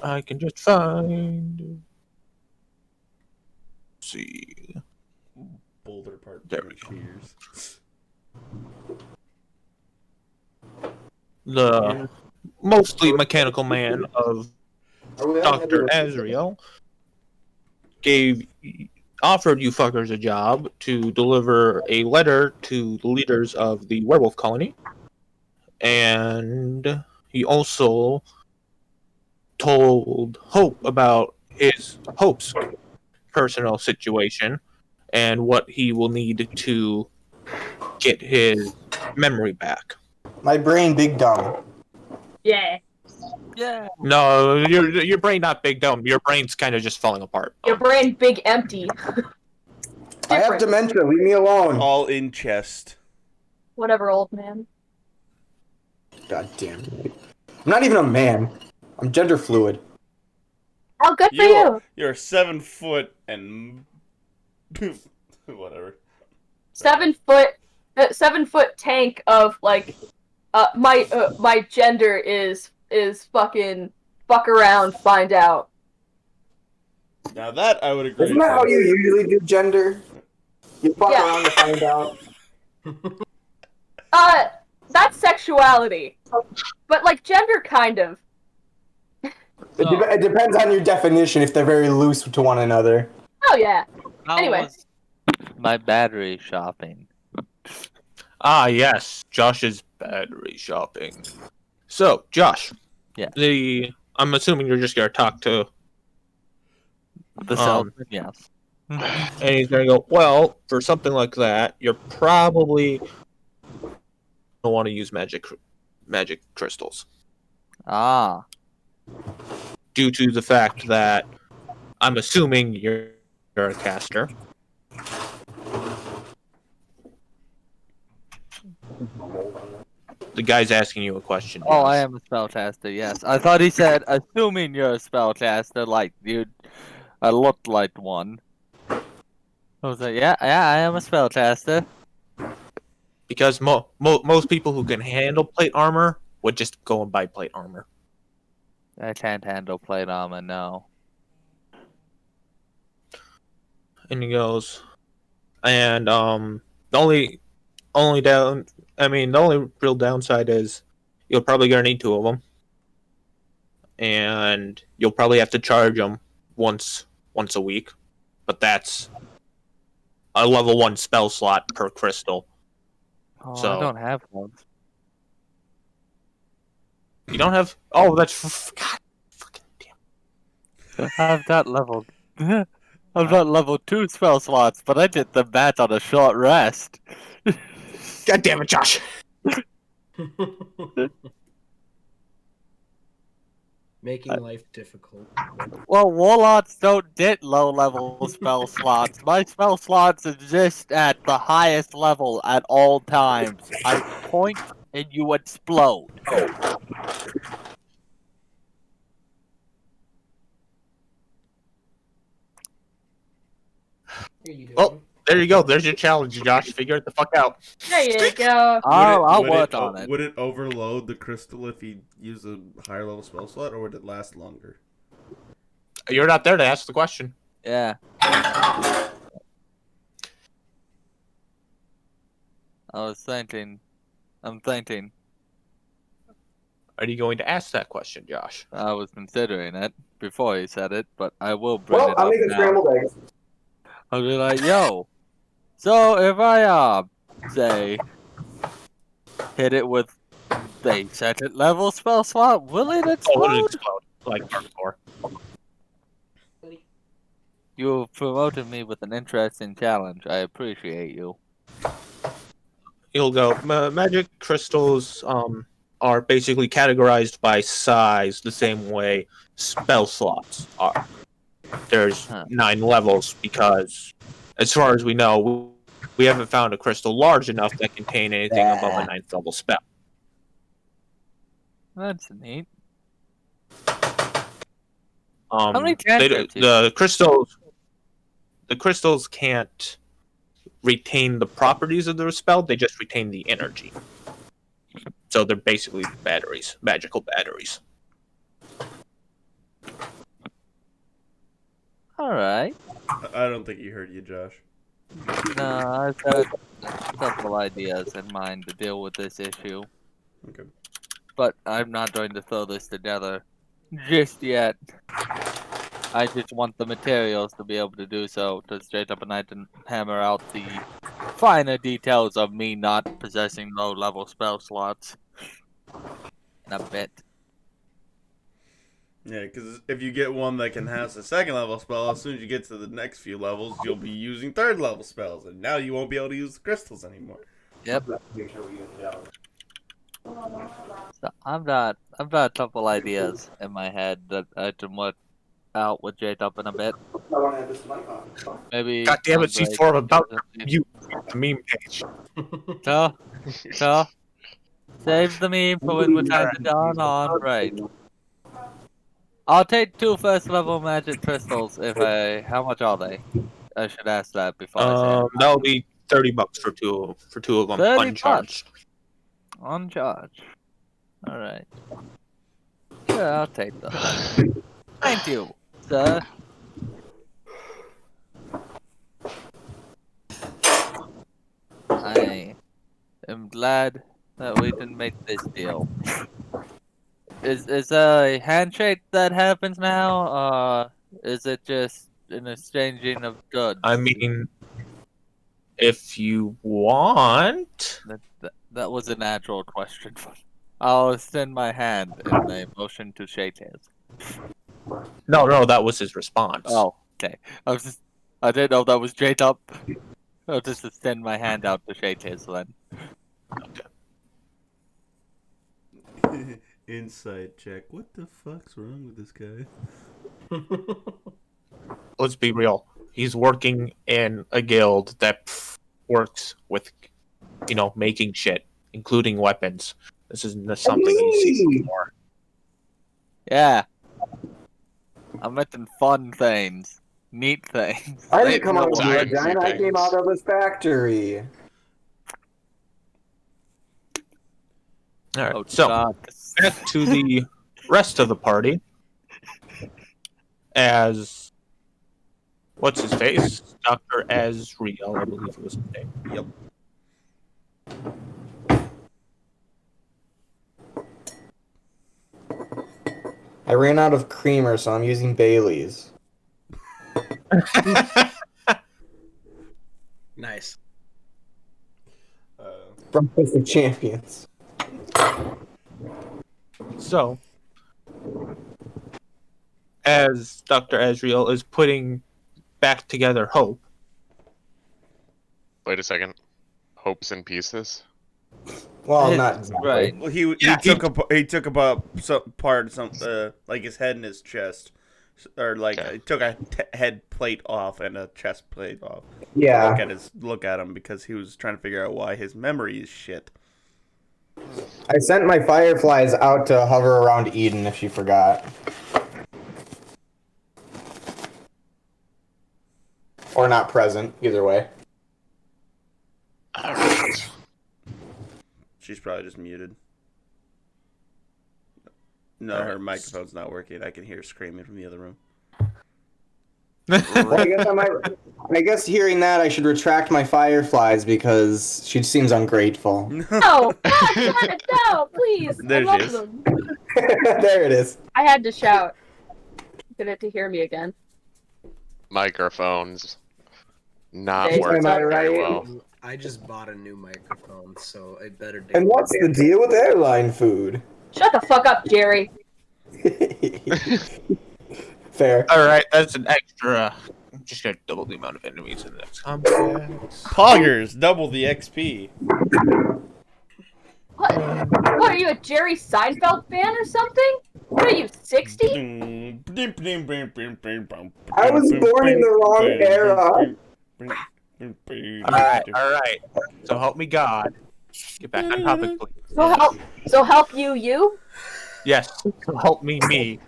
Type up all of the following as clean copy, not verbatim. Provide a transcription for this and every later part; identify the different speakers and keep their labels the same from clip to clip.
Speaker 1: I can just find. Let's see.
Speaker 2: Boulder Part
Speaker 1: There
Speaker 2: 2
Speaker 1: we go.
Speaker 2: cheers.
Speaker 1: The mostly mechanical man of
Speaker 3: Are we on
Speaker 1: Dr.
Speaker 3: heavy lifting?
Speaker 1: Azrael offered you fuckers a job to deliver a letter to the leaders of the werewolf colony, and he also told Hope about Hope's personal situation and what he will need to get his memory back.
Speaker 3: My brain big dumb.
Speaker 4: Yeah.
Speaker 5: Yeah.
Speaker 1: No, your brain not big dumb. Your brain's kind of just falling apart.
Speaker 4: Your brain big empty.
Speaker 3: I have
Speaker 4: Different.
Speaker 3: dementia. Leave me alone.
Speaker 2: All in chest.
Speaker 4: Whatever, old man.
Speaker 3: God damn. I'm not even a man. I'm gender fluid.
Speaker 4: Oh, good for you.
Speaker 2: You're 7 foot and whatever.
Speaker 4: 7 foot, 7 foot tank of like, my gender is fucking fuck around, find out.
Speaker 2: Now that I would agree.
Speaker 3: Isn't that how you usually do gender? You fuck
Speaker 4: Yeah.
Speaker 3: around to find out.
Speaker 4: That's sexuality, but like gender kind of.
Speaker 3: It depends on your definition if they're very loose to one another.
Speaker 4: Oh yeah.
Speaker 5: How
Speaker 4: Anyway.
Speaker 5: was my battery shopping?
Speaker 1: Ah, yes, Josh's battery shopping. So, Josh.
Speaker 5: Yeah.
Speaker 1: I'm assuming you're just gonna talk to,
Speaker 5: The salesman, yes.
Speaker 1: and he's gonna go. Well, for something like that, you're probably gonna want to use magic crystals,
Speaker 5: Ah.
Speaker 1: due to the fact that I'm assuming you're a caster. The guy's asking you a question.
Speaker 5: Oh,
Speaker 1: Josh.
Speaker 5: I am a spellcaster, yes. I thought he said, assuming you're a spellcaster, like, dude, I looked like one. I was like, yeah, I am a spellcaster.
Speaker 1: Because most people who can handle plate armor would just go and buy plate armor.
Speaker 5: I can't handle plate armor, no.
Speaker 1: And he goes, and the only real downside is you'll probably gonna need two of them, and you'll probably have to charge them once a week, but that's a level 1 spell slot per crystal.
Speaker 5: Oh,
Speaker 1: So-
Speaker 5: I don't have one.
Speaker 1: You don't have? Oh, that's God, fucking damn.
Speaker 5: I've got level... I've got level 2 spell slots, but I did the bat on a short rest.
Speaker 1: God damn it, Josh.
Speaker 6: Making life difficult.
Speaker 5: Well, warlocks don't get low-level spell slots. My spell slots exist at the highest level at all times. I point and you explode.
Speaker 6: Here you go.
Speaker 1: Well, there you go. There's your challenge, Josh. Figure it the fuck out.
Speaker 4: There you go.
Speaker 5: I'll
Speaker 2: Would
Speaker 5: work on it.
Speaker 2: Would it overload the crystal if you use a higher level spell slot, or would it last longer?
Speaker 1: You're not there to ask the question.
Speaker 5: Yeah. I'm thinking.
Speaker 1: Are you going to ask that question, Josh?
Speaker 5: I was considering it before he said it, but I will bring
Speaker 3: Well,
Speaker 5: it
Speaker 3: I'm
Speaker 5: up
Speaker 3: making
Speaker 5: now.
Speaker 3: scrambled eggs.
Speaker 5: I'll be like, yo. So if I say hit it with a second level spell slot, will it
Speaker 1: Oh,
Speaker 5: explode?
Speaker 1: it'll explode like hardcore.
Speaker 5: You promoted me with an interesting challenge. I appreciate you.
Speaker 1: You'll go. Magic crystals are basically categorized by size the same way spell slots are. There's 9 levels because, as far as we know, we haven't found a crystal large enough that contain anything above a 9th level spell.
Speaker 5: That's neat.
Speaker 1: How
Speaker 5: many cantrips do you
Speaker 1: the crystals can't retain the properties of the spell, they just retain the energy. So they're basically batteries, magical batteries.
Speaker 5: Alright.
Speaker 2: I don't think he heard you, Josh.
Speaker 5: No, I've got a couple ideas in mind to deal with this issue.
Speaker 2: Okay.
Speaker 5: But I'm not going to throw this together just yet. I just want the materials to be able to do so, to straight up and I can hammer out the finer details of me not possessing low-level spell slots in a bit.
Speaker 2: Yeah, because if you get one that can house a second level spell, as soon as you get to the next few levels, you'll be using third level spells, and now you won't be able to use the crystals anymore.
Speaker 5: Yep. So I've got a couple ideas in my head that I can work out with J-Top in a bit. Maybe.
Speaker 1: God damn it,
Speaker 5: Andre
Speaker 1: C4, I'm about
Speaker 5: can-
Speaker 1: you the meme page.
Speaker 5: So, save the meme for when we're trying to dawn on. Right. I'll take 2 first level magic crystals if how much are they? I should ask that before I say it.
Speaker 1: That'll be $30 for two of them,
Speaker 5: 30
Speaker 1: uncharged.
Speaker 5: On charge. Alright. Yeah, I'll take those. Thank you, sir. I am glad that we can make this deal. Is a handshake that happens now? Is it just an exchanging of goods?
Speaker 1: I mean, if you want.
Speaker 5: That was a natural question. I'll extend my hand in a motion to shake hands.
Speaker 1: No, that was his response.
Speaker 5: Oh, okay. I didn't know that was Jade up. I'll just extend my hand out to shake his then.
Speaker 2: Insight check. What the fuck's wrong with this guy?
Speaker 1: Let's be real. He's working in a guild that works with, making shit, including weapons. This isn't something he sees before.
Speaker 5: Yeah. I'm making fun things. Neat things.
Speaker 3: I didn't come out of
Speaker 7: Science
Speaker 3: a vagina, I came out of this factory.
Speaker 1: All right,
Speaker 5: Oh,
Speaker 1: so
Speaker 5: God.
Speaker 1: back to the rest of the party. As what's his face? Dr. Azriel, I believe it was his name.
Speaker 2: Yep.
Speaker 3: I ran out of creamer, so I'm using Bailey's.
Speaker 6: Nice.
Speaker 3: Breakfast of Champions.
Speaker 1: So, as Dr. Azriel is putting back together Hope,
Speaker 7: Wait a second. Hope's in pieces.
Speaker 3: Well,
Speaker 5: It's
Speaker 3: not exactly.
Speaker 5: right.
Speaker 2: Well, he took about some part, like his head and his chest, or like
Speaker 7: Okay.
Speaker 2: he took a head plate off and a chest plate off.
Speaker 3: Yeah.
Speaker 2: Look at him because he was trying to figure out why his memory is shit.
Speaker 3: I sent my fireflies out to hover around Eden if she forgot. Or not present, either way.
Speaker 7: Alright.
Speaker 2: She's probably just muted. No, her microphone's not working. I can hear her screaming from the other room.
Speaker 3: Well, I guess hearing that, I should retract my fireflies because she seems ungrateful.
Speaker 4: No, God damn it, no, please.
Speaker 2: There
Speaker 4: I
Speaker 2: she
Speaker 4: love
Speaker 2: is.
Speaker 4: them.
Speaker 3: There it is.
Speaker 4: I had to shout. Get it to hear me again.
Speaker 7: Microphones not
Speaker 4: Am
Speaker 7: working
Speaker 3: I
Speaker 7: very
Speaker 3: right?
Speaker 7: well.
Speaker 6: I just bought a new microphone, so I better do
Speaker 3: And what's the deal with airline food?
Speaker 4: Shut the fuck up, Jerry.
Speaker 3: Fair.
Speaker 1: Alright, that's an extra. I'm just gonna double the amount of enemies in the next combat.
Speaker 2: Poggers, double the XP.
Speaker 4: What are you, a Jerry Seinfeld fan or something? What are you, 60?
Speaker 3: I was born in the wrong era.
Speaker 1: Alright. So help me God. Get back on topic, please.
Speaker 4: So help you?
Speaker 1: Yes, so help me.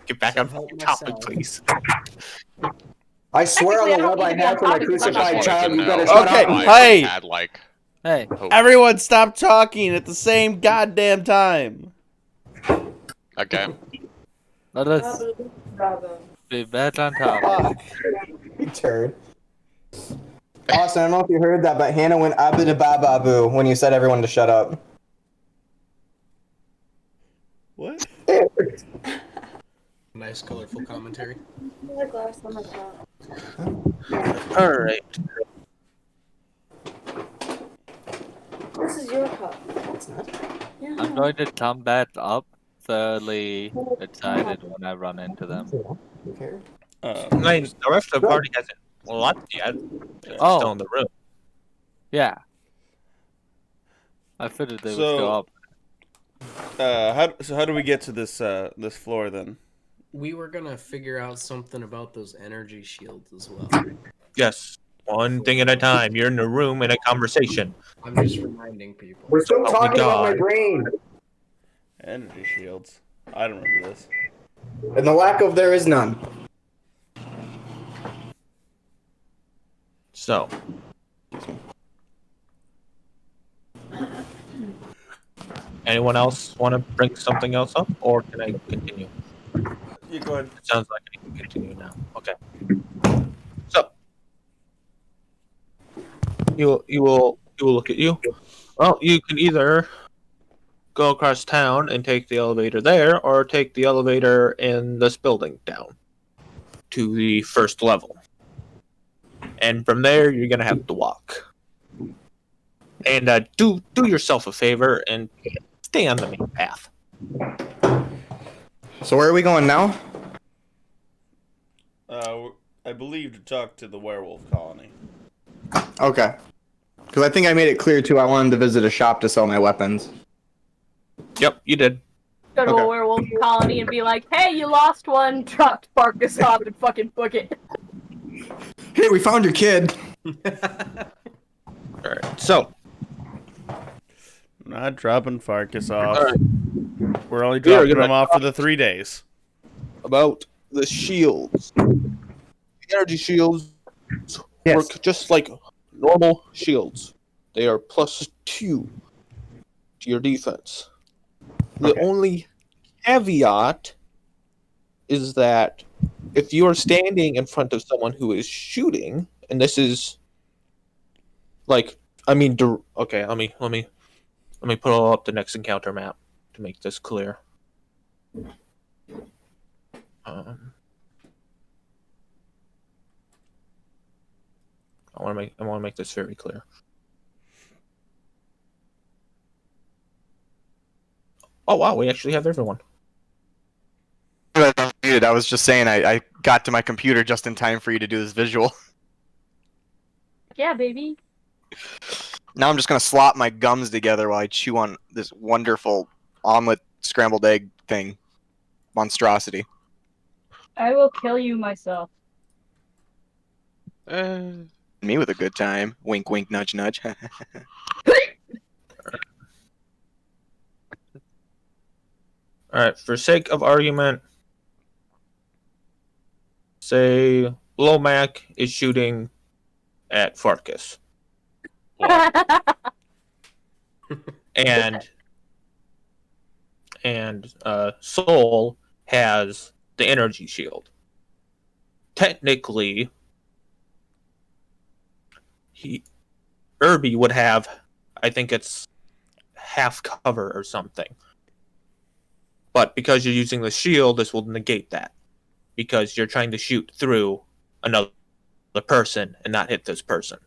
Speaker 1: Get back
Speaker 6: So
Speaker 1: on
Speaker 6: help
Speaker 1: topic,
Speaker 6: myself.
Speaker 1: please.
Speaker 3: I swear on
Speaker 4: Technically, I
Speaker 3: the
Speaker 4: don't
Speaker 3: love I
Speaker 4: need to be
Speaker 3: have for my
Speaker 4: on topic,
Speaker 7: I just
Speaker 3: crucified
Speaker 7: wanted
Speaker 3: child,
Speaker 7: to
Speaker 3: you better
Speaker 7: know
Speaker 3: shut
Speaker 2: Okay,
Speaker 3: up.
Speaker 7: why
Speaker 2: hey!
Speaker 7: Hope had like
Speaker 5: Hey.
Speaker 7: Hope.
Speaker 2: Everyone stop talking at the same goddamn time.
Speaker 7: Okay.
Speaker 5: Let us be back on top.
Speaker 3: turd. Austin, I don't know if you heard that, but Hannah went abida-ba-ba-boo when you said everyone to shut up.
Speaker 2: What?
Speaker 6: Nice, colorful commentary.
Speaker 1: All right.
Speaker 8: This is your cup.
Speaker 3: It's not.
Speaker 5: I'm going to come back up thoroughly excited when I run into them.
Speaker 3: Okay.
Speaker 1: Nice. The rest of the party hasn't left yet. They're
Speaker 5: Oh.
Speaker 1: still in the room.
Speaker 5: Yeah. I figured they were still up.
Speaker 2: How do we get to this this floor then?
Speaker 6: We were gonna figure out something about those energy shields as well.
Speaker 1: Yes. One thing at a time. You're in the room in a conversation.
Speaker 6: I'm just reminding people.
Speaker 3: We're still
Speaker 1: Oh,
Speaker 3: talking about my
Speaker 1: God.
Speaker 3: brain.
Speaker 2: Energy shields. I don't remember this.
Speaker 3: And the lack of there is none.
Speaker 1: So. Anyone else want to bring something else up, or can I continue?
Speaker 2: You go ahead.
Speaker 1: It sounds like I can continue now. Okay. So you will look at you. Well, you can either go across town and take the elevator there, or take the elevator in this building down to the first level. And from there, you're gonna have to walk. And do yourself a favor and stay on the main path.
Speaker 3: So where are we going now?
Speaker 2: I believe to talk to the werewolf colony.
Speaker 3: Okay. Because I think I made it clear too. I wanted to visit a shop to sell my weapons.
Speaker 1: Yep, you did.
Speaker 4: Go to
Speaker 3: Okay.
Speaker 4: a werewolf colony and be like, hey, you lost one, dropped Farkas off and fucking book it.
Speaker 3: Hey, we found your kid.
Speaker 1: All right. So,
Speaker 2: Not dropping Farkas off.
Speaker 1: all right.
Speaker 2: We're only
Speaker 1: We are
Speaker 2: dropping
Speaker 1: gonna
Speaker 2: him off for the 3 days.
Speaker 1: About the shields. The energy shields work just like normal shields. They are +2 to your defense. The
Speaker 3: Okay.
Speaker 1: only caveat is that if you are standing in front of someone who is shooting, and this is like, I mean, okay, let me pull up the next encounter map to make this clear. I want to make this very clear. Oh wow, we actually have everyone.
Speaker 9: I was just saying I got to my computer just in time for you to do this visual.
Speaker 4: Yeah, baby.
Speaker 9: Now I'm just gonna slop my gums together while I chew on this wonderful omelet scrambled egg thing. Monstrosity.
Speaker 4: I will kill you myself.
Speaker 9: Me with a good time. Wink wink nudge nudge.
Speaker 1: Alright, for sake of argument, say Lomac is shooting at Farkas. And Soul has the energy shield. Technically, Irby would have, I think it's half cover or something. But because you're using the shield, this will negate that. Because you're trying to shoot through another person and not hit this person.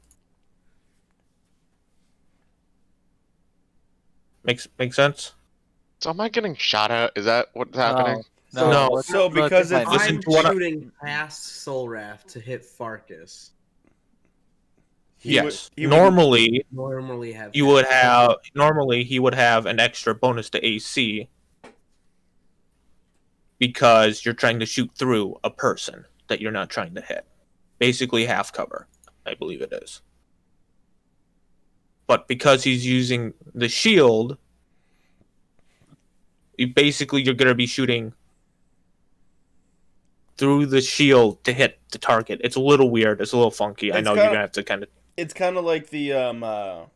Speaker 1: Makes sense?
Speaker 7: So am I getting shot at? Is that what's happening?
Speaker 1: No.
Speaker 5: let's-
Speaker 2: So
Speaker 5: let's
Speaker 2: because
Speaker 5: find
Speaker 2: it's-
Speaker 5: out.
Speaker 1: Listen
Speaker 6: I'm
Speaker 1: to what
Speaker 6: shooting past Soul Raft to hit Farkas.
Speaker 1: Yes.
Speaker 2: he would-
Speaker 1: Normally,
Speaker 6: Normally have
Speaker 1: he would have an extra bonus to AC because you're trying to shoot through a person that you're not trying to hit. Basically half cover, I believe it is. But because he's using the shield, you're going to be shooting through the shield to hit the target. It's a little weird. It's a little funky. I
Speaker 2: It's
Speaker 1: know
Speaker 2: kinda-
Speaker 1: you're going to have to kind of...
Speaker 2: It's kind of like the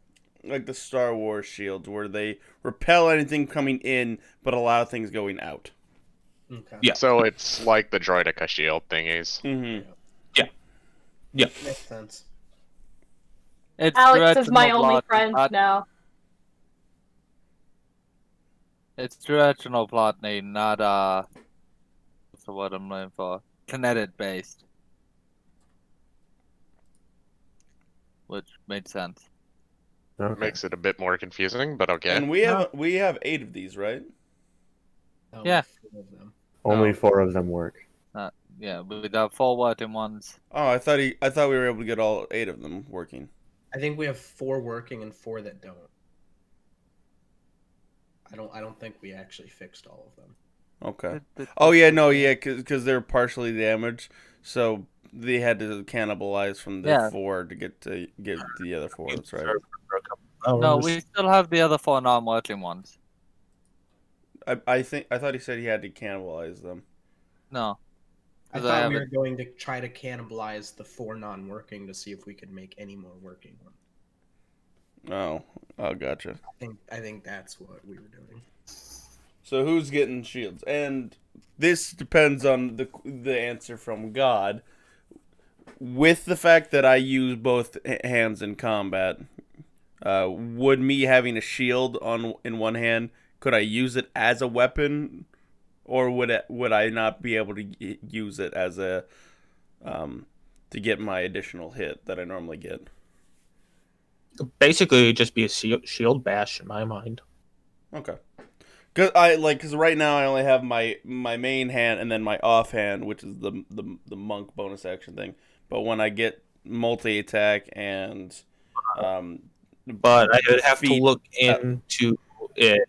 Speaker 2: Star Wars shields, where they repel anything coming in, but allow things going out.
Speaker 6: Okay.
Speaker 1: Yeah.
Speaker 7: So it's like the Droideka shield thingies.
Speaker 2: Mm-hmm.
Speaker 6: Makes sense.
Speaker 5: It's
Speaker 4: Alex is my
Speaker 5: directional
Speaker 4: only
Speaker 5: plot,
Speaker 4: friend
Speaker 5: not-
Speaker 4: now.
Speaker 5: It's directional plotting, not what's the word I'm looking for? Kinetic based. Which made sense.
Speaker 10: Okay.
Speaker 7: Makes it a bit more confusing, but okay.
Speaker 2: And we have 8 of these, right?
Speaker 6: Oh,
Speaker 5: Yeah.
Speaker 6: 4 of them.
Speaker 10: Only
Speaker 2: Oh.
Speaker 10: 4 of them work.
Speaker 5: Yeah, we got 4 working ones.
Speaker 2: Oh, I thought we were able to get all 8 of them working.
Speaker 6: I think we have 4 working and 4 that don't. I don't think we actually fixed all of them.
Speaker 2: Okay. Oh yeah, no, yeah, because they're partially damaged, so they had to cannibalize from the
Speaker 5: Yeah.
Speaker 2: 4 to get the other 4. That's right.
Speaker 5: No, we still have the other 4 non-working ones.
Speaker 2: I thought he said he had to cannibalize them.
Speaker 5: No.
Speaker 6: I
Speaker 5: 'Cause
Speaker 6: thought
Speaker 5: have
Speaker 6: we
Speaker 5: it-
Speaker 6: were going to try to cannibalize the 4 non-working to see if we could make any more working ones.
Speaker 2: Oh, gotcha.
Speaker 6: I think that's what we were doing.
Speaker 2: So who's getting shields? And this depends on the answer from God. With the fact that I use both hands in combat, would me having a shield in one hand, could I use it as a weapon, or would I not be able to use it as a to get my additional hit that I normally get?
Speaker 1: Basically, it'd just be a shield bash in my mind.
Speaker 2: Okay. Cause right now I only have my main hand and then my off hand, which is the monk bonus action thing. But when I get multi attack and
Speaker 1: But I would have to
Speaker 2: feet-
Speaker 1: look into it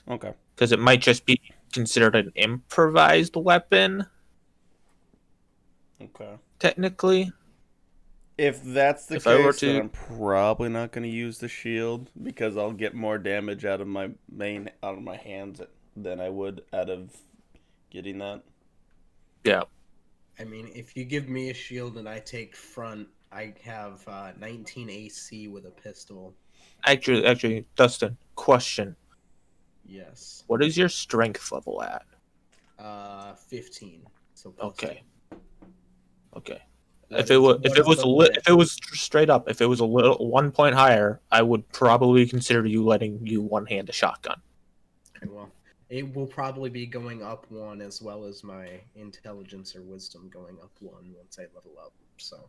Speaker 2: okay.
Speaker 1: because it might just be considered an improvised weapon,
Speaker 2: Okay.
Speaker 1: technically.
Speaker 2: If that's the
Speaker 1: If I were
Speaker 2: case, then
Speaker 1: to-
Speaker 2: I'm probably not going to use the shield because I'll get more damage out of my hands than I would out of getting that.
Speaker 1: Yeah.
Speaker 6: I mean, if you give me a shield and I take front, I have 19 AC with a pistol.
Speaker 1: Actually, Dustin, question.
Speaker 6: Yes.
Speaker 1: What is your strength level at?
Speaker 6: 15. So plus
Speaker 1: Okay. Okay.
Speaker 6: What
Speaker 1: If it
Speaker 6: is
Speaker 1: was straight up, if it was a little 1 point higher, I would probably consider you letting you one hand a shotgun.
Speaker 6: Okay, well, it will probably be going up 1 as well as my intelligence or wisdom going up 1 once I level up. So,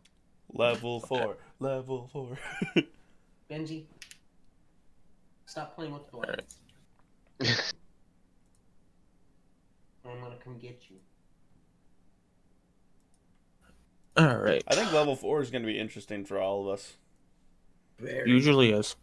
Speaker 2: Level 4. Level 4.
Speaker 6: Benji, stop playing with the blankets. I'm gonna come get you.
Speaker 1: All right.
Speaker 2: I think level 4 is going to be interesting for all of us.
Speaker 6: Very.
Speaker 1: Usually is.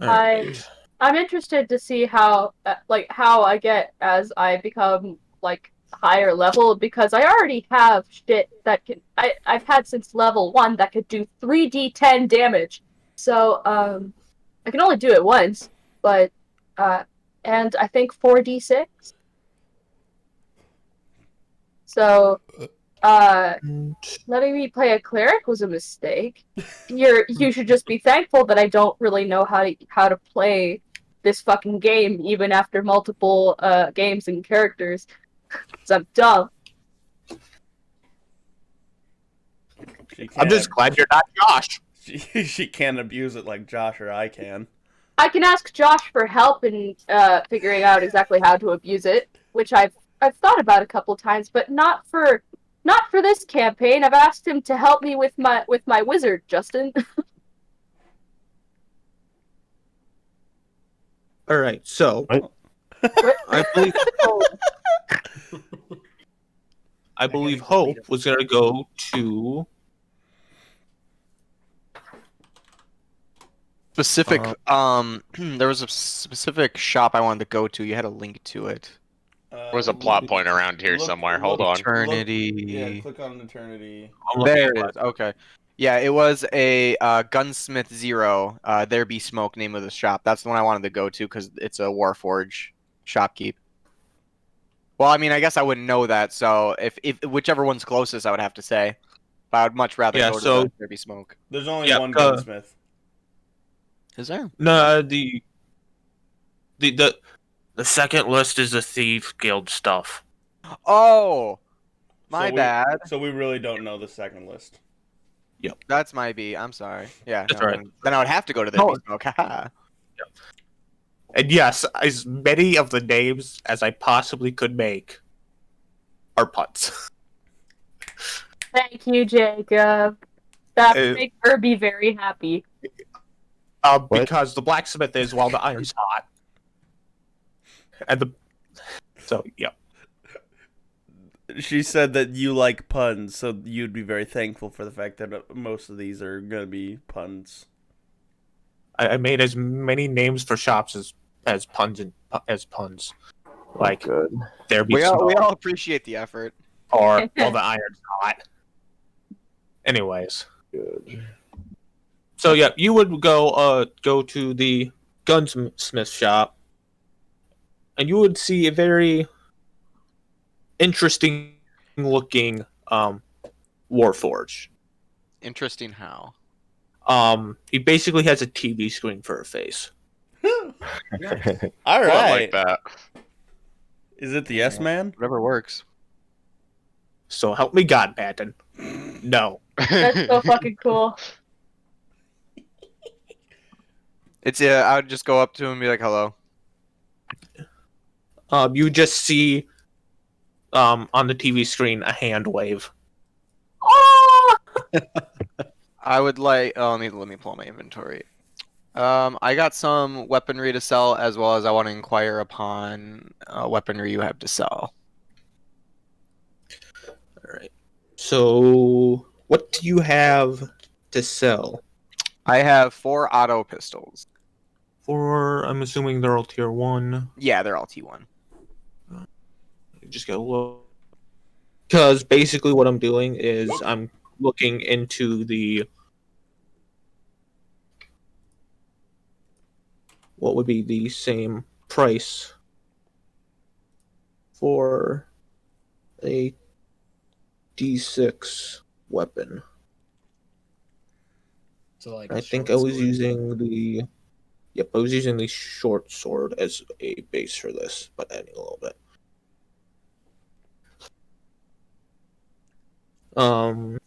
Speaker 1: All
Speaker 4: I-
Speaker 1: right.
Speaker 4: I'm interested to see how I get as I become like higher level because I already have shit that can I've had since level 1 that could do 3d10 damage. So I can only do it once, but and I think 4d6. So letting me play a cleric was a mistake. You should just be thankful that I don't really know how to play this fucking game even after multiple games and characters. 'Cause I'm dumb.
Speaker 1: I'm just glad you're not Josh.
Speaker 2: She can't abuse it like Josh or I can.
Speaker 4: I can ask Josh for help in figuring out exactly how to abuse it, which I've thought about a couple times, but not for this campaign. I've asked him to help me with my wizard, Justin.
Speaker 1: All right. So
Speaker 10: What?
Speaker 1: I believe Hope was gonna go to
Speaker 9: Specific. There was a specific shop I wanted to go to. You had a link to it.
Speaker 7: There's a plot point around here somewhere. Hold on.
Speaker 9: Eternity.
Speaker 2: Yeah, click on Eternity.
Speaker 9: There it is. Okay. Yeah, it was a Gunsmith Zero. There Be Smoke, name of the shop. That's the one I wanted to go to because it's a Warforge shopkeep. Well, I mean, I guess I wouldn't know that. So if whichever one's closest, I would have to say. But I would much rather
Speaker 1: Yeah,
Speaker 9: go to
Speaker 1: so-
Speaker 9: the There Be Smoke.
Speaker 2: There's only
Speaker 1: Yeah,
Speaker 2: one gunsmith.
Speaker 9: Is there?
Speaker 1: no the second list is the Thief Guild stuff.
Speaker 9: Oh, My
Speaker 2: we,
Speaker 9: bad.
Speaker 2: So we really don't know the second list.
Speaker 9: That's my B. I'm sorry. Yeah.
Speaker 1: That's
Speaker 9: no,
Speaker 1: right.
Speaker 9: Then I would have to go to the
Speaker 1: No.
Speaker 9: B smoke. Haha.
Speaker 1: And yes, as many of the names as I possibly could make are puns.
Speaker 4: Thank you, Jacob. That
Speaker 1: Uh,
Speaker 4: would make Kirby very happy.
Speaker 1: Because the blacksmith is while the iron's hot. And yeah.
Speaker 2: She said that you like puns, so you'd be very thankful for the fact that most of these are gonna be puns.
Speaker 1: I made as many names for shops as puns as puns. Like
Speaker 10: Good.
Speaker 1: there be
Speaker 9: We all
Speaker 1: smoke
Speaker 9: appreciate the effort.
Speaker 1: or while the iron's hot. Anyways.
Speaker 10: Good.
Speaker 1: So yeah, you would go to the gunsmith shop, and you would see a very interesting looking Warforged.
Speaker 9: Interesting how.
Speaker 1: He basically has a TV screen for a face.
Speaker 2: All
Speaker 7: I
Speaker 2: right.
Speaker 7: like that.
Speaker 2: Is it the S Man?
Speaker 9: Whatever works.
Speaker 1: So help me God, Patton. No.
Speaker 4: That's so fucking cool.
Speaker 9: It's I would just go up to him and be like, "Hello."
Speaker 1: You just see on the TV screen a hand wave.
Speaker 4: Oh!
Speaker 9: I would like. Oh, let me pull out my inventory. I got some weaponry to sell, as well as I want to inquire upon weaponry you have to sell.
Speaker 1: All right. So what do you have to sell?
Speaker 9: I have 4 auto pistols.
Speaker 1: I'm assuming they're all tier 1.
Speaker 9: Yeah, they're all T1.
Speaker 1: Just go low. Because basically what I'm doing is I'm looking into what would be the same price for a D6 weapon.
Speaker 6: So like
Speaker 1: I
Speaker 6: a
Speaker 1: think
Speaker 6: short
Speaker 1: I was
Speaker 6: sword.
Speaker 1: using I was using the short sword as a base for this, but adding a little bit. I'm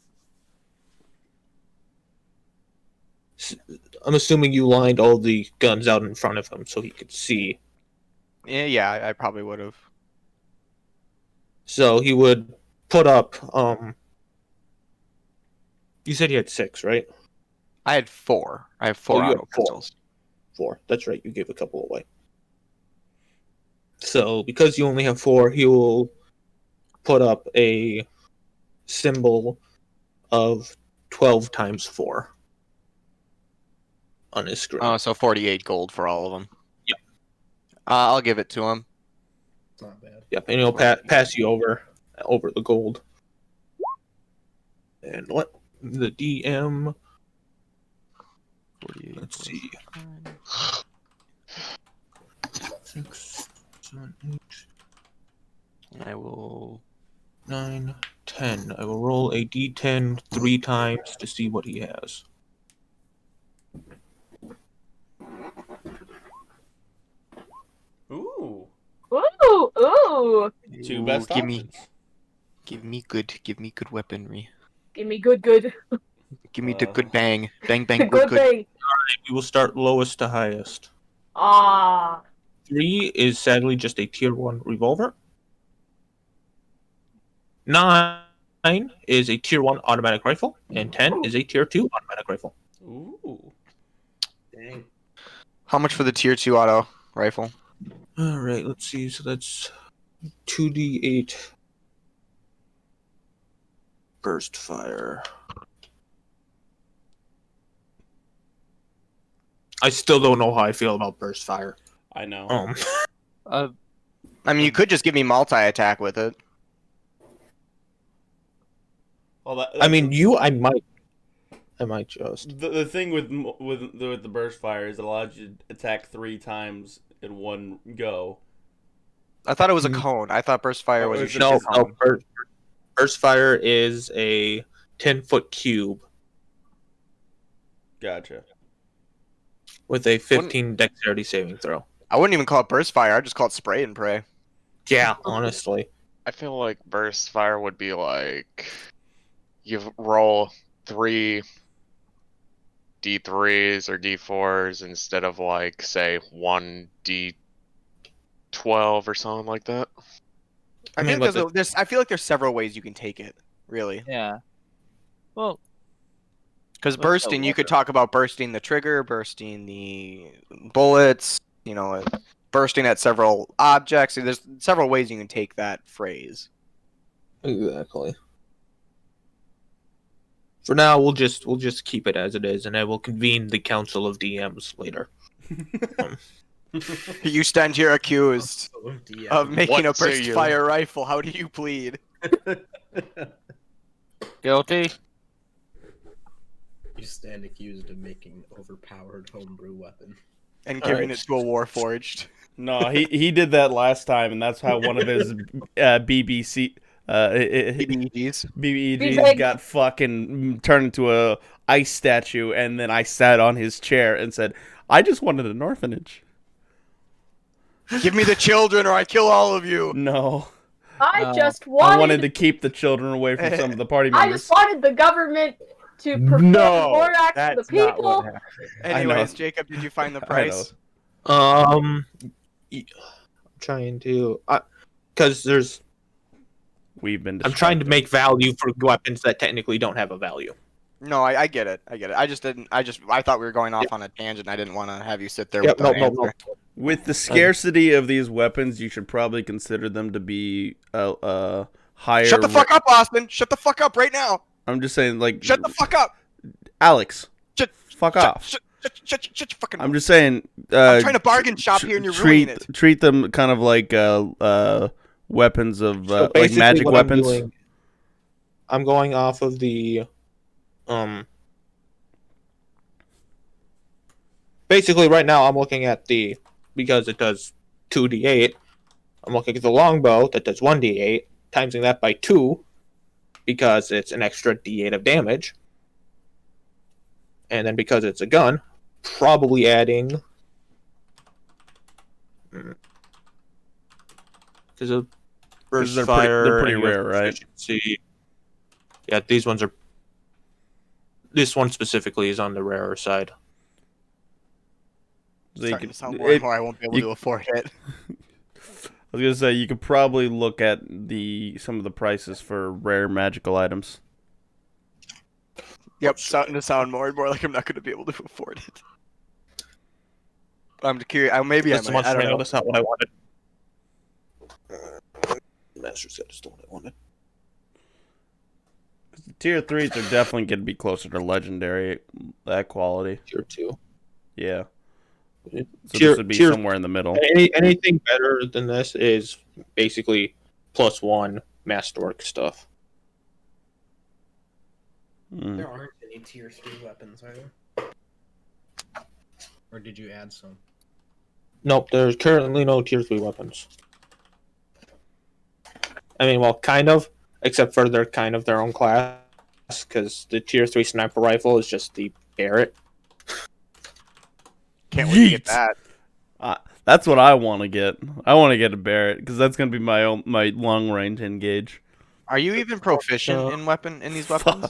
Speaker 1: assuming you lined all the guns out in front of him so he could see.
Speaker 9: Yeah, I probably would have.
Speaker 1: So he would put up. You said you had 6, right?
Speaker 9: I had 4. I have 4
Speaker 1: Oh, you
Speaker 9: auto
Speaker 1: had 4.
Speaker 9: pistols.
Speaker 1: 4. That's right. You gave a couple away. So because you only have 4, he will put up a symbol of 12 times 4 on his screen.
Speaker 9: Oh, so 48 gold for all of them.
Speaker 1: Yep.
Speaker 9: I'll give it to him.
Speaker 6: It's not bad.
Speaker 1: Yep, and he'll pass you over the gold. And what the DM?
Speaker 9: 48.
Speaker 1: Let's see. 6, 7, 8,
Speaker 9: I will.
Speaker 1: 9, 10. I will roll a D10 3 times to see what he has.
Speaker 2: Ooh.
Speaker 4: Ooh, ooh.
Speaker 2: Two best
Speaker 9: give
Speaker 2: options.
Speaker 9: give me good weaponry.
Speaker 4: Give me good.
Speaker 9: Give me the good bang. Bang bang
Speaker 4: Good
Speaker 9: good.
Speaker 4: thing.
Speaker 1: We will start lowest to highest.
Speaker 4: Ah.
Speaker 1: 3 is sadly just a tier 1 revolver. 9 is a tier 1 automatic rifle. And 10 is a tier 2 automatic rifle.
Speaker 2: Ooh.
Speaker 6: Dang.
Speaker 9: How much for the tier 2 auto rifle?
Speaker 1: Alright, let's see. So that's 2d8 burst fire. I still don't know how I feel about burst fire.
Speaker 2: I know.
Speaker 5: Uh,
Speaker 9: I mean, you could just give me multi attack with it.
Speaker 2: Well,
Speaker 1: I mean, I might just.
Speaker 2: the thing with the burst fire is it allows you to attack 3 times in one go.
Speaker 9: I thought it was a cone. I thought burst fire was
Speaker 2: Oh,
Speaker 9: a
Speaker 2: is it
Speaker 1: No,
Speaker 9: cone.
Speaker 1: burst fire is a 10-foot cube
Speaker 2: Gotcha.
Speaker 1: with a 15 dexterity saving throw.
Speaker 9: I wouldn't even call it burst fire. I'd just call it spray and pray.
Speaker 1: Yeah, honestly.
Speaker 7: I feel like burst fire would be like you roll 3 D3s or D4s instead of like say 1 D12 or something like that.
Speaker 9: I
Speaker 1: mean,
Speaker 9: think
Speaker 1: but
Speaker 9: I feel like there's several ways you can take it. Really.
Speaker 5: Yeah. Well,
Speaker 9: Because
Speaker 5: Let's go
Speaker 9: bursting, you
Speaker 5: with
Speaker 9: could
Speaker 5: it.
Speaker 9: talk about bursting the trigger, bursting the bullets, bursting at several objects. There's several ways you can take that phrase.
Speaker 1: Exactly. For now, we'll just keep it as it is, and I will convene the council of DMs later.
Speaker 9: You stand here accused
Speaker 6: Oh, DM.
Speaker 9: of making a
Speaker 7: What say
Speaker 9: burst
Speaker 7: you?
Speaker 9: fire rifle. How do you plead?
Speaker 5: guilty.
Speaker 6: You stand accused of making overpowered homebrew weapon.
Speaker 9: And
Speaker 1: All
Speaker 9: giving
Speaker 1: right.
Speaker 9: it to a warforged.
Speaker 2: No, he did that last time, and that's how one of his BBC
Speaker 9: BBEGs.
Speaker 2: BBEGs got fucking turned into a ice statue, and then I sat on his chair and said, "I just wanted an orphanage."
Speaker 9: Give me the children or I kill all of you.
Speaker 2: No,
Speaker 4: I
Speaker 5: No.
Speaker 4: just
Speaker 2: I wanted
Speaker 4: wanted.
Speaker 2: to keep the children away from some of the party
Speaker 4: I
Speaker 2: members.
Speaker 4: just wanted the government to perform more acts for the people.
Speaker 9: Anyways, Jacob, did you find the
Speaker 2: I
Speaker 9: price?
Speaker 1: I'm trying to, because there's.
Speaker 2: We've been.
Speaker 1: I'm trying to
Speaker 2: distracted.
Speaker 1: make value for weapons that technically don't have a value.
Speaker 9: No, I get it. I get it. I thought we were going off on a tangent. I didn't want to have you sit there
Speaker 1: Yep,
Speaker 9: with the
Speaker 1: no.
Speaker 9: answer.
Speaker 2: With the scarcity of these weapons, you should probably consider them to be higher.
Speaker 9: Shut the fuck up, Austin. Shut the fuck up right now.
Speaker 2: I'm just saying, like,
Speaker 9: Shut the fuck up.
Speaker 2: Alex.
Speaker 9: Shut-
Speaker 2: Fuck off.
Speaker 9: Shut your fucking
Speaker 2: I'm
Speaker 9: mouth.
Speaker 2: just saying.
Speaker 9: I'm trying to bargain shop here and you're ruining it.
Speaker 2: Treat them kind of like weapons of
Speaker 1: So
Speaker 2: like
Speaker 1: basically
Speaker 2: magic
Speaker 1: what
Speaker 2: weapons.
Speaker 1: I'm going off of the basically right now I'm looking at because it does 2d8. I'm looking at the longbow that does 1d8, timesing that by 2 because it's an extra d8 of damage. And then because it's a gun, probably adding because of burst
Speaker 2: they're
Speaker 1: fire,
Speaker 2: they're pretty
Speaker 1: and you have
Speaker 2: rare, right?
Speaker 1: proficiency. Yeah, these ones are. This one specifically is on the rarer side.
Speaker 2: So you
Speaker 9: Starting
Speaker 2: could-
Speaker 9: to sound more and
Speaker 2: it-
Speaker 9: more I won't be able
Speaker 2: you-
Speaker 9: to afford it.
Speaker 2: I was gonna say you could probably look at some of the prices for rare magical items.
Speaker 9: Yep, starting to sound more and more like I'm not going to be able to afford it. I'm curious. Maybe
Speaker 1: That's
Speaker 9: I
Speaker 1: the
Speaker 9: might. I
Speaker 1: monster
Speaker 9: don't
Speaker 1: manual.
Speaker 9: know.
Speaker 1: That's not what I wanted. Master's Set is the one I wanted.
Speaker 2: Tier 3s are definitely going to be closer to legendary, that quality.
Speaker 1: Tier 2.
Speaker 2: Yeah. So
Speaker 1: Tier-
Speaker 2: this would be
Speaker 1: tier-
Speaker 2: somewhere in the middle.
Speaker 1: Anything better than this is basically +1 masterwork stuff.
Speaker 2: Mm.
Speaker 6: There aren't any tier 3 weapons, are there? Or did you add some?
Speaker 1: Nope, there's currently no tier 3 weapons. I mean, well, kind of, except for they're kind of their own class, because the tier 3 sniper rifle is just the Barrett.
Speaker 9: Can't wait to get
Speaker 2: Yeet.
Speaker 9: that.
Speaker 2: That's what I want to get. I want to get a Barrett because that's going to be my long range engage.
Speaker 9: Are you even proficient in these weapons?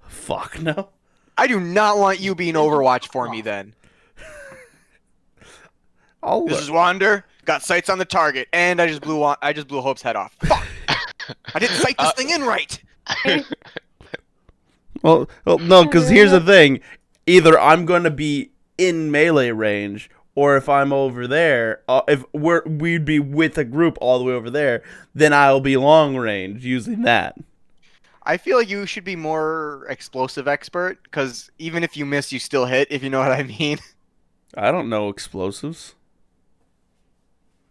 Speaker 2: Fuck no.
Speaker 9: I do not want you being Overwatch for me then. This is Wander. Got sights on the target, and I just blew Hope's head off. Fuck! I didn't sight this thing in right.
Speaker 2: Well, no, because here's the thing: either I'm going to be in melee range, or if I'm over there, if we'd be with a group all the way over there, then I'll be long range using that.
Speaker 9: I feel like you should be more explosive expert, because even if you miss, you still hit. If you know what I mean.
Speaker 2: I don't know explosives.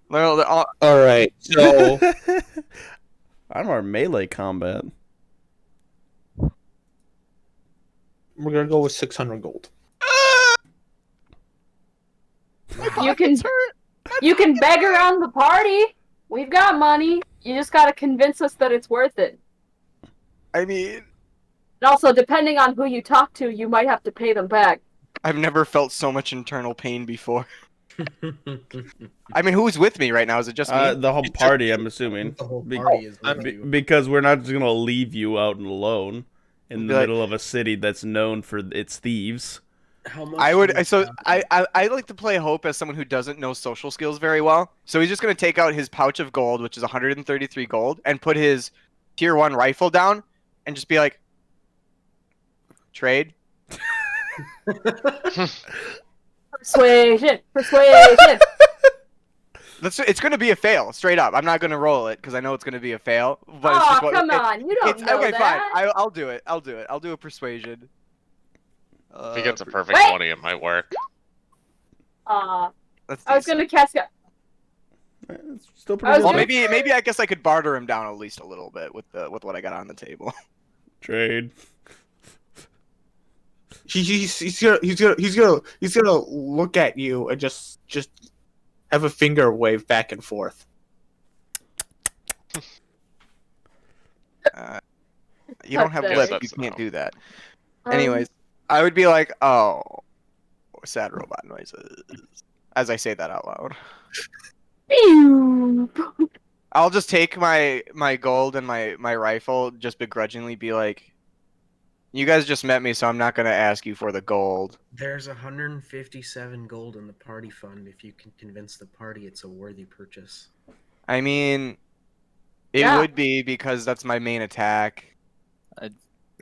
Speaker 9: Well,
Speaker 1: All right, so
Speaker 2: I'm our melee combat.
Speaker 1: we're gonna go with 600 gold.
Speaker 4: You can beg around the party. We've got money. You just gotta convince us that it's worth it.
Speaker 9: I mean,
Speaker 4: And also, depending on who you talk to, you might have to pay them back.
Speaker 9: I've never felt so much internal pain before. I mean, who's with me right now? Is it just me?
Speaker 2: The whole party, I'm assuming.
Speaker 6: The whole
Speaker 2: Be-
Speaker 6: party is with you.
Speaker 2: because we're not just gonna leave you out alone in the
Speaker 9: Be like-
Speaker 2: middle of a city that's known for its thieves.
Speaker 6: How much
Speaker 9: I
Speaker 6: do
Speaker 9: would.
Speaker 6: you
Speaker 9: So
Speaker 6: have?
Speaker 9: I like to play Hope as someone who doesn't know social skills very well. So he's just gonna take out his pouch of gold, which is 133 gold, and put his tier 1 rifle down, and just be like, trade.
Speaker 4: Persuasion. Persuasion.
Speaker 9: It's gonna be a fail, straight up. I'm not gonna roll it because I know it's gonna be a fail. But it's
Speaker 4: Oh,
Speaker 9: just what,
Speaker 4: come on. You don't know
Speaker 9: okay,
Speaker 4: that.
Speaker 9: fine. I'll do it. I'll do it. I'll do a persuasion.
Speaker 7: If he gets a perfect
Speaker 4: Wait!
Speaker 7: 20, it might work.
Speaker 9: That's
Speaker 4: I was
Speaker 9: decent.
Speaker 4: gonna cast.
Speaker 2: It's still
Speaker 4: I
Speaker 2: pretty
Speaker 4: was
Speaker 2: good.
Speaker 9: Well,
Speaker 4: gonna-
Speaker 9: maybe I guess I could barter him down at least a little bit with what I got on the table.
Speaker 2: Trade.
Speaker 1: He's gonna look at you and just have a finger wave back and forth.
Speaker 9: You don't have
Speaker 4: Pathetic.
Speaker 9: lip. You can't do that.
Speaker 4: Um,
Speaker 9: Anyways, I would be like, oh, sad robot noises, as I say that out loud.
Speaker 4: Pew.
Speaker 9: I'll just take my gold and my rifle, just begrudgingly be like, you guys just met me, so I'm not gonna ask you for the gold.
Speaker 6: There's 157 gold in the party fund. If you can convince the party it's a worthy purchase.
Speaker 9: I mean, it
Speaker 4: Yeah.
Speaker 9: would be because that's my main attack.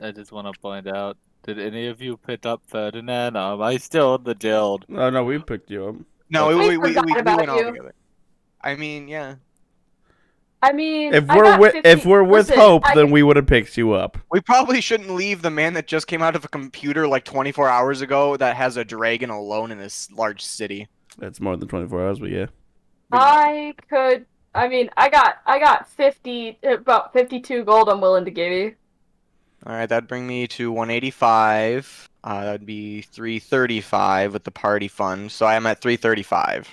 Speaker 5: I just want to point out, did any of you pick up Ferdinand? I still in the guild.
Speaker 2: Oh no, we picked you up.
Speaker 9: No,
Speaker 4: I
Speaker 9: we
Speaker 4: forgot about
Speaker 9: went all
Speaker 4: you.
Speaker 9: together. I mean, yeah.
Speaker 4: I mean,
Speaker 2: If
Speaker 4: I
Speaker 2: we're
Speaker 4: got
Speaker 2: with
Speaker 4: 50
Speaker 2: if we're with
Speaker 4: listen,
Speaker 2: Hope,
Speaker 4: I-
Speaker 2: then we would have picked you up.
Speaker 9: We probably shouldn't leave the man that just came out of a computer like 24 hours ago that has a dragon alone in this large city.
Speaker 2: That's more than 24 hours, but yeah.
Speaker 4: I could. I mean, I got 50, about 52 gold. I'm willing to give you.
Speaker 9: All right, that'd bring me to 185. That'd be 335 with the party fund. So I'm at 335.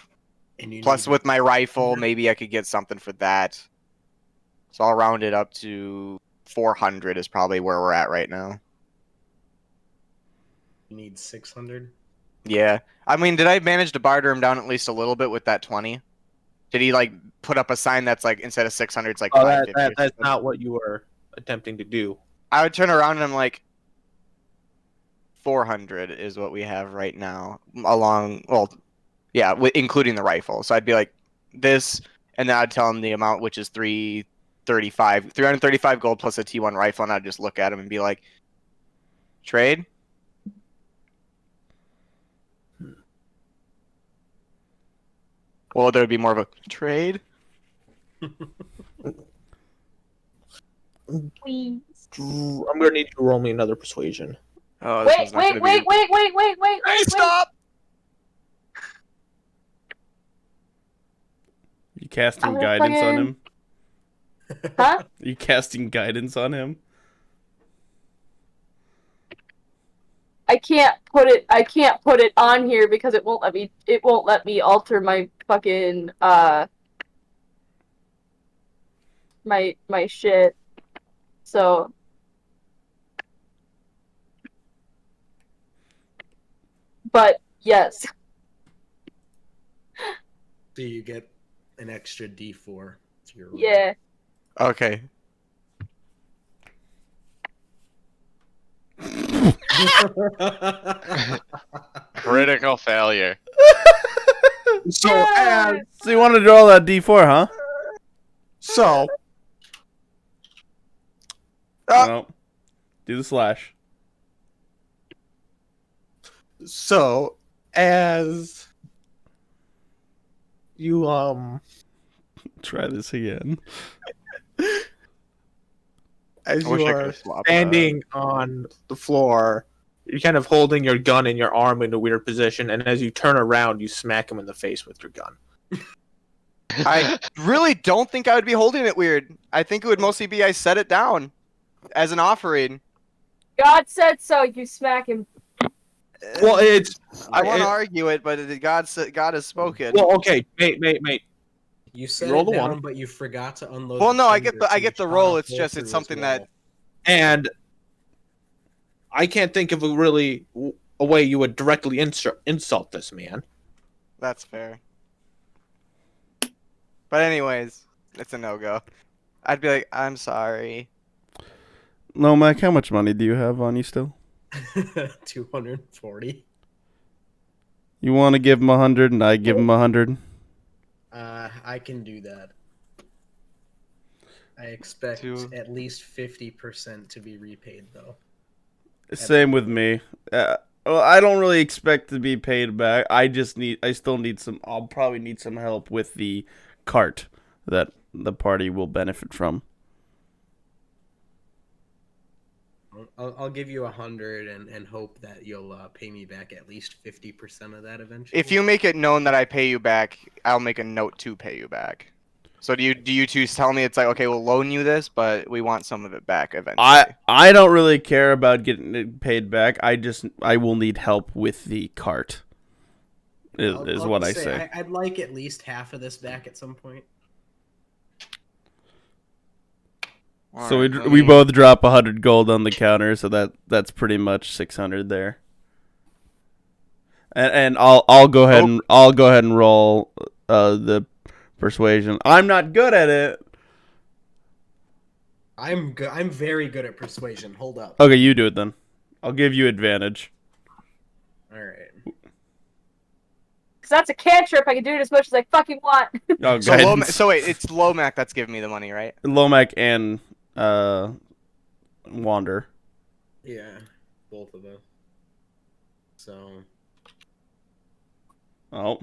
Speaker 6: And you
Speaker 9: Plus,
Speaker 6: need-
Speaker 9: with my rifle, maybe I could get something for that. So I'll round it up to 400 is probably where we're at right now.
Speaker 6: you need 600.
Speaker 9: Yeah. I mean, did I manage to barter him down at least a little bit with that 20? Did he, like, put up a sign that's, like, instead of 600, it's, like,
Speaker 1: Oh,
Speaker 9: 550 or
Speaker 1: that's
Speaker 9: something?
Speaker 1: not what you were attempting to do.
Speaker 9: I would turn around and I'm like, 400 is what we have right now. Along, well, yeah, including the rifle. So I'd be like, this, and then I'd tell him the amount, which is 335 gold plus a T1 rifle, and I'd just look at him and be like, trade? Well, there would be more of a trade.
Speaker 4: Please.
Speaker 1: I'm gonna need you to roll me another persuasion.
Speaker 9: Oh, this
Speaker 4: Wait,
Speaker 9: one's not
Speaker 4: wait,
Speaker 9: gonna
Speaker 4: wait,
Speaker 9: be...
Speaker 4: wait, wait, wait, wait,
Speaker 9: Hey,
Speaker 4: wait.
Speaker 9: stop!
Speaker 2: You casting
Speaker 4: I'm
Speaker 2: guidance on him?
Speaker 4: Huh?
Speaker 2: Are you casting guidance on him?
Speaker 4: I can't put it on here because it won't let me alter my fucking my shit. So but yes.
Speaker 6: So you get an extra D4 to your roll.
Speaker 4: Yeah.
Speaker 9: Okay.
Speaker 7: Critical failure.
Speaker 1: So
Speaker 4: Yeah.
Speaker 2: So you want to draw that D4, huh?
Speaker 1: so
Speaker 9: Ah.
Speaker 2: No. Do the slash.
Speaker 1: so as you
Speaker 2: Try this again.
Speaker 1: as
Speaker 9: I wish
Speaker 1: you
Speaker 9: I
Speaker 1: are
Speaker 9: could've swapped
Speaker 1: standing on the floor, you're kind of holding your gun in your arm in a weird position, and as you turn around, you smack him in the face with your gun.
Speaker 9: I really don't think I would be holding it weird. I think it would mostly be I set it down as an offering.
Speaker 4: God said so, you smack him.
Speaker 1: Well, it's
Speaker 9: I want to
Speaker 1: it-
Speaker 9: argue it, but God has spoken.
Speaker 1: well, okay, mate.
Speaker 6: You set
Speaker 1: Roll
Speaker 6: it
Speaker 1: the
Speaker 6: down,
Speaker 1: one.
Speaker 6: but you forgot to unload.
Speaker 9: Well,
Speaker 6: the
Speaker 9: no, I
Speaker 6: trigger,
Speaker 9: get the
Speaker 6: so you
Speaker 9: the
Speaker 6: shot
Speaker 9: roll.
Speaker 6: a
Speaker 9: It's
Speaker 6: hole
Speaker 9: just
Speaker 6: through
Speaker 9: it's
Speaker 6: his
Speaker 9: something that
Speaker 6: wall.
Speaker 1: And I can't think of a way you would directly insult this man.
Speaker 9: That's fair. But anyways, it's a no-go. I'd be like, I'm sorry.
Speaker 2: Lomac, how much money do you have on you still?
Speaker 6: 240.
Speaker 2: You want to give him 100 and I give him 100?
Speaker 6: I can do that. I expect at least 50% to be repaid, though.
Speaker 2: Same with me. Well, I don't really expect to be paid back. I still need some. I'll probably need some help with the cart that the party will benefit from.
Speaker 6: I'll give you 100 and hope that you'll pay me back at least 50% of that eventually.
Speaker 9: If you make it known that I pay you back, I'll make a note to pay you back. So do you two tell me it's like, okay, we'll loan you this, but we want some of it back eventually?
Speaker 2: I don't really care about getting it paid back. I will need help with the cart. Is what I say.
Speaker 6: I'd like at least half of this back at some point.
Speaker 2: So we both drop 100 gold on the counter, so that's pretty much 600 there. And I'll go ahead and roll the persuasion. I'm not good at it.
Speaker 6: I'm good. I'm very good at persuasion. Hold up.
Speaker 2: Okay, you do it then. I'll give you advantage.
Speaker 6: All right.
Speaker 4: Because that's a cantrip. I can do it as much as I fucking want.
Speaker 2: Oh,
Speaker 9: so wait, it's Lomac that's giving me the money, right?
Speaker 2: Lomac and Wander.
Speaker 6: Yeah, both of them. So.
Speaker 2: Oh.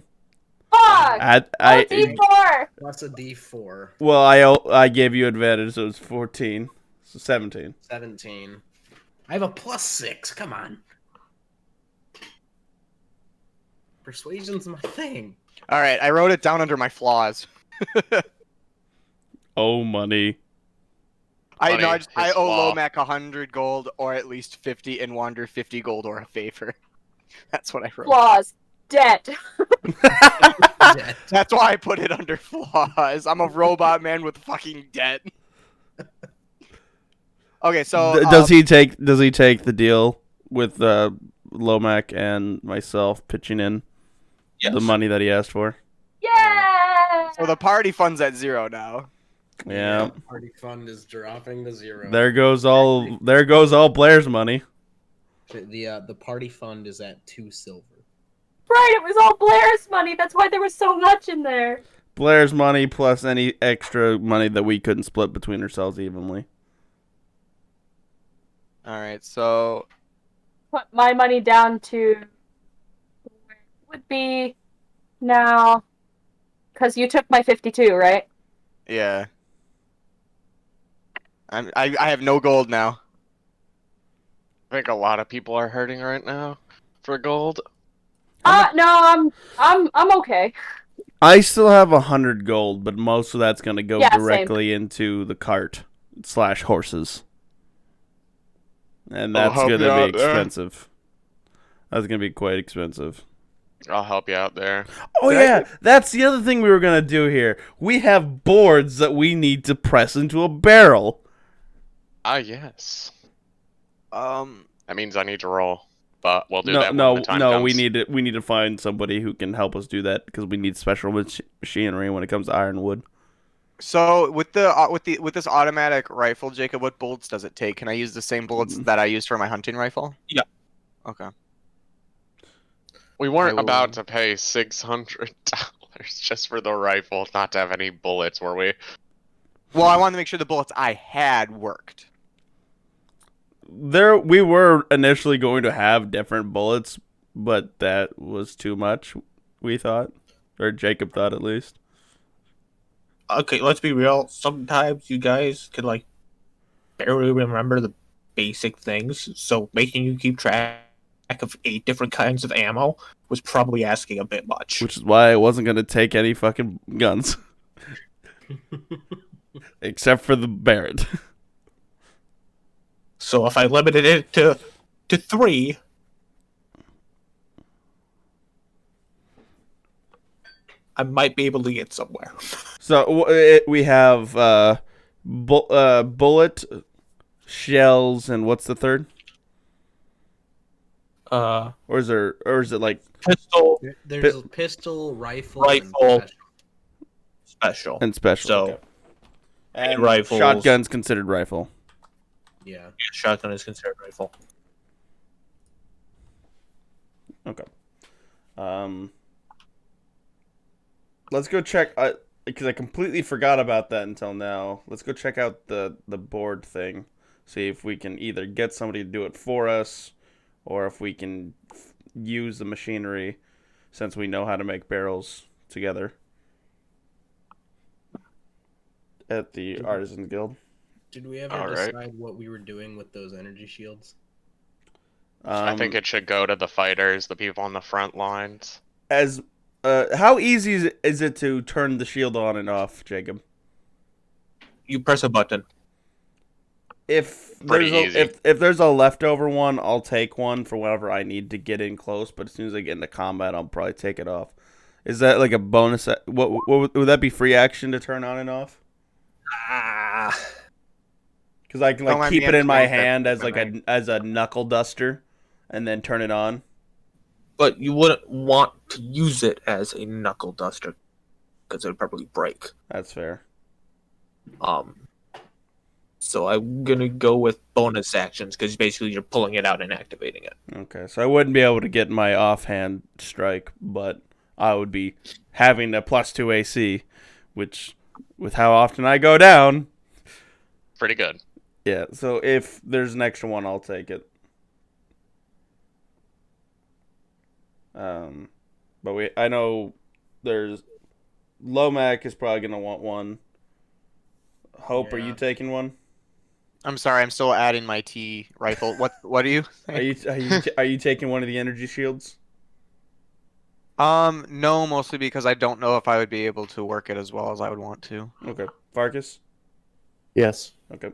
Speaker 4: Fuck!
Speaker 2: I
Speaker 4: D4!
Speaker 6: Plus a D4.
Speaker 2: Well, I gave you advantage, so it's 14. So 17.
Speaker 6: 17. I have a +6. Come on. Persuasion's my thing.
Speaker 9: All right, I wrote it down under my flaws.
Speaker 2: Oh, money.
Speaker 9: I owe Lomac 100 gold, or at least 50, and Wander 50 gold or a favor. That's what I wrote.
Speaker 4: Flaws. Debt.
Speaker 9: That's why I put it under flaws. I'm a robot man with fucking debt. Okay, so
Speaker 2: does he take the deal with Lomac and myself pitching in the money that he asked for?
Speaker 4: Yeah.
Speaker 9: So the party fund's at 0 now.
Speaker 2: Yeah.
Speaker 6: Party fund is dropping to 0.
Speaker 2: There goes all Blair's money.
Speaker 6: The party fund is at 2 silver.
Speaker 4: Right, it was all Blair's money. That's why there was so much in there.
Speaker 2: Blair's money plus any extra money that we couldn't split between ourselves evenly.
Speaker 9: All right, so
Speaker 4: Put my money down to would be now because you took my 52, right?
Speaker 9: yeah, I have no gold now.
Speaker 7: I think a lot of people are hurting right now for gold.
Speaker 4: No, I'm okay.
Speaker 2: I still have 100 gold, but most of that's gonna go
Speaker 4: Yeah,
Speaker 2: directly into the cart / horses, and that's gonna be expensive. That's gonna be quite expensive.
Speaker 7: I'll help you out there.
Speaker 2: Oh yeah, that's the other thing we were gonna do here. We have boards that we need to press into a barrel.
Speaker 7: Yes.
Speaker 2: That
Speaker 7: means I need to roll, but we'll do that when the time
Speaker 2: no.
Speaker 7: comes.
Speaker 2: We need to find somebody who can help us do that because we need special machinery when it comes to ironwood.
Speaker 9: So with this automatic rifle, Jacob, what bullets does it take? Can I use the same bullets that I used for my hunting rifle?
Speaker 1: Yeah.
Speaker 9: Okay.
Speaker 7: We weren't about to pay $600 just for the rifle, not to have any bullets, were we?
Speaker 9: Well, I wanted to make sure the bullets I had worked.
Speaker 2: We were initially going to have different bullets, but that was too much, we thought. Or Jacob thought, at least.
Speaker 1: Okay, let's be real. Sometimes you guys can, barely remember the basic things, so making you keep track of 8 different kinds of ammo was probably asking a bit much.
Speaker 2: Which is why I wasn't going to take any fucking guns. Except for the Barrett.
Speaker 1: So if I limited it to 3, I might be able to get somewhere.
Speaker 2: So we have bullet, shells, and what's the third? Or is it like
Speaker 1: pistol,
Speaker 6: There's a pistol, rifle,
Speaker 1: Rifle.
Speaker 6: and
Speaker 1: special.
Speaker 2: and special?
Speaker 1: So
Speaker 2: okay. And
Speaker 1: rifles.
Speaker 2: shotgun's considered rifle.
Speaker 6: yeah.
Speaker 1: shotgun is considered rifle.
Speaker 2: Okay. Let's go check. Because I completely forgot about that until now. Let's go check out the board thing. See if we can either get somebody to do it for us, or if we can use the machinery, since we know how to make barrels together at the Artisan Guild.
Speaker 6: Did we ever
Speaker 7: Alright.
Speaker 6: decide what we were doing with those energy shields?
Speaker 7: I think it should go to the fighters, the people on the front lines.
Speaker 2: as how easy is it to turn the shield on and off, Jacob?
Speaker 1: You press a button.
Speaker 2: If
Speaker 7: Pretty
Speaker 2: there's
Speaker 7: easy.
Speaker 2: if there's a leftover one, I'll take one for whenever I need to get in close. But as soon as I get into combat, I'll probably take it off. Is that like a bonus? What would that be? Free action to turn on and off? Because I can
Speaker 9: Don't
Speaker 2: like
Speaker 9: mind
Speaker 2: keep
Speaker 9: me,
Speaker 2: it
Speaker 9: I'm
Speaker 2: in my
Speaker 9: just going
Speaker 2: hand
Speaker 9: to-
Speaker 2: as like a knuckle duster, and then turn it on.
Speaker 1: But you wouldn't want to use it as a knuckle duster because it would probably break.
Speaker 2: That's fair.
Speaker 1: So I'm gonna go with bonus actions because basically you're pulling it out and activating it.
Speaker 2: Okay, so I wouldn't be able to get my offhand strike, but I would be having a +2 AC, which, with how often I go down,
Speaker 7: Pretty good.
Speaker 2: yeah. So if there's an extra one, I'll take it. But I know there's Lomac is probably gonna want one. Hope, are you
Speaker 6: Yeah.
Speaker 2: taking one?
Speaker 9: I'm sorry, I'm still adding my T rifle. What are you?
Speaker 2: Are you taking one of the energy shields?
Speaker 9: No, mostly because I don't know if I would be able to work it as well as I would want to.
Speaker 2: Okay, Farkas.
Speaker 10: Yes.
Speaker 2: Okay,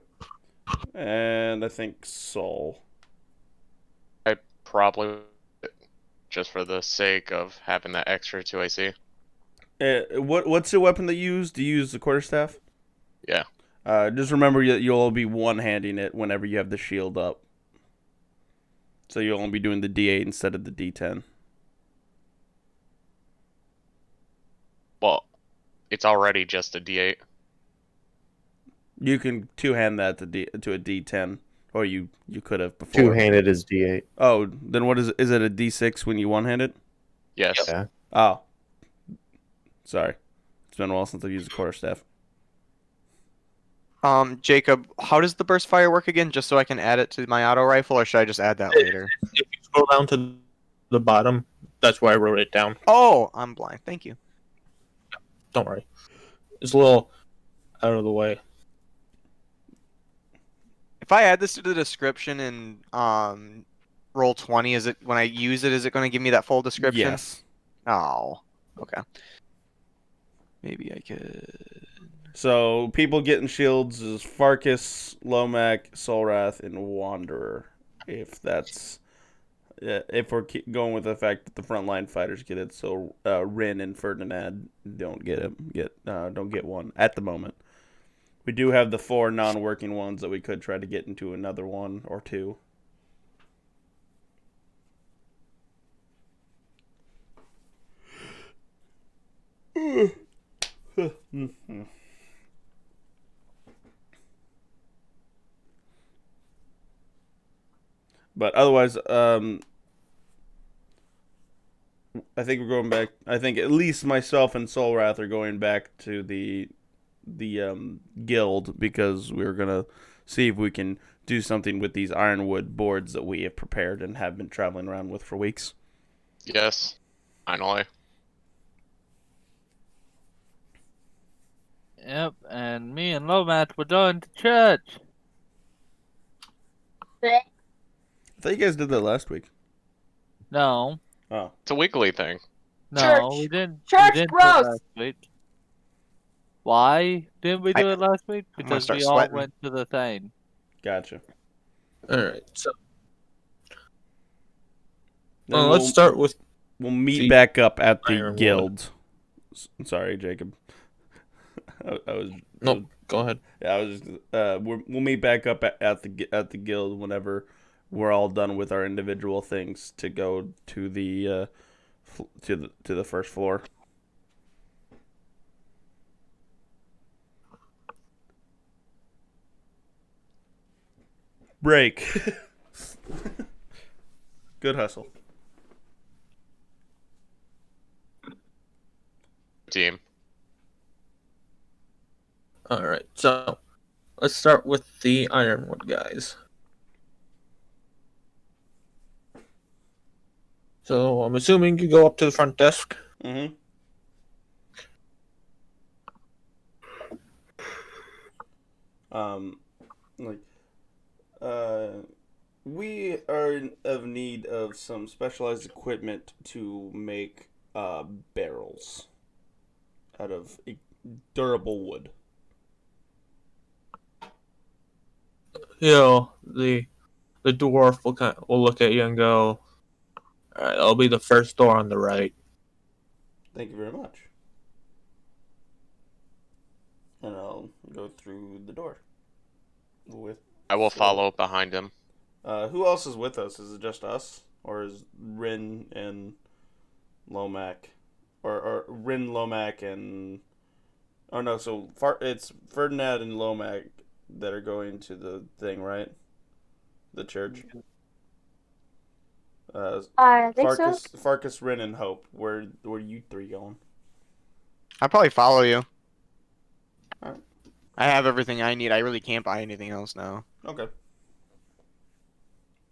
Speaker 2: and I think Soul.
Speaker 7: I probably, just for the sake of having that extra 2 AC.
Speaker 2: What's the weapon that you use? Do you use the quarterstaff?
Speaker 7: Yeah.
Speaker 2: Just remember you'll be one-handing it whenever you have the shield up. So you'll only be doing the D8 instead of the D10.
Speaker 7: Well, it's already just a D8.
Speaker 2: You can two-hand that to a D10, or you could have before.
Speaker 10: Two-handed is D8.
Speaker 2: Oh, then what is it? Is it a D6 when you one-hand it?
Speaker 7: Yes.
Speaker 10: Yeah.
Speaker 2: Oh. Sorry. It's been a while since I've used a quarterstaff.
Speaker 9: Jacob, how does the burst fire work again? Just so I can add it to my auto rifle, or should I just add that later?
Speaker 1: If you scroll down to the bottom, that's where I wrote it down.
Speaker 9: Oh, I'm blind. Thank you.
Speaker 1: Don't worry. It's a little out of the way.
Speaker 9: If I add this to the description in roll 20, is it when I use it? Is it going to give me that full description?
Speaker 2: Yes.
Speaker 9: Oh, okay. Maybe I could.
Speaker 2: So people getting shields is Farkas, Lomac, Soulwrath, and Wanderer. If that's if we're going with the fact that the frontline fighters get it, so Rin and Ferdinand don't get one at the moment. We do have the 4 non-working ones that we could try to get into another one or two. But otherwise, I think we're going back. I think at least myself and Soulwrath are going back to the guild because we're gonna see if we can do something with these ironwood boards that we have prepared and have been traveling around with for weeks.
Speaker 7: Yes. Finally.
Speaker 5: Yep, and me and Lomat were going to church.
Speaker 2: I thought you guys did that last week.
Speaker 5: No,
Speaker 2: Oh,
Speaker 7: It's a weekly thing.
Speaker 5: no,
Speaker 4: Church.
Speaker 5: we didn't.
Speaker 4: Church,
Speaker 5: we didn't do it
Speaker 4: gross.
Speaker 5: last week. Why didn't we do it last week?
Speaker 9: I'm gonna
Speaker 5: Because
Speaker 9: start
Speaker 5: we all
Speaker 9: sweating.
Speaker 5: went to the thing.
Speaker 2: gotcha.
Speaker 1: All right. So
Speaker 2: Then
Speaker 1: let's start with
Speaker 2: We'll meet
Speaker 1: See,
Speaker 2: back up at the
Speaker 1: Ironwood.
Speaker 2: guild. Sorry, Jacob. I was
Speaker 1: no. Go ahead.
Speaker 2: Yeah, I was just, we'll meet back up at the guild whenever we're all done with our individual things to go to the to the first floor. Break. Good hustle.
Speaker 7: Team.
Speaker 1: All right, so let's start with the Ironwood guys. So I'm assuming you go up to the front desk.
Speaker 2: Mm-hmm. Like, we are of need of some specialized equipment to make barrels out of durable wood.
Speaker 1: You know, the dwarf will look at you and go, "All right, that'll be the first door on the right."
Speaker 2: Thank you very much. And I'll go through the door.
Speaker 7: I will follow behind him.
Speaker 2: Who else is with us? Is it just us, or is Rin and Lomac, or Rin, Lomac, and oh no, so it's Ferdinand and Lomac that are going to the thing, right? The church.
Speaker 4: I think so.
Speaker 2: Farkas, Rin, and Hope. Where you three going?
Speaker 9: I'll probably follow you.
Speaker 2: Alright.
Speaker 9: I have everything I need. I really can't buy anything else now.
Speaker 2: Okay.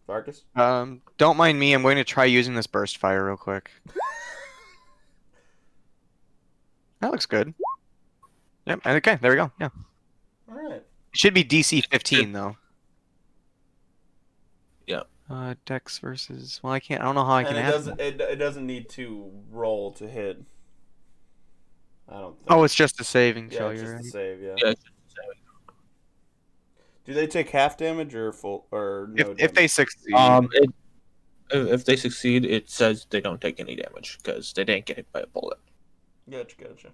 Speaker 2: Farkas?
Speaker 9: Don't mind me. I'm going to try using this burst fire real quick. That looks good. Yep. Okay. There we go. Yeah.
Speaker 2: All right.
Speaker 9: It should be DC 15 though.
Speaker 1: Yep.
Speaker 9: Dex versus. Well, I can't. I don't know how I can
Speaker 2: And
Speaker 9: add.
Speaker 2: it doesn't need to roll to hit. I don't think.
Speaker 9: Oh, it's just a saving
Speaker 2: yeah,
Speaker 9: failure.
Speaker 2: it's just
Speaker 9: Right?
Speaker 2: a save. Yeah.
Speaker 1: Yeah.
Speaker 2: Do they take half damage or full or no?
Speaker 9: If they succeed.
Speaker 1: If they succeed, it says they don't take any damage because they didn't get hit by a bullet.
Speaker 2: Gotcha.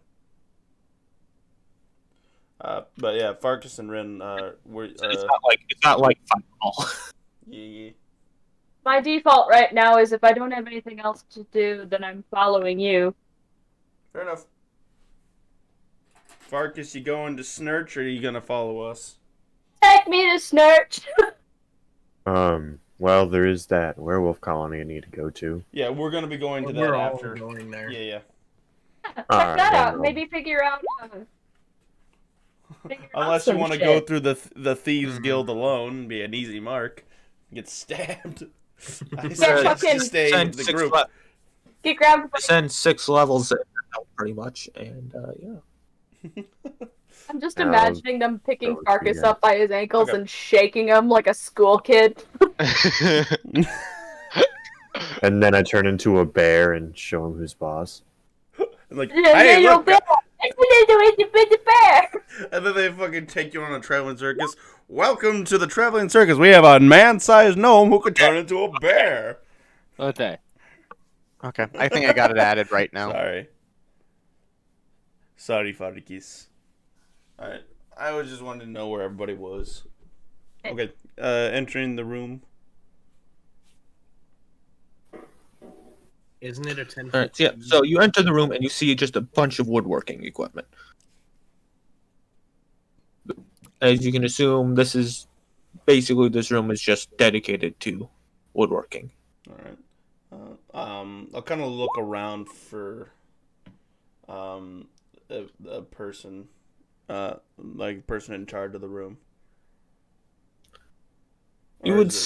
Speaker 2: But yeah, Farkas and Rin were.
Speaker 1: It's not like Fireball.
Speaker 2: Yeah.
Speaker 4: My default right now is if I don't have anything else to do, then I'm following you.
Speaker 2: Fair enough. Farkas, you going to Snurch or are you gonna follow us?
Speaker 4: Take me to Snurch.
Speaker 10: Well, there is that werewolf colony I need to go to.
Speaker 2: Yeah, we're gonna be going to
Speaker 6: We're
Speaker 2: that
Speaker 6: all
Speaker 2: after.
Speaker 6: going there.
Speaker 2: Yeah.
Speaker 4: Check
Speaker 10: Alright,
Speaker 4: that out.
Speaker 10: well.
Speaker 4: Maybe figure out.
Speaker 2: Unless you want to go through the Thieves
Speaker 6: Hmm.
Speaker 2: Guild alone, be an easy mark. Get stabbed. I
Speaker 4: Yeah,
Speaker 2: suggest
Speaker 4: fucking-
Speaker 2: to stay
Speaker 1: Send
Speaker 2: with the
Speaker 1: six
Speaker 2: group.
Speaker 4: Get grabbed by.
Speaker 1: Send 6 levels pretty much, and yeah.
Speaker 4: I'm just
Speaker 10: Um,
Speaker 4: imagining them picking
Speaker 10: that would be
Speaker 4: Farkas
Speaker 10: nice.
Speaker 4: up by his ankles
Speaker 2: Okay.
Speaker 4: and shaking him like a school kid.
Speaker 10: And then I turn into a bear and show him who's boss.
Speaker 2: Like,
Speaker 4: Yeah,
Speaker 2: hey,
Speaker 4: you're
Speaker 2: look!
Speaker 4: bear. It's the bear.
Speaker 2: And then they fucking take you on a traveling circus. Welcome to the traveling circus. We have a man-sized gnome who could turn into a bear.
Speaker 5: Okay.
Speaker 9: Okay. I think I got it added right now.
Speaker 2: Sorry, Farkas. Alright. I was just wanting to know where everybody was. Okay. Entering the room.
Speaker 6: Isn't it a 10?
Speaker 1: All right, so yeah. So you enter the room and you see just a bunch of woodworking equipment. As you can assume, this room is just dedicated to woodworking.
Speaker 2: Alright. I'll kind of look around for a person, like person in charge of the room.
Speaker 1: You
Speaker 2: Or
Speaker 1: would
Speaker 2: is it-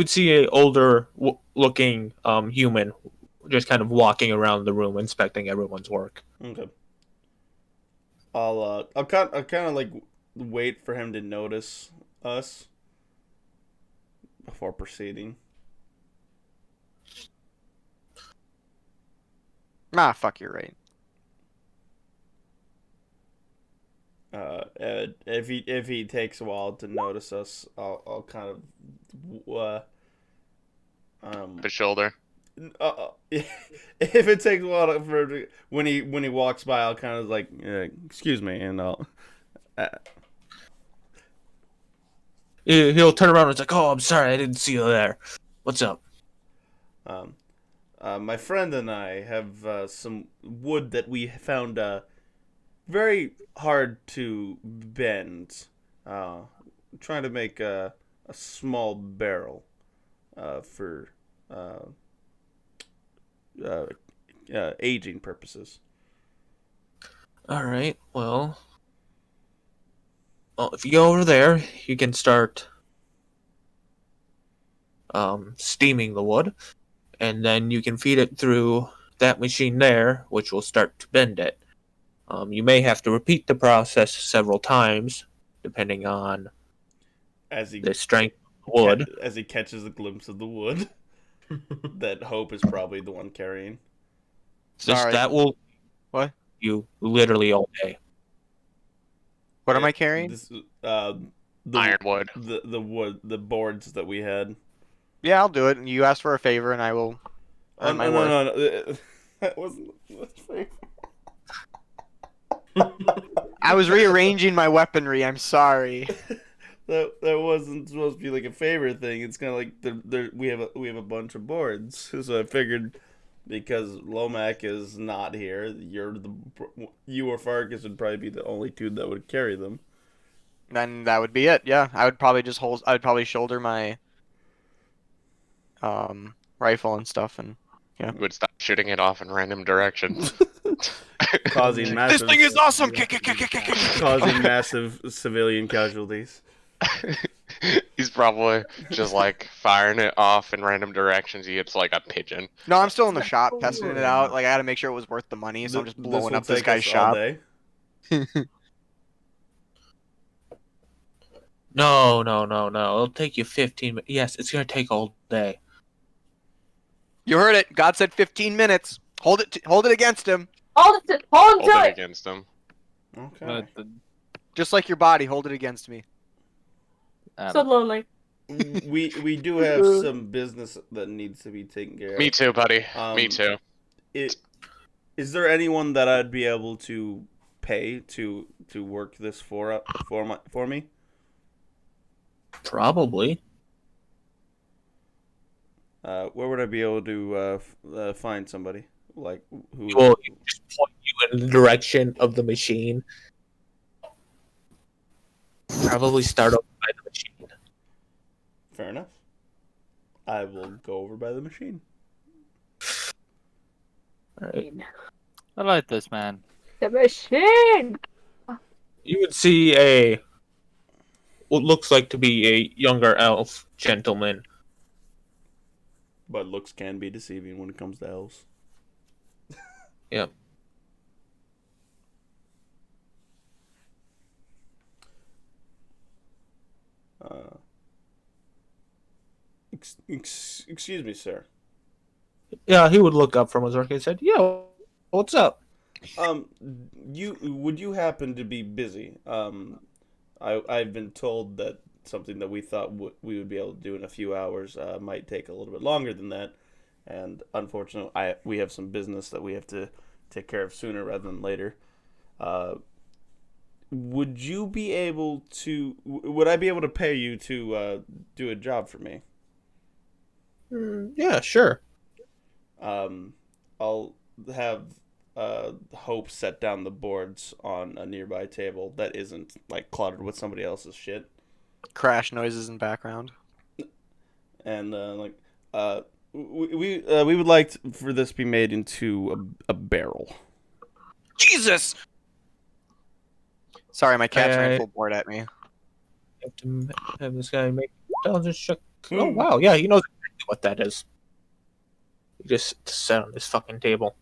Speaker 1: see a older looking human just kind of walking around the room inspecting everyone's work.
Speaker 2: Okay. I'll kind of like wait for him to notice us before proceeding.
Speaker 9: Ah, fuck, you're right.
Speaker 2: If he takes a while to notice us, I'll kind of
Speaker 7: the shoulder.
Speaker 2: if it takes a while for when he walks by, I'll kind of like excuse me, and I'll
Speaker 1: He'll turn around and it's like, "Oh, I'm sorry, I didn't see you there. What's up?"
Speaker 2: My friend and I have some wood that we found very hard to bend. Trying to make a small barrel for aging purposes.
Speaker 1: All right. Well, if you go over there, you can start steaming the wood, and then you can feed it through that machine there, which will start to bend it. You may have to repeat the process several times, depending on
Speaker 2: As he
Speaker 1: the strength of the wood.
Speaker 2: as he catches a glimpse of the wood, that Hope is probably the one carrying.
Speaker 9: Sorry.
Speaker 1: That will
Speaker 9: What?
Speaker 1: you literally all day.
Speaker 9: What am I carrying?
Speaker 2: This,
Speaker 7: Ironwood.
Speaker 2: The wood, the boards that we had.
Speaker 9: Yeah, I'll do it. You asked for a favor, and I will earn my worth.
Speaker 2: No. That wasn't the favor.
Speaker 9: I was rearranging my weaponry. I'm sorry.
Speaker 2: That wasn't supposed to be like a favor thing. It's kind of like we have a bunch of boards, so I figured because Lomac is not here, you or Farkas would probably be the only two that would carry them.
Speaker 9: Then that would be it. Yeah, I would probably just hold. I would probably shoulder my rifle and stuff, and yeah.
Speaker 7: Would stop shooting it off in random directions.
Speaker 2: Causing massive.
Speaker 9: This thing is awesome.
Speaker 2: Causing massive civilian casualties.
Speaker 7: He's probably just like firing it off in random directions. He hits like a pigeon.
Speaker 9: No, I'm still in the shop testing it out. Like I got to make sure it was worth the money, so I'm just blowing up this guy's shop.
Speaker 1: No. It'll take you 15 minutes. Yes, it's going to take all day.
Speaker 9: You heard it. God said 15 minutes. Hold it against him.
Speaker 4: Hold him
Speaker 7: Hold
Speaker 4: to
Speaker 7: it
Speaker 4: it.
Speaker 7: against him.
Speaker 2: Okay.
Speaker 9: Just like your body, hold it against me.
Speaker 4: So lonely.
Speaker 2: We do have some business that needs to be taken care of.
Speaker 7: Me too, buddy. Me too.
Speaker 2: Is there anyone that I'd be able to pay to work this for me?
Speaker 1: Probably.
Speaker 2: Where would I be able to find somebody like who?
Speaker 1: Well, you just point you in the direction of the machine. Probably start over by the machine.
Speaker 2: Fair enough. I will go over by the machine.
Speaker 1: All right.
Speaker 5: I like this man.
Speaker 4: The machine.
Speaker 1: You would see what looks like to be a younger elf gentleman.
Speaker 2: But looks can be deceiving when it comes to elves.
Speaker 1: Yep.
Speaker 2: Excuse me, sir.
Speaker 1: Yeah, he would look up from his work and said, "Yo, what's up?"
Speaker 2: Would you happen to be busy? I've been told that something that we thought we would be able to do in a few hours might take a little bit longer than that, and unfortunately, we have some business that we have to take care of sooner rather than later. Would you be able to? Would I be able to pay you to do a job for me?
Speaker 1: Yeah, sure.
Speaker 2: I'll have Hope set down the boards on a nearby table that isn't like cluttered with somebody else's shit.
Speaker 9: Crash noises in background.
Speaker 2: And we would like for this to be made into a barrel.
Speaker 9: Jesus. Sorry, my cat's ran
Speaker 1: I-
Speaker 9: full board at me.
Speaker 1: You have to have this guy make intelligence check. Oh wow, yeah, he knows exactly what that is. He just sat on this fucking table.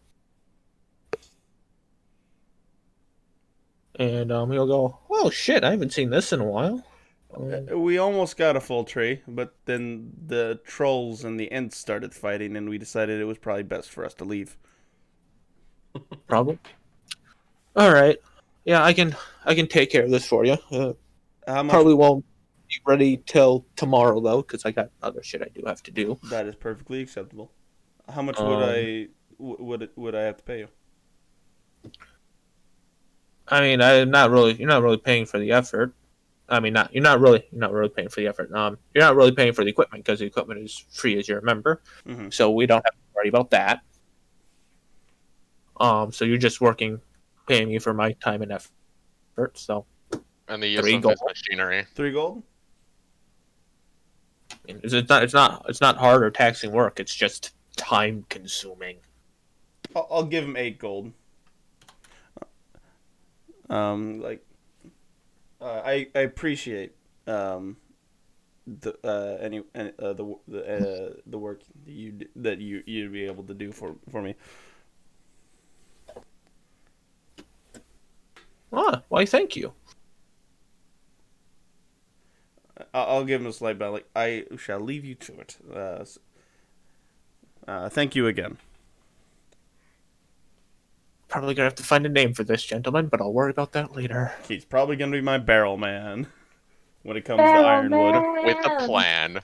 Speaker 1: And he'll go, "Oh shit, I haven't seen this in a while."
Speaker 2: We almost got a full tree, but then the trolls and the Ents started fighting, and we decided it was probably best for us to leave.
Speaker 1: Probably. All right. Yeah, I can take care of this for you.
Speaker 2: How much?
Speaker 1: Probably won't be ready till tomorrow though, because I got other shit I do have to do.
Speaker 2: That is perfectly acceptable. How much would I have to pay you?
Speaker 1: I mean, you're not really paying for the effort. I mean, you're not really paying for the effort. You're not really paying for the equipment because the equipment is free as you're a member,
Speaker 2: Mhm.
Speaker 1: so we don't have to worry about that. So you're just paying me for my time and effort. So
Speaker 7: And the use
Speaker 1: 3
Speaker 7: of
Speaker 1: gold.
Speaker 7: his machinery.
Speaker 2: 3 gold.
Speaker 1: I mean, it's not hard or taxing work. It's just time consuming.
Speaker 2: I'll give him 8 gold. Like, I appreciate the work that you'd be able to do for me.
Speaker 1: Why? Thank you.
Speaker 2: I'll give him a slight bow. Like, I shall leave you to it. Thank you again.
Speaker 1: Probably gonna have to find a name for this gentleman, but I'll worry about that later.
Speaker 2: He's probably gonna be my barrel man when it comes to
Speaker 4: Barrel
Speaker 2: ironwood.
Speaker 4: man.
Speaker 7: With a plan.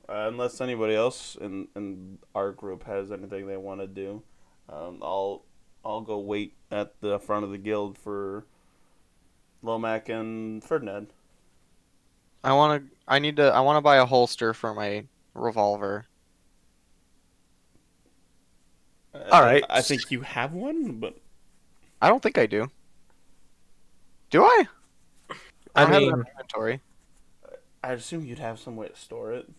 Speaker 2: Unless anybody else in our group has anything they want to do, I'll go wait at the front of the guild for Lomac and Ferdinand.
Speaker 9: I want to buy a holster for my revolver.
Speaker 1: All right.
Speaker 2: I think you have one, but
Speaker 9: I don't think I do. Do I?
Speaker 1: I
Speaker 9: don't have it
Speaker 1: mean-
Speaker 9: in my inventory.
Speaker 2: I assume you'd have some way to store it.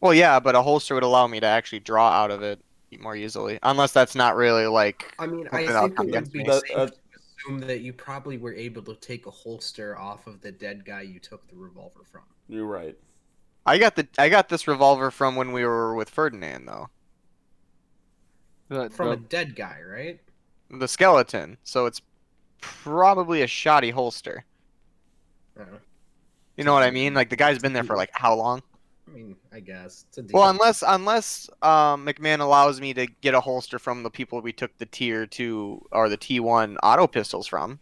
Speaker 9: Well, yeah, but a holster would allow me to actually draw out of it more easily. Unless that's not really like.
Speaker 6: I mean,
Speaker 9: something
Speaker 6: I
Speaker 9: that'll
Speaker 6: think
Speaker 9: come
Speaker 6: it would
Speaker 9: against
Speaker 6: be
Speaker 9: me.
Speaker 6: safe to assume that you probably were able to take a holster off of the dead guy you took the revolver from.
Speaker 2: You're right.
Speaker 9: I got this revolver from when we were with Ferdinand though.
Speaker 6: From a dead guy, right?
Speaker 9: The skeleton. So it's probably a shoddy holster. You know what I mean? Like the guy's been there for like how long?
Speaker 6: I mean, I guess. It's a
Speaker 9: Well,
Speaker 6: decent-
Speaker 9: unless McMahon allows me to get a holster from the people we took the tier 2 or the T1 auto pistols from.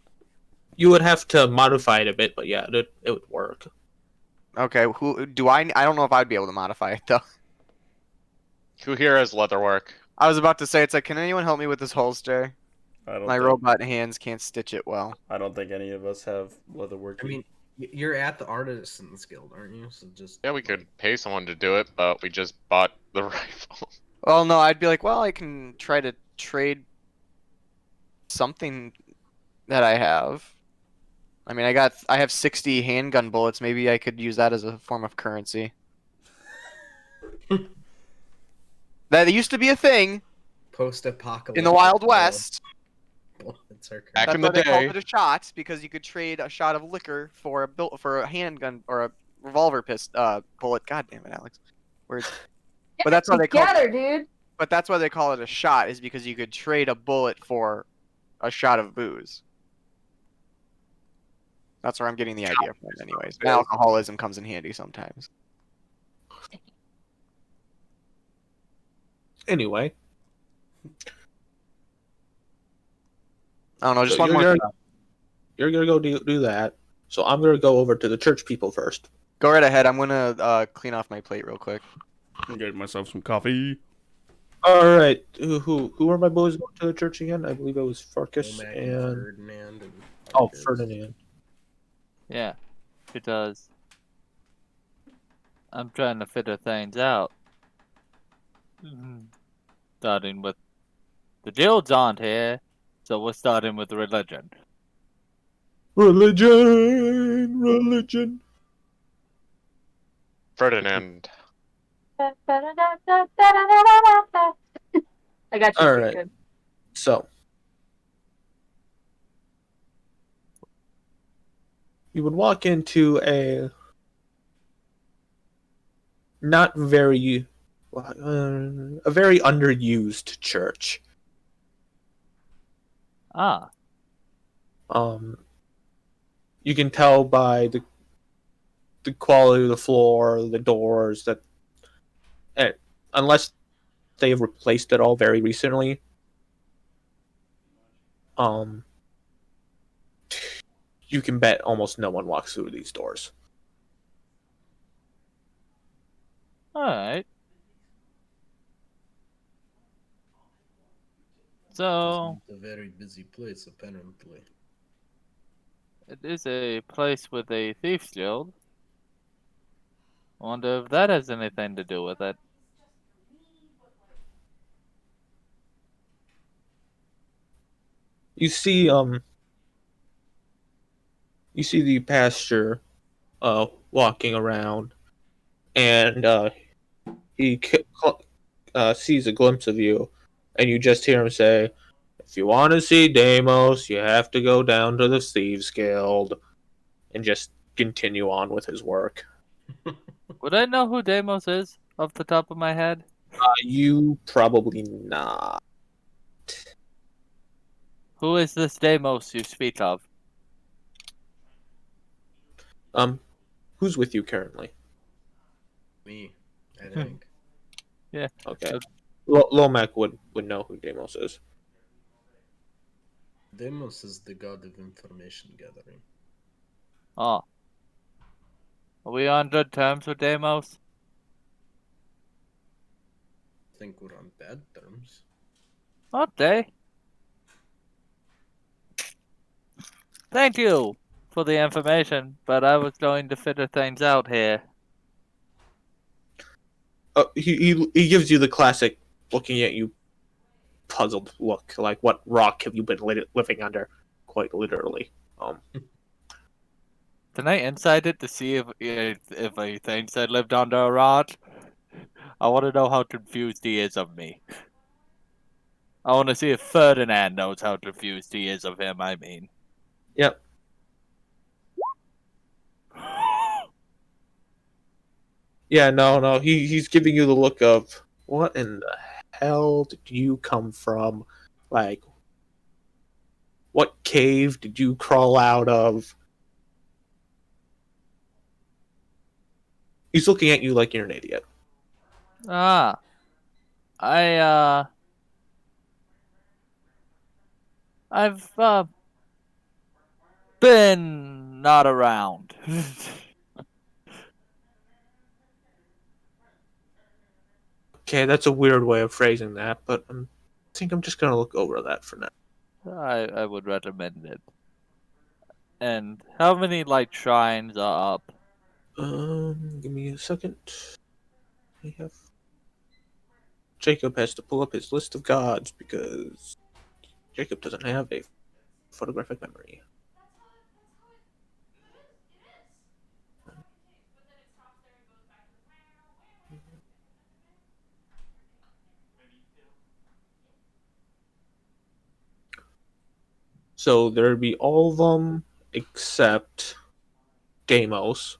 Speaker 1: You would have to modify it a bit, but yeah, it would work.
Speaker 9: Okay, who do I don't know if I'd be able to modify it though.
Speaker 7: Who here has leatherwork?
Speaker 9: I was about to say, it's like, can anyone help me with this holster?
Speaker 2: I don't
Speaker 9: My
Speaker 2: think,
Speaker 9: robot hands can't stitch it well.
Speaker 2: I don't think any of us have leatherwork.
Speaker 6: I mean, you're at the Artisans Guild, aren't you? So just
Speaker 7: Yeah, we could pay someone to do it, but we just bought the rifle.
Speaker 9: Well, no, I'd be like, well, I can try to trade something that I have. I mean, I have 60 handgun bullets. Maybe I could use that as a form of currency. That used to be a thing
Speaker 6: post-apocalyptic
Speaker 9: in the Wild West.
Speaker 6: bullets are
Speaker 7: Back
Speaker 9: That's
Speaker 7: in the
Speaker 9: why they called
Speaker 7: day.
Speaker 9: it a shot, because you could trade a shot of liquor for a handgun or a revolver bullet. God damn it, Alex. Words. But that's why they call
Speaker 4: Together, dude.
Speaker 9: But that's why they call it a shot, is because you could trade a bullet for a shot of booze. That's where I'm getting the idea from, anyways. And alcoholism comes in handy sometimes.
Speaker 1: Anyway,
Speaker 9: I don't know, just
Speaker 1: so
Speaker 9: one more.
Speaker 1: you're gonna go do that. So I'm gonna go over to the church people first.
Speaker 9: Go right ahead. I'm gonna clean off my plate real quick.
Speaker 2: I'm getting myself some coffee.
Speaker 1: All right, who are my boys going to the church again? I believe it was Farkas
Speaker 6: Lomac
Speaker 1: and
Speaker 6: Ferdinand and
Speaker 1: Ferdinand.
Speaker 5: Yeah, it does. I'm trying to figure things out. Starting with the guilds aren't here, so we're starting with religion.
Speaker 1: Religion.
Speaker 7: Ferdinand.
Speaker 4: I got you.
Speaker 1: All
Speaker 4: Good,
Speaker 1: right.
Speaker 4: good.
Speaker 1: So you would walk into a not very a very underused church.
Speaker 5: Ah,
Speaker 1: You can tell by the quality of the floor, the doors, that unless they've replaced it all very recently, you can bet almost no one walks through these doors.
Speaker 5: alright. So,
Speaker 6: It's a very busy place, apparently.
Speaker 5: it is a place with a thief's guild. I wonder if that has anything to do with it.
Speaker 1: You see the pastor walking around, and he sees a glimpse of you, and you just hear him say, "If you want to see Deimos, you have to go down to the Thieves Guild," and just continue on with his work.
Speaker 5: Would I know who Deimos is off the top of my head?
Speaker 1: You probably not.
Speaker 5: Who is this Deimos you speak of?
Speaker 1: Who's with you currently?
Speaker 6: Me, I think.
Speaker 5: Yeah.
Speaker 1: Okay. Lomac would know who Deimos is.
Speaker 6: Deimos is the god of information gathering.
Speaker 5: Oh. Are we on good terms with Deimos?
Speaker 6: I think we're on bad terms.
Speaker 5: Okay. Thank you for the information, but I was going to figure things out here.
Speaker 1: He gives you the classic looking at you puzzled look, like, what rock have you been living under? Quite literally.
Speaker 5: Can I insight it to see if he thinks I lived under a rock? I want to know how confused he is of me. I want to see if Ferdinand knows how confused he is of him, I mean.
Speaker 1: Yep. Yeah, no. He's giving you the look of, what in the hell did you come from? Like, what cave did you crawl out of? He's looking at you like you're an idiot.
Speaker 5: Ah. I've, been not around.
Speaker 1: Okay, that's a weird way of phrasing that, but I think I'm just gonna look over that for now.
Speaker 5: I would recommend it. And how many, like, shrines are up?
Speaker 1: Give me a second. Jacob has to pull up his list of gods because Jacob doesn't have a photographic memory. So there'd be all of them except Deimos.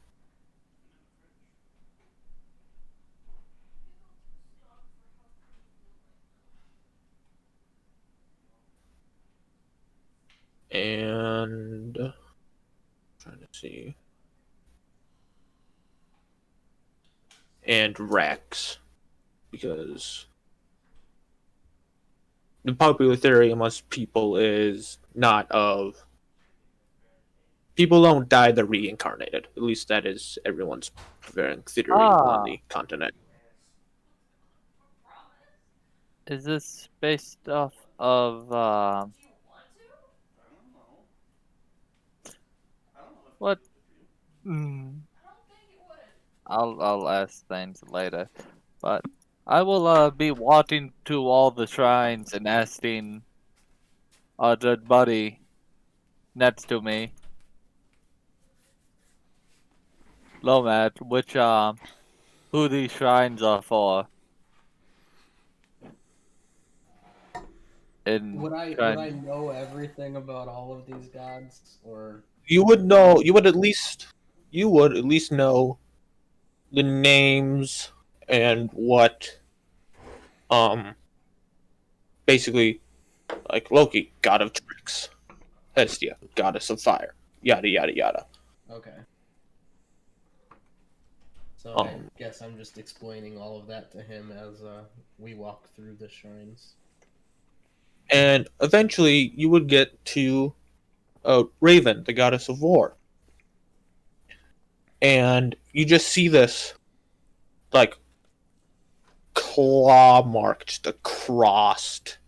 Speaker 1: And trying to see. And Rex. Because the popular theory amongst people is not of people don't die, they're reincarnated. At least that is everyone's prevailing theory on the continent.
Speaker 5: Is this based off of, what? I'll ask things later. But I will, be walking to all the shrines and asking our good buddy next to me, Lomad, who these shrines are for. And
Speaker 6: Would I know everything about all of these gods, or
Speaker 1: You would know. You would at least know the names and what, basically, like Loki, god of tricks, Hestia, goddess of fire, yada yada yada.
Speaker 6: okay? So I guess I'm just explaining all of that to him as we walk through the shrines.
Speaker 1: And eventually, you would get to Raven, the goddess of war, and you just see this, like, claw marked, the crossed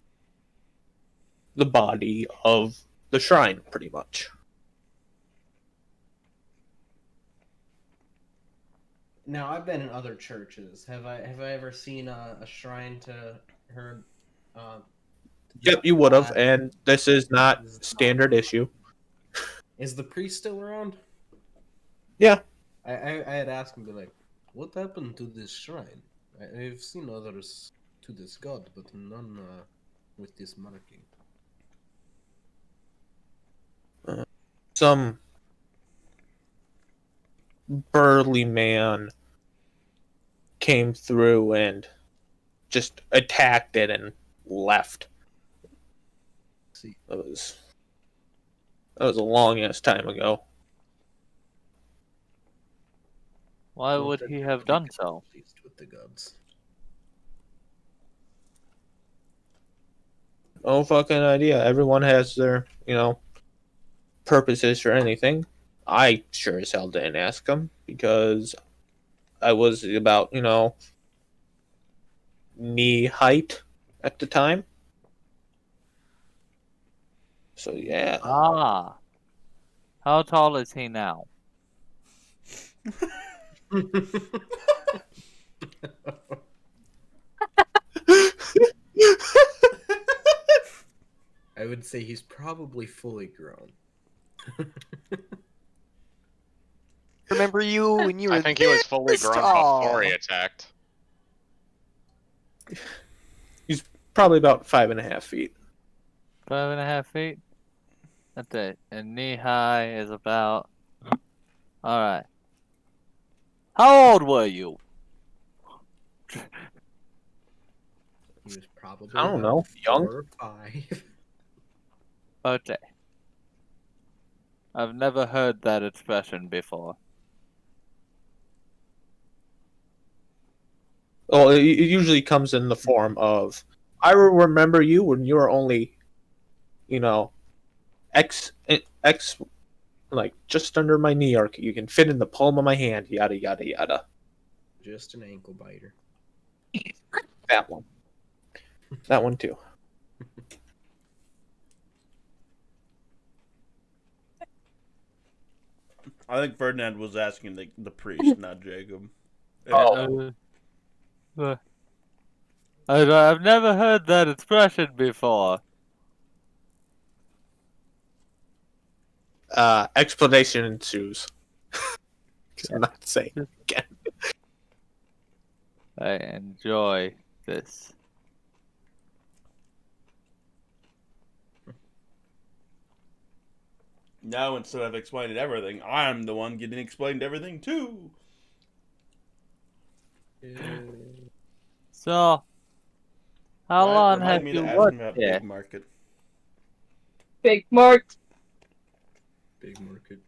Speaker 1: the body of the shrine, pretty much.
Speaker 6: Now I've been in other churches. Have I ever seen a shrine to her?
Speaker 1: Yep, you would have,
Speaker 6: Uh,
Speaker 1: and this is not standard issue.
Speaker 6: Is the priest still around?
Speaker 1: Yeah.
Speaker 6: I had asked him, be like, what happened to this shrine? I've seen others to this god, but none with this marking.
Speaker 1: Some burly man came through and just attacked it and left.
Speaker 6: See.
Speaker 1: That was a long ass time ago.
Speaker 5: Why would he have done so?
Speaker 6: Pleased with the gods.
Speaker 1: No fucking idea. Everyone has their, purposes for anything. I sure as hell didn't ask him because I was about, knee height at the time. So yeah.
Speaker 5: Ah. How tall is he now?
Speaker 6: I would say he's probably fully grown.
Speaker 9: Remember you when you were
Speaker 7: I think he was fully
Speaker 9: this
Speaker 7: grown
Speaker 9: tall.
Speaker 7: before he attacked.
Speaker 1: He's probably about 5.5 feet.
Speaker 5: 5.5 feet? That's it. And knee high is about... Alright. How old were you?
Speaker 6: He was probably
Speaker 1: I don't
Speaker 6: about
Speaker 1: know, young?
Speaker 6: 4 or 5.
Speaker 5: Okay. I've never heard that expression before.
Speaker 1: Well, it usually comes in the form of, I will remember you when you were only, X, like, just under my knee, or you can fit in the palm of my hand, yada, yada, yada.
Speaker 6: Just an ankle biter.
Speaker 1: That one. That one, too.
Speaker 2: I think Ferdinand was asking the priest, not Jacob.
Speaker 1: Oh.
Speaker 5: I've never heard that expression before.
Speaker 1: Explanation ensues. I'm not saying it again.
Speaker 5: I enjoy this.
Speaker 2: Now, instead of explaining everything, I'm the one getting explained everything too.
Speaker 5: So, how
Speaker 2: Ryan,
Speaker 5: long
Speaker 2: remind
Speaker 5: have
Speaker 2: me
Speaker 5: you
Speaker 2: to ask him
Speaker 5: worked
Speaker 2: about
Speaker 5: here?
Speaker 2: Big Market.
Speaker 4: Big Mart.
Speaker 6: Big market.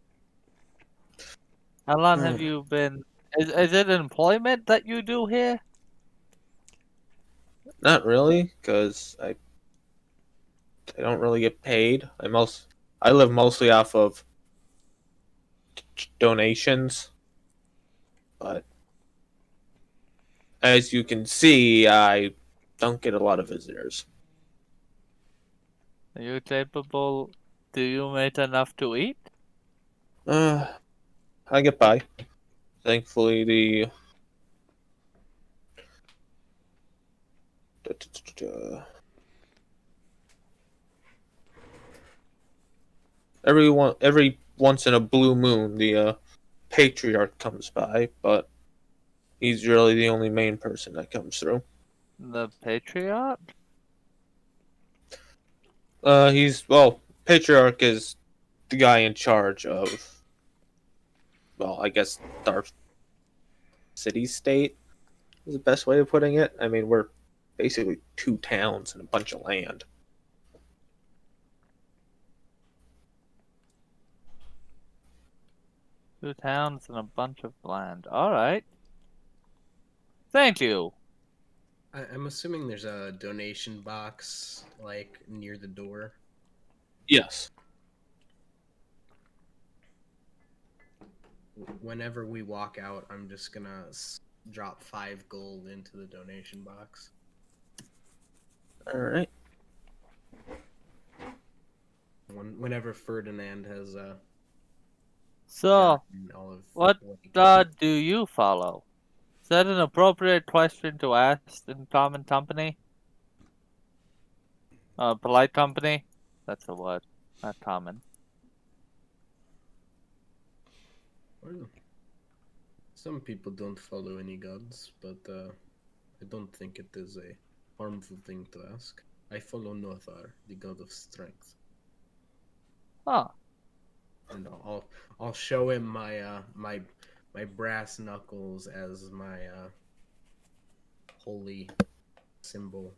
Speaker 5: How long have you been... Is it employment that you do here?
Speaker 1: Not really, because I don't really get paid. I live mostly off of donations, but as you can see, I don't get a lot of visitors.
Speaker 5: Are you capable? Do you make enough to eat?
Speaker 1: I get by. Thankfully, every once in a blue moon, the patriarch comes by, but he's really the only main person that comes through.
Speaker 5: The patriarch?
Speaker 1: Patriarch is the guy in charge of, I guess, Darth City State is the best way of putting it. I mean, we're basically 2 towns and a bunch of land.
Speaker 5: Two towns and a bunch of land. Alright. Thank you.
Speaker 6: I'm assuming there's a donation box, like, near the door.
Speaker 1: Yes.
Speaker 6: Whenever we walk out, I'm just gonna drop 5 gold into the donation box.
Speaker 1: All right.
Speaker 6: whenever Ferdinand has
Speaker 5: So,
Speaker 6: gotten all of
Speaker 5: what
Speaker 6: he
Speaker 5: god do you follow? Is that an appropriate question to ask in common company? Polite company? That's the word, not common.
Speaker 6: Well, some people don't follow any gods, but I don't think it is a harmful thing to ask. I follow Nothar, the god of strength,
Speaker 5: Huh.
Speaker 6: and I'll show him my my brass knuckles as my holy symbol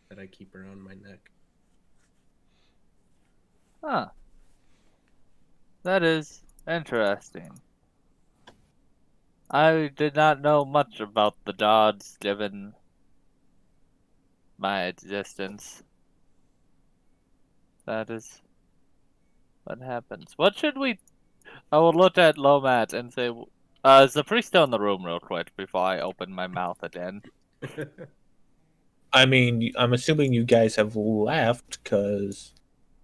Speaker 6: that I keep around my neck.
Speaker 5: Huh. That is interesting. I did not know much about the gods given my existence. That is what happens. What should we... I will look at Lomat and say, is the priest still in the room real quick before I open my mouth again?
Speaker 1: I mean, I'm assuming you guys have left because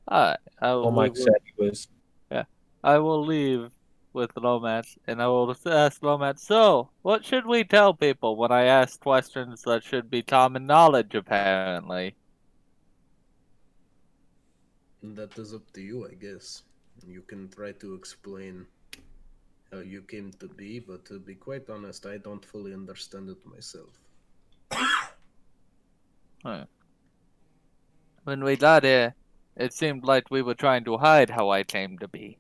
Speaker 5: Alright,
Speaker 1: Mike said he was.
Speaker 5: yeah, I will leave with Lomat, and I will ask Lomat, so, what should we tell people when I ask questions that should be common knowledge, apparently?
Speaker 6: That is up to you, I guess. You can try to explain how you came to be, but to be quite honest, I don't fully understand it myself.
Speaker 5: Huh. When we got here, it seemed like we were trying to hide how I came to be.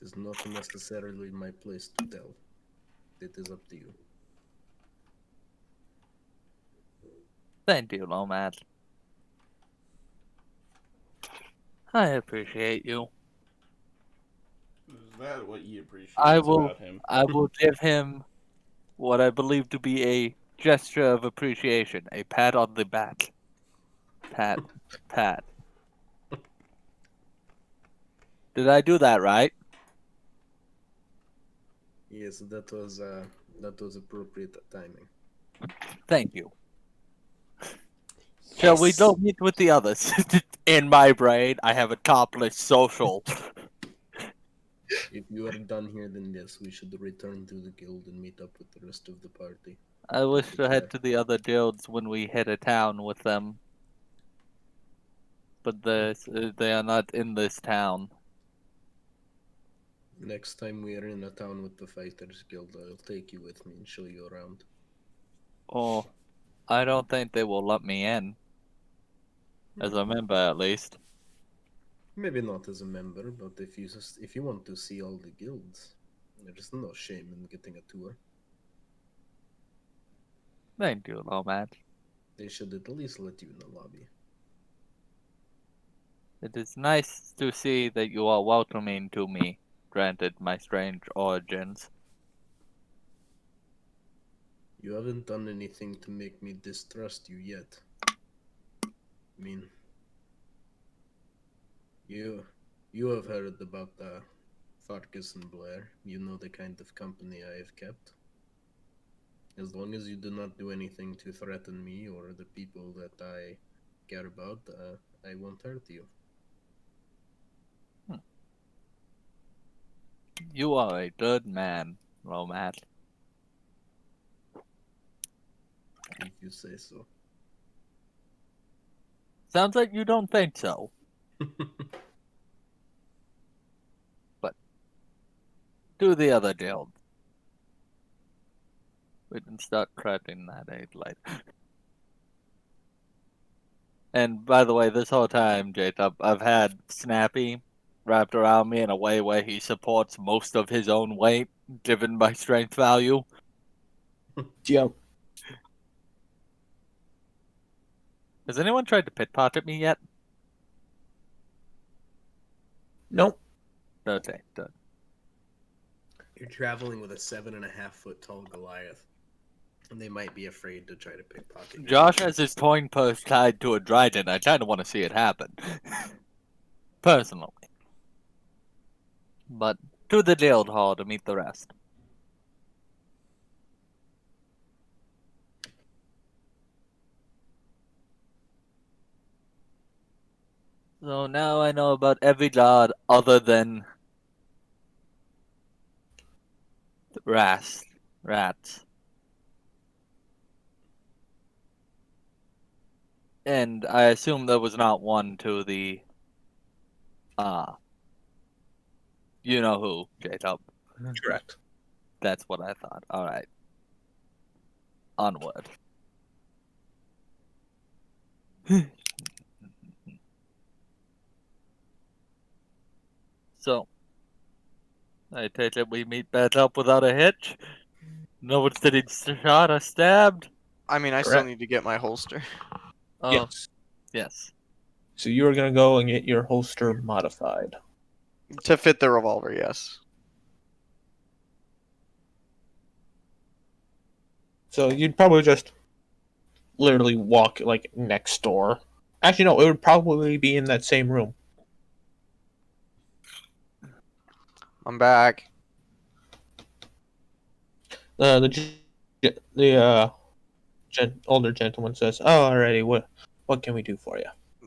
Speaker 6: It is not necessarily my place to tell. It is up to you.
Speaker 5: Thank you, Lomat. I appreciate you.
Speaker 2: Is that what he appreciates
Speaker 5: I will
Speaker 2: about him?
Speaker 5: give him what I believe to be a gesture of appreciation, a pat on the back. Pat, pat. Did I do that right?
Speaker 6: Yes, that was appropriate timing.
Speaker 5: Thank you. Shall we go meet with the others? In my brain, I have accomplished social.
Speaker 6: If you are done here, then yes, we should return to the guild and meet up with the rest of the party.
Speaker 5: I wish to head to the other guilds when we hit a town with them. But they are not in this town.
Speaker 6: Next time we are in a town with the Fighters Guild, I'll take you with me and show you around.
Speaker 5: Oh, I don't think they will let me in. As a member, at least.
Speaker 6: Maybe not as a member, but if you want to see all the guilds, there's no shame in getting a tour.
Speaker 5: Thank you, Lomat.
Speaker 6: They should at least let you in the lobby.
Speaker 5: It is nice to see that you are welcoming to me, granted my strange origins.
Speaker 6: You haven't done anything to make me distrust you yet. I mean, you have heard about Farkas and Blair. You know the kind of company I have kept. As long as you do not do anything to threaten me or the people that I care about, I won't hurt you.
Speaker 5: You are a good man, Lomat.
Speaker 6: If you say so.
Speaker 5: Sounds like you don't think so. But do the other guild. We can start cracking that 8 light. And by the way, this whole time, Jacob, I've had Snappy wrapped around me in a way where he supports most of his own weight, given my strength value.
Speaker 1: Yep.
Speaker 5: Has anyone tried to pickpocket me yet?
Speaker 1: Nope.
Speaker 5: Okay, good.
Speaker 6: You're traveling with a 7.5-foot tall Goliath, and they might be afraid to try to pickpocket you.
Speaker 5: Josh has his coin purse tied to a dragon. I kind of want to see it happen. Personally. But to the guild hall to meet the rest. So now I know about every god other than rats. And I assume there was not one to the you know who, Jacob.
Speaker 1: Correct.
Speaker 5: That's what I thought. Alright. Onward. So, I take it we meet back up without a hitch? No one's getting shot or stabbed?
Speaker 9: I mean, I still
Speaker 1: Correct.
Speaker 9: need to get my holster.
Speaker 5: Oh,
Speaker 1: Yes.
Speaker 5: yes.
Speaker 1: So you are gonna go and get your holster modified.
Speaker 9: To fit the revolver, yes.
Speaker 1: So you'd probably just literally walk like next door. Actually, no, it would probably be in that same room.
Speaker 9: I'm back.
Speaker 1: Older gentleman says, "Oh, alrighty. What can we do for you?"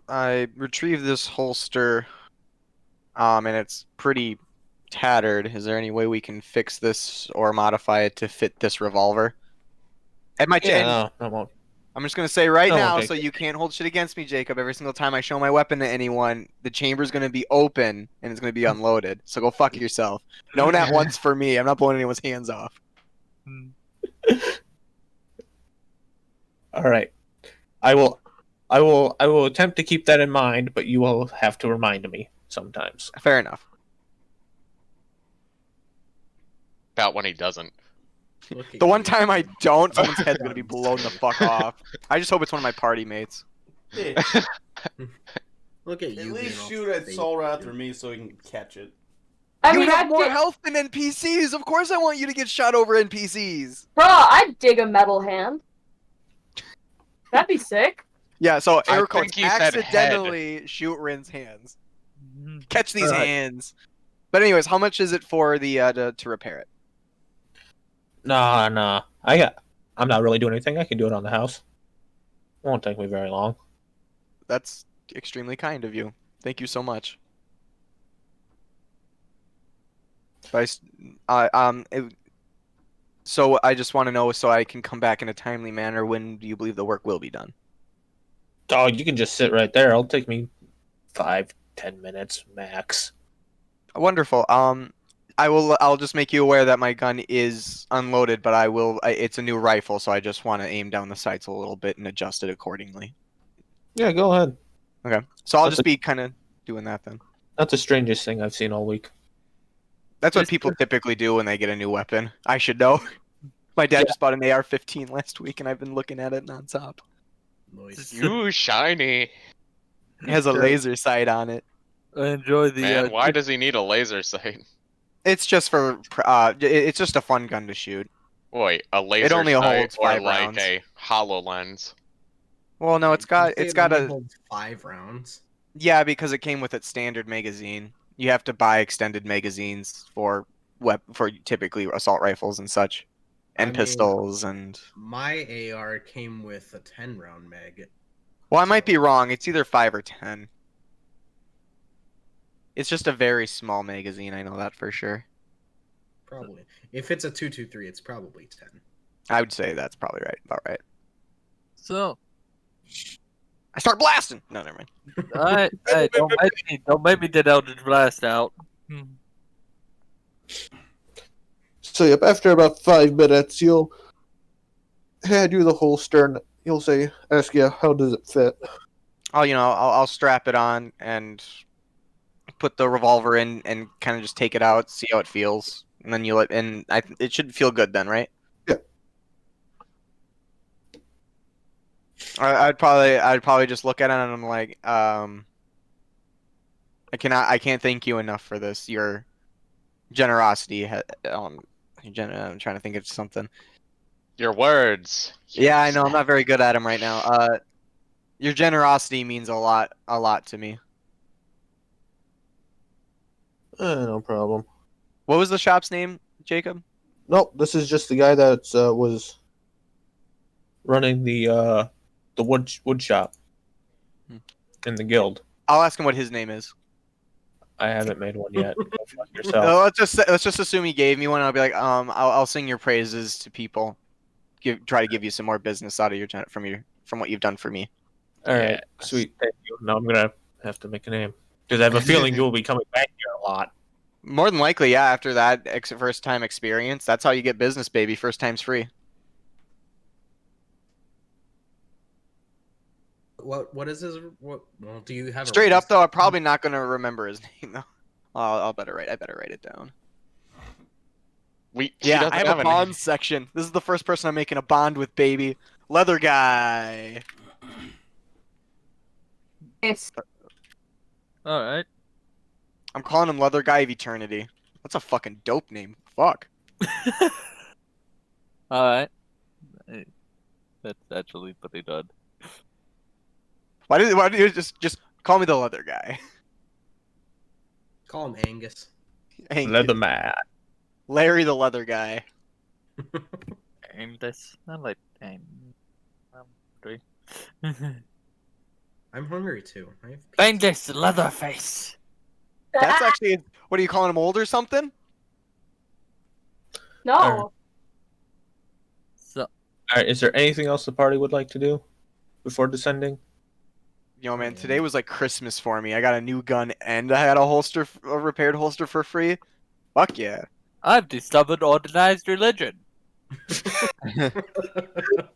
Speaker 9: I retrieved this holster, and it's pretty tattered. Is there any way we can fix this or modify it to fit this revolver? And my
Speaker 1: Yeah, no, I won't.
Speaker 9: I'm just gonna say right
Speaker 1: No,
Speaker 9: now,
Speaker 1: okay.
Speaker 9: so you can't hold shit against me, Jacob. Every single time I show my weapon to anyone, the chamber's gonna be open and it's gonna be unloaded. So go fuck yourself. No, not once for me. I'm not blowing anyone's hands off.
Speaker 1: All right. I will attempt to keep that in mind, but you will have to remind me sometimes.
Speaker 9: Fair enough.
Speaker 7: About when he doesn't.
Speaker 6: Look at
Speaker 9: The one
Speaker 6: you.
Speaker 9: time I don't, someone's head's gonna be blown the fuck off. I just hope it's one of my party mates.
Speaker 6: Look at
Speaker 2: At
Speaker 6: you.
Speaker 2: least
Speaker 6: being all
Speaker 2: shoot at
Speaker 6: fake.
Speaker 2: Soul Wrath or me so he can catch it.
Speaker 4: I
Speaker 9: You
Speaker 4: mean,
Speaker 9: have
Speaker 4: I'd
Speaker 9: more
Speaker 4: dig,
Speaker 9: health than NPCs. Of course, I want you to get shot over NPCs.
Speaker 4: bro, I'd dig a metal hand. That'd be sick.
Speaker 9: Yeah. So
Speaker 7: I
Speaker 9: air
Speaker 7: think
Speaker 9: quotes
Speaker 7: he said head.
Speaker 9: accidentally shoot Rin's hands. Catch these
Speaker 1: Alright.
Speaker 9: hands. But anyways, how much is it for the to repair it?
Speaker 1: Nah. I'm not really doing anything. I can do it on the house. Won't take me very long.
Speaker 9: That's extremely kind of you. Thank you so much. So I just want to know so I can come back in a timely manner. When do you believe the work will be done?
Speaker 1: Dog, you can just sit right there. It'll take me 5-10 minutes max.
Speaker 9: Wonderful. I'll just make you aware that my gun is unloaded, but it's a new rifle, so I just want to aim down the sights a little bit and adjust it accordingly.
Speaker 1: Yeah, go ahead.
Speaker 9: Okay. So I'll
Speaker 1: That's
Speaker 9: just be kind of doing that then.
Speaker 1: That's the strangest thing I've seen all week.
Speaker 9: That's what people typically do when they get a new weapon. I should know. My dad just bought an AR-15 last week, and I've been looking at it nonstop.
Speaker 6: Nice.
Speaker 7: Ooh, shiny.
Speaker 9: It has a laser sight on it.
Speaker 5: I enjoy the
Speaker 7: Man, why does he need a laser sight?
Speaker 9: It's just for it's just a fun gun to shoot.
Speaker 7: Wait, a laser
Speaker 9: only
Speaker 7: sight
Speaker 9: holds
Speaker 7: or
Speaker 9: 5
Speaker 7: like
Speaker 9: rounds.
Speaker 7: a HoloLens?
Speaker 9: Well, no, it's got
Speaker 6: You say it
Speaker 9: a
Speaker 6: only holds 5 rounds.
Speaker 9: yeah, because it came with its standard magazine. You have to buy extended magazines for typically assault rifles and such, and
Speaker 6: I mean-
Speaker 9: pistols and.
Speaker 6: My AR came with a 10-round mag.
Speaker 9: Well, I might be wrong. It's either 5 or 10. It's just a very small magazine. I know that for sure.
Speaker 6: Probably. If it's a 223, it's probably 10.
Speaker 9: I would say that's probably right. About right.
Speaker 5: So,
Speaker 9: I start blasting. No, never mind.
Speaker 5: alright, hey, don't make me get Eldritch Blast out.
Speaker 1: So yep, after about 5 minutes, you'll hand you the holster and he'll ask you, how does it fit?
Speaker 9: I'll strap it on and put the revolver in and kind of just take it out, see how it feels, and then it should feel good then, right?
Speaker 1: Yeah.
Speaker 9: I'd probably just look at it and I'm like, I can't thank you enough for this. Your generosity. I'm trying to think of something.
Speaker 7: Your words.
Speaker 9: Yeah, I know. I'm not very good at them right now. Your generosity means a lot to me.
Speaker 1: No problem.
Speaker 9: What was the shop's name, Jacob?
Speaker 1: Nope, this is just the guy that was running the wood shop in the guild.
Speaker 9: I'll ask him what his name is.
Speaker 1: I haven't made one yet. Go fuck
Speaker 9: No,
Speaker 1: yourself.
Speaker 9: let's just assume he gave me one. I'll be like, I'll sing your praises to people. Try to give you some more business out of from what you've done for me.
Speaker 1: All right, sweet. Thank you. Now I'm gonna have to make a name because I have a feeling you'll be coming back here a lot.
Speaker 9: More than likely, yeah. After that first time experience, that's how you get business, baby. First time's free.
Speaker 6: What is his? Well, do you have
Speaker 9: Straight
Speaker 6: a
Speaker 9: up though, I'm probably not gonna remember his name though. I better write it down.
Speaker 7: He
Speaker 9: Yeah,
Speaker 7: doesn't
Speaker 9: I have a
Speaker 7: an-
Speaker 9: bond section. This is the first person I'm making a bond with, baby. Leather guy.
Speaker 4: Yes.
Speaker 5: All right.
Speaker 9: I'm calling him Leather Guy of Eternity. That's a fucking dope name. Fuck.
Speaker 5: All right. That's actually pretty good.
Speaker 9: Why did you just call me the Leather Guy?
Speaker 6: Call him Angus.
Speaker 1: Leather man.
Speaker 9: Larry the Leather Guy.
Speaker 5: And this, I like I'm hungry.
Speaker 6: I'm hungry too. I have
Speaker 5: Find this Leatherface.
Speaker 9: That's actually, what are you calling him, old or something?
Speaker 4: No.
Speaker 5: So,
Speaker 1: All right, is there anything else the party would like to do before descending?
Speaker 9: Yo, man, today was like Christmas for me. I got a new gun and I had a repaired holster for free. Fuck yeah.
Speaker 5: I've discovered organized religion.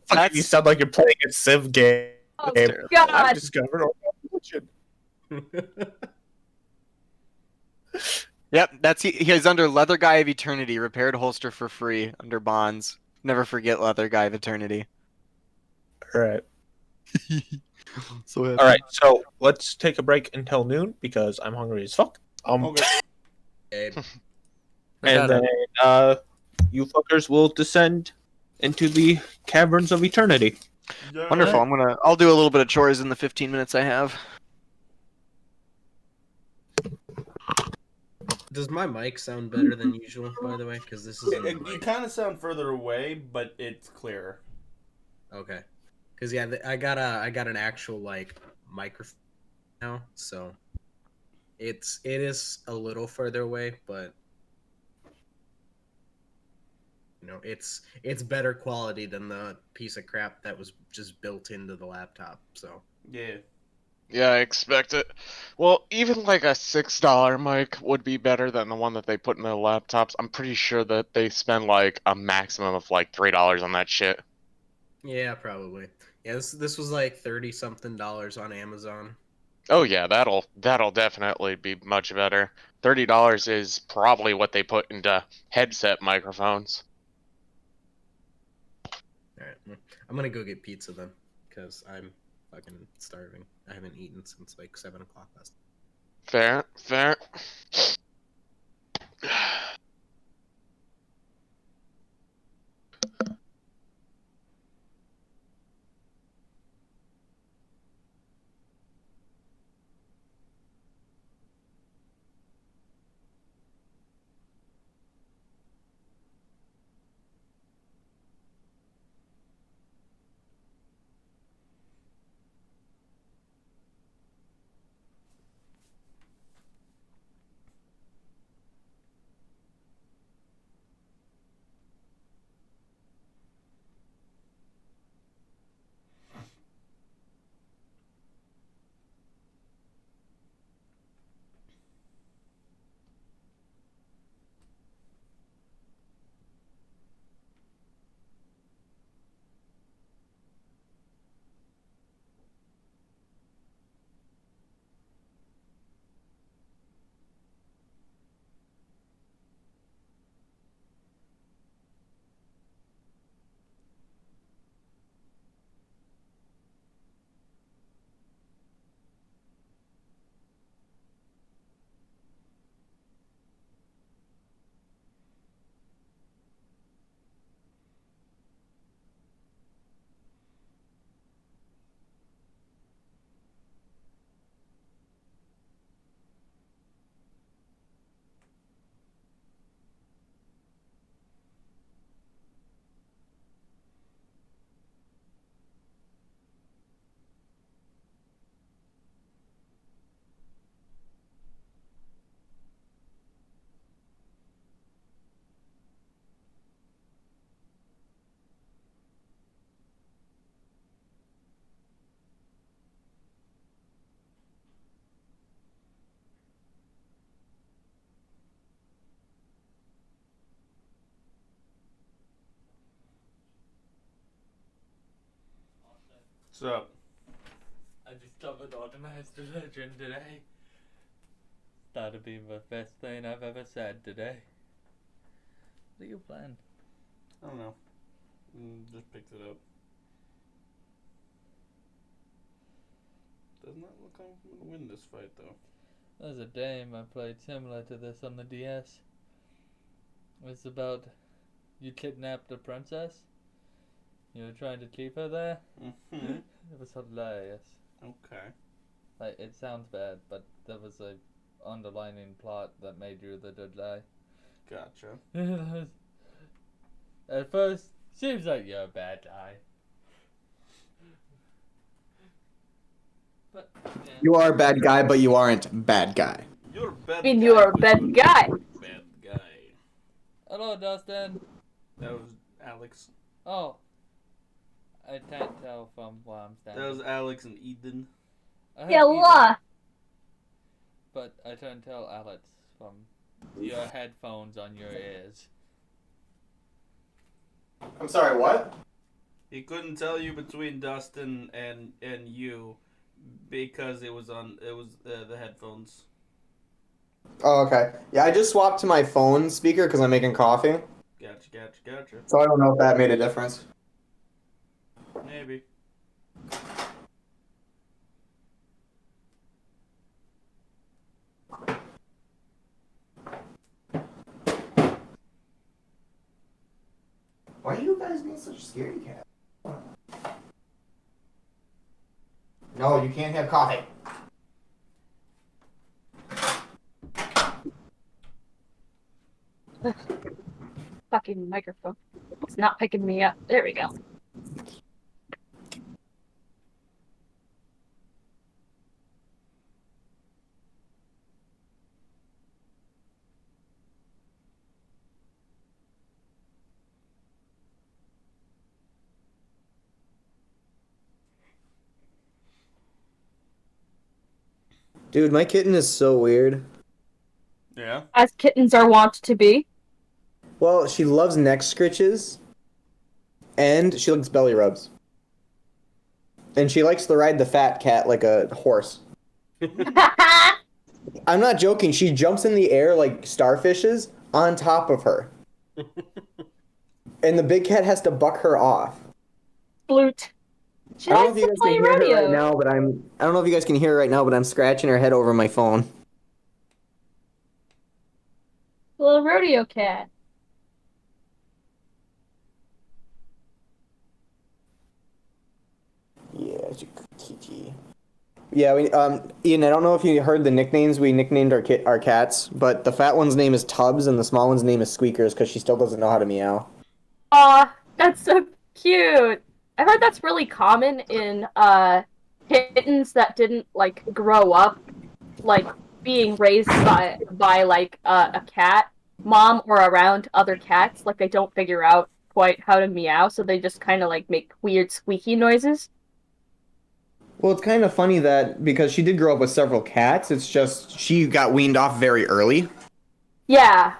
Speaker 1: Fuck, you sound like you're playing a Civ game.
Speaker 4: Oh,
Speaker 1: I've
Speaker 4: God.
Speaker 1: discovered all religion.
Speaker 9: Yep, he's under Leather Guy of Eternity, repaired holster for free under bonds. Never forget Leather Guy of Eternity.
Speaker 1: All right.
Speaker 9: So
Speaker 1: All right, so let's take a break until noon because I'm hungry as fuck.
Speaker 2: Okay.
Speaker 1: And then you fuckers will descend into the caverns of eternity.
Speaker 9: Wonderful. I'll do a little bit of chores in the 15 minutes I have.
Speaker 6: Does my mic sound better than usual, by the way? Because this is
Speaker 2: You kind of sound further away, but it's clearer.
Speaker 6: okay. Because yeah, I got an actual like microphone now, so it is a little further away, but you know it's better quality than the piece of crap that was just built into the laptop. So
Speaker 2: Yeah.
Speaker 7: Yeah, I expect it. Well, even like a $6 mic would be better than the one that they put in the laptops. I'm pretty sure that they spend like a maximum of like $3 on that shit.
Speaker 6: yeah, probably. Yeah, this was like $30-something on Amazon.
Speaker 7: Oh yeah, that'll definitely be much better. $30 is probably what they put into headset microphones.
Speaker 6: All right, well, I'm gonna go get pizza then, because I'm fucking starving. I haven't eaten since like 7 o'clock last night.
Speaker 7: Fair.
Speaker 2: What's up?
Speaker 5: I discovered organized religion today. That'd be the best thing I've ever said today. What are you playing?
Speaker 2: I don't know. Just picked it up. Does not look like I'm gonna win this fight though.
Speaker 5: There's a game I played similar to this on the DS. It's about you kidnapped a princess. You were trying to keep her there.
Speaker 2: Mm-hmm.
Speaker 5: It was hilarious.
Speaker 2: Okay.
Speaker 5: Like, it sounds bad, but there was a underlining plot that made you the good guy.
Speaker 2: Gotcha.
Speaker 5: At first, seems like you're a bad guy. But yeah.
Speaker 3: You are a bad guy, but you aren't bad guy.
Speaker 2: You're a bad
Speaker 4: I mean, you're a bad guy.
Speaker 2: Bad guy.
Speaker 5: Hello, Dustin.
Speaker 2: That was Alex.
Speaker 5: Oh. I can't tell from where I'm standing.
Speaker 2: That was Alex and Eden.
Speaker 5: I heard
Speaker 4: Yeah,
Speaker 5: either,
Speaker 4: la.
Speaker 5: but I can't tell Alex from your headphones on your ears.
Speaker 3: I'm sorry, what?
Speaker 2: He couldn't tell you between Dustin and you because it was the headphones.
Speaker 3: Oh, okay. Yeah, I just swapped to my phone speaker because I'm making coffee.
Speaker 2: Gotcha.
Speaker 3: So I don't know if that made a difference.
Speaker 2: Maybe.
Speaker 3: Why do you guys need such scaredy cat? No, you can't have coffee.
Speaker 4: Fucking microphone. It's not picking me up. There we go.
Speaker 3: Dude, my kitten is so weird.
Speaker 2: Yeah.
Speaker 4: As kittens are wont to be.
Speaker 3: Well, she loves neck scritches, and she likes belly rubs. And she likes to ride the fat cat like a horse. I'm not joking. She jumps in the air like starfishes on top of her. And the big cat has to buck her off.
Speaker 4: Flute. She
Speaker 3: I don't know
Speaker 4: likes
Speaker 3: if you
Speaker 4: to
Speaker 3: guys
Speaker 4: play
Speaker 3: can hear her
Speaker 4: rodeo.
Speaker 3: right now, but I don't know if you guys can hear her right now, but I'm scratching her head over my phone.
Speaker 4: Little rodeo cat.
Speaker 3: Yeah, Kiki. Yeah, Ian, I don't know if you heard the nicknames we nicknamed our cats, but the fat one's name is Tubbs and the small one's name is Squeakers because she still doesn't know how to meow.
Speaker 4: Aw, that's so cute. I heard that's really common in kittens that didn't like grow up like being raised by like a cat mom or around other cats. Like they don't figure out quite how to meow, so they just kind of like make weird squeaky noises.
Speaker 3: Well, it's kind of funny that because she did grow up with several cats, it's just she got weaned off very early.
Speaker 4: Yeah.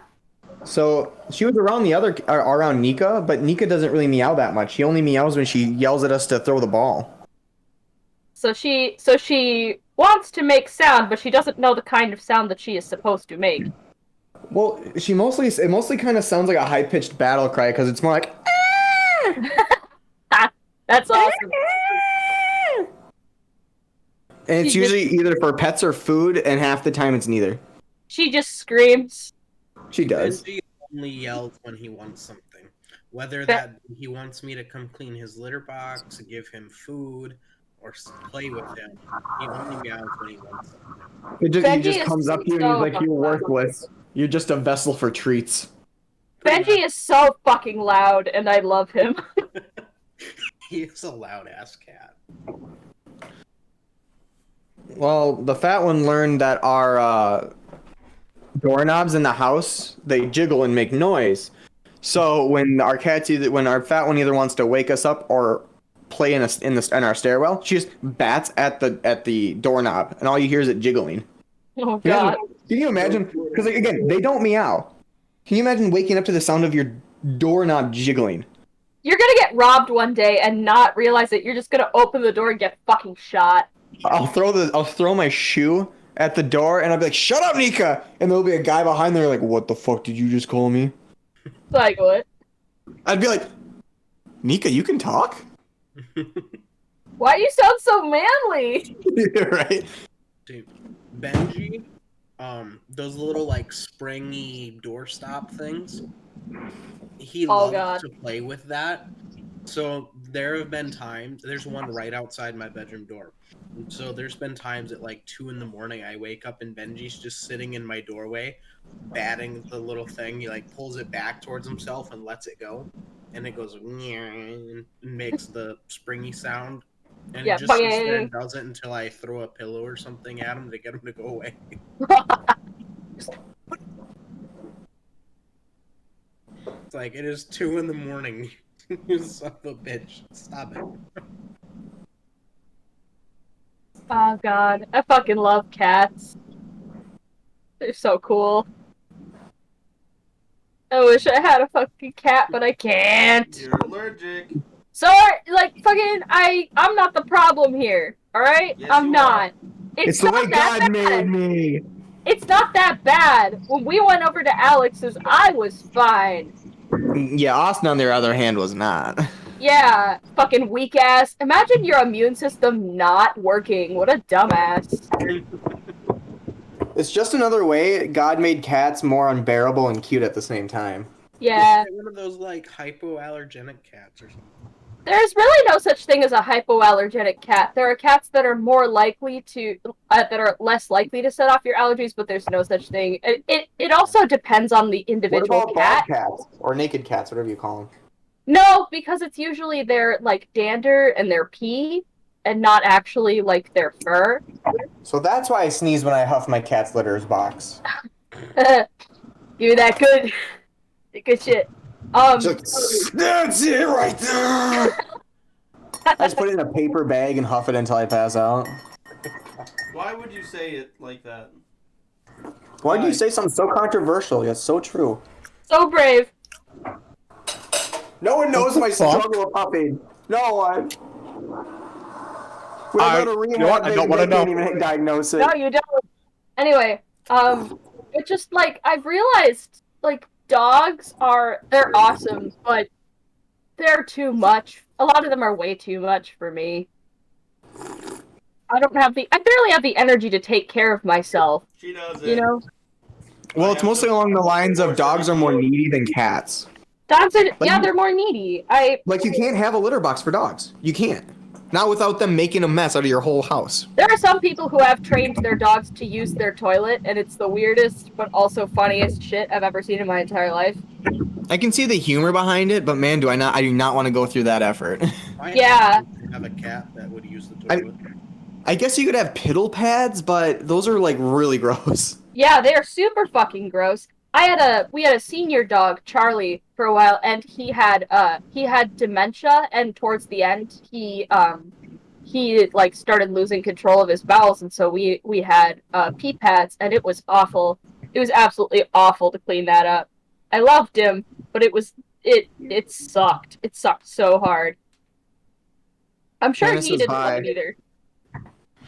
Speaker 3: So she was around Nika, but Nika doesn't really meow that much. She only meows when she yells at us to throw the ball.
Speaker 4: So she wants to make sound, but she doesn't know the kind of sound that she is supposed to make.
Speaker 3: Well, it mostly kind of sounds like a high-pitched battle cry because it's more like
Speaker 4: That's awesome.
Speaker 3: and it's
Speaker 4: She just-
Speaker 3: usually either for pets or food, and half the time it's neither.
Speaker 4: She just screams.
Speaker 3: She does.
Speaker 6: Benji only yells when he wants something. Whether that he wants me to come clean his litter box, give him food, or play with him, he only meows when he wants something.
Speaker 3: He
Speaker 4: Benji
Speaker 3: just
Speaker 4: is
Speaker 3: comes up to you and
Speaker 4: so
Speaker 3: he's like, "You're
Speaker 4: fucking
Speaker 3: worthless. You're just a vessel for treats."
Speaker 4: Benji is so fucking loud, and I love him.
Speaker 6: He is a loud ass cat.
Speaker 3: Well, the fat one learned that our doorknobs in the house, they jiggle and make noise. So when our fat one either wants to wake us up or play in our stairwell, she just bats at the doorknob, and all you hear is it jiggling.
Speaker 4: Oh god.
Speaker 3: Can you imagine? Because again, they don't meow. Can you imagine waking up to the sound of your doorknob jiggling?
Speaker 4: You're gonna get robbed one day and not realize it. You're just gonna open the door and get fucking shot.
Speaker 3: I'll throw my shoe at the door and I'll be like, "Shut up, Nika!" And there'll be a guy behind there like, "What the fuck did you just call me?"
Speaker 4: Like what?
Speaker 3: I'd be like, "Nika, you can talk?"
Speaker 4: Why do you sound so manly?
Speaker 3: Right?
Speaker 6: Dude, Benji, those little like springy doorstop things. He
Speaker 4: Oh,
Speaker 6: loves
Speaker 4: God.
Speaker 6: to play with that. So there have been times. There's one right outside my bedroom door. So there's been times at like 2 a.m. I wake up and Benji's just sitting in my doorway, batting the little thing. He like pulls it back towards himself and lets it go, and it goes and makes the springy sound. And
Speaker 4: Yeah,
Speaker 6: he just sits there
Speaker 4: bang.
Speaker 6: and does it until I throw a pillow or something at him to get him to go away. It's like it is 2 a.m. You son of a bitch! Stop it.
Speaker 4: Oh god, I fucking love cats. They're so cool. I wish I had a fucking cat, but I can't.
Speaker 2: You're allergic.
Speaker 4: So, like, fucking, I'm not the problem here, alright?
Speaker 2: Yes,
Speaker 4: I'm
Speaker 2: you
Speaker 4: not.
Speaker 3: It's the way
Speaker 4: not that
Speaker 3: God
Speaker 4: bad.
Speaker 3: made me.
Speaker 4: It's not that bad. When we went over to Alex's, I was fine.
Speaker 3: Yeah, Austin on the other hand was not.
Speaker 4: Yeah, fucking weak ass. Imagine your immune system not working. What a dumbass.
Speaker 3: It's just another way God made cats more unbearable and cute at the same time.
Speaker 4: Yeah,
Speaker 6: One of those like hypoallergenic cats or something.
Speaker 4: there's really no such thing as a hypoallergenic cat. There are cats that are more likely to, that are less likely to set off your allergies, but there's no such thing. It also depends on the
Speaker 3: What
Speaker 4: individual
Speaker 3: about
Speaker 4: cat.
Speaker 3: bald cats or naked cats, whatever you call them?
Speaker 4: No, because it's usually their like dander and their pee, and not actually like their fur.
Speaker 3: So that's why I sneeze when I huff my cat's litters box.
Speaker 4: Give me that good shit.
Speaker 3: That's it right there. I just put it in a paper bag and huff it until I pass out.
Speaker 2: Why would you say it like that?
Speaker 3: Why do you say something so controversial? It's so true.
Speaker 4: So brave.
Speaker 3: No one knows my struggle with pupping. No one. When I go to
Speaker 1: you know what? I don't wanna
Speaker 3: they can't
Speaker 1: know.
Speaker 3: even diagnose it.
Speaker 4: No, you don't. Anyway, it's just like I've realized, like dogs they're awesome, but they're too much. A lot of them are way too much for me. I barely have the energy to take care of myself.
Speaker 2: She does it.
Speaker 4: You know,
Speaker 3: Well, it's mostly along the lines of dogs are more needy than cats.
Speaker 4: dogs are
Speaker 3: Like
Speaker 4: they're more needy.
Speaker 3: Like you can't have a litter box for dogs. You can't. Not without them making a mess out of your whole house.
Speaker 4: There are some people who have trained their dogs to use their toilet, and it's the weirdest but also funniest shit I've ever seen in my entire life.
Speaker 3: I can see the humor behind it, but man, I do not want to go through that effort.
Speaker 4: Yeah.
Speaker 6: I have a cat that would use the
Speaker 3: I-
Speaker 6: toilet.
Speaker 3: I guess you could have piddle pads, but those are like really gross.
Speaker 4: Yeah, they are super fucking gross. We had a senior dog, Charlie, for a while, and he had dementia, and towards the end he like started losing control of his bowels, and so we had pee pads, and it was awful. It was absolutely awful to clean that up. I loved him, but it sucked. It sucked so hard. I'm sure
Speaker 3: Janice
Speaker 4: he
Speaker 3: is
Speaker 4: didn't love
Speaker 3: high.
Speaker 4: it either.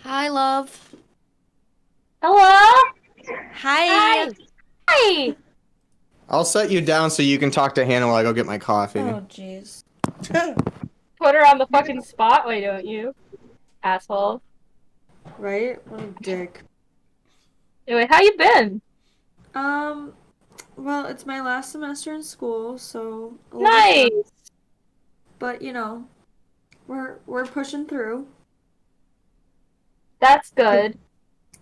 Speaker 8: Hi, love.
Speaker 4: Hello?
Speaker 8: Hi.
Speaker 4: Hi!
Speaker 3: I'll set you down so you can talk to Hannah while I go get my coffee.
Speaker 8: Oh, jeez.
Speaker 4: Put her on the fucking spot, why don't you? Asshole.
Speaker 8: Right? What a dick.
Speaker 4: Anyway, how you been?
Speaker 8: Well, it's my last semester in school, so a little
Speaker 4: Nice!
Speaker 8: tough, but you know, we're pushing through.
Speaker 4: That's good.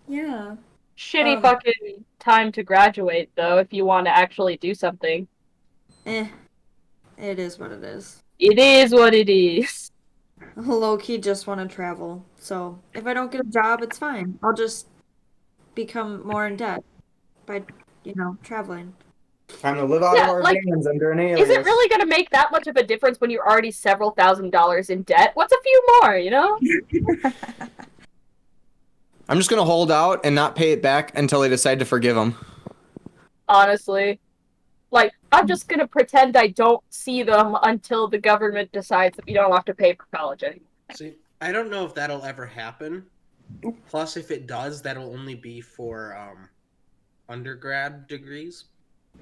Speaker 8: Yeah.
Speaker 4: Shitty fucking time to graduate, though, if you want to actually do something.
Speaker 8: It is what it is.
Speaker 4: It is what it is.
Speaker 8: Low-key just want to travel, so if I don't get a job, it's fine. I'll just become more in debt by, traveling.
Speaker 3: Time to live out
Speaker 4: Yeah,
Speaker 3: of our
Speaker 4: like,
Speaker 3: vans under an alias.
Speaker 4: Is it really going to make that much of a difference when you're already several $1,000s in debt? What's a few more, you know?
Speaker 3: I'm just gonna hold out and not pay it back until they decide to forgive him.
Speaker 4: Honestly. Like, I'm just gonna pretend I don't see them until the government decides that we don't have to pay for college anymore.
Speaker 11: See, I don't know if that'll ever happen. Plus, if it does, that'll only be for undergrad degrees.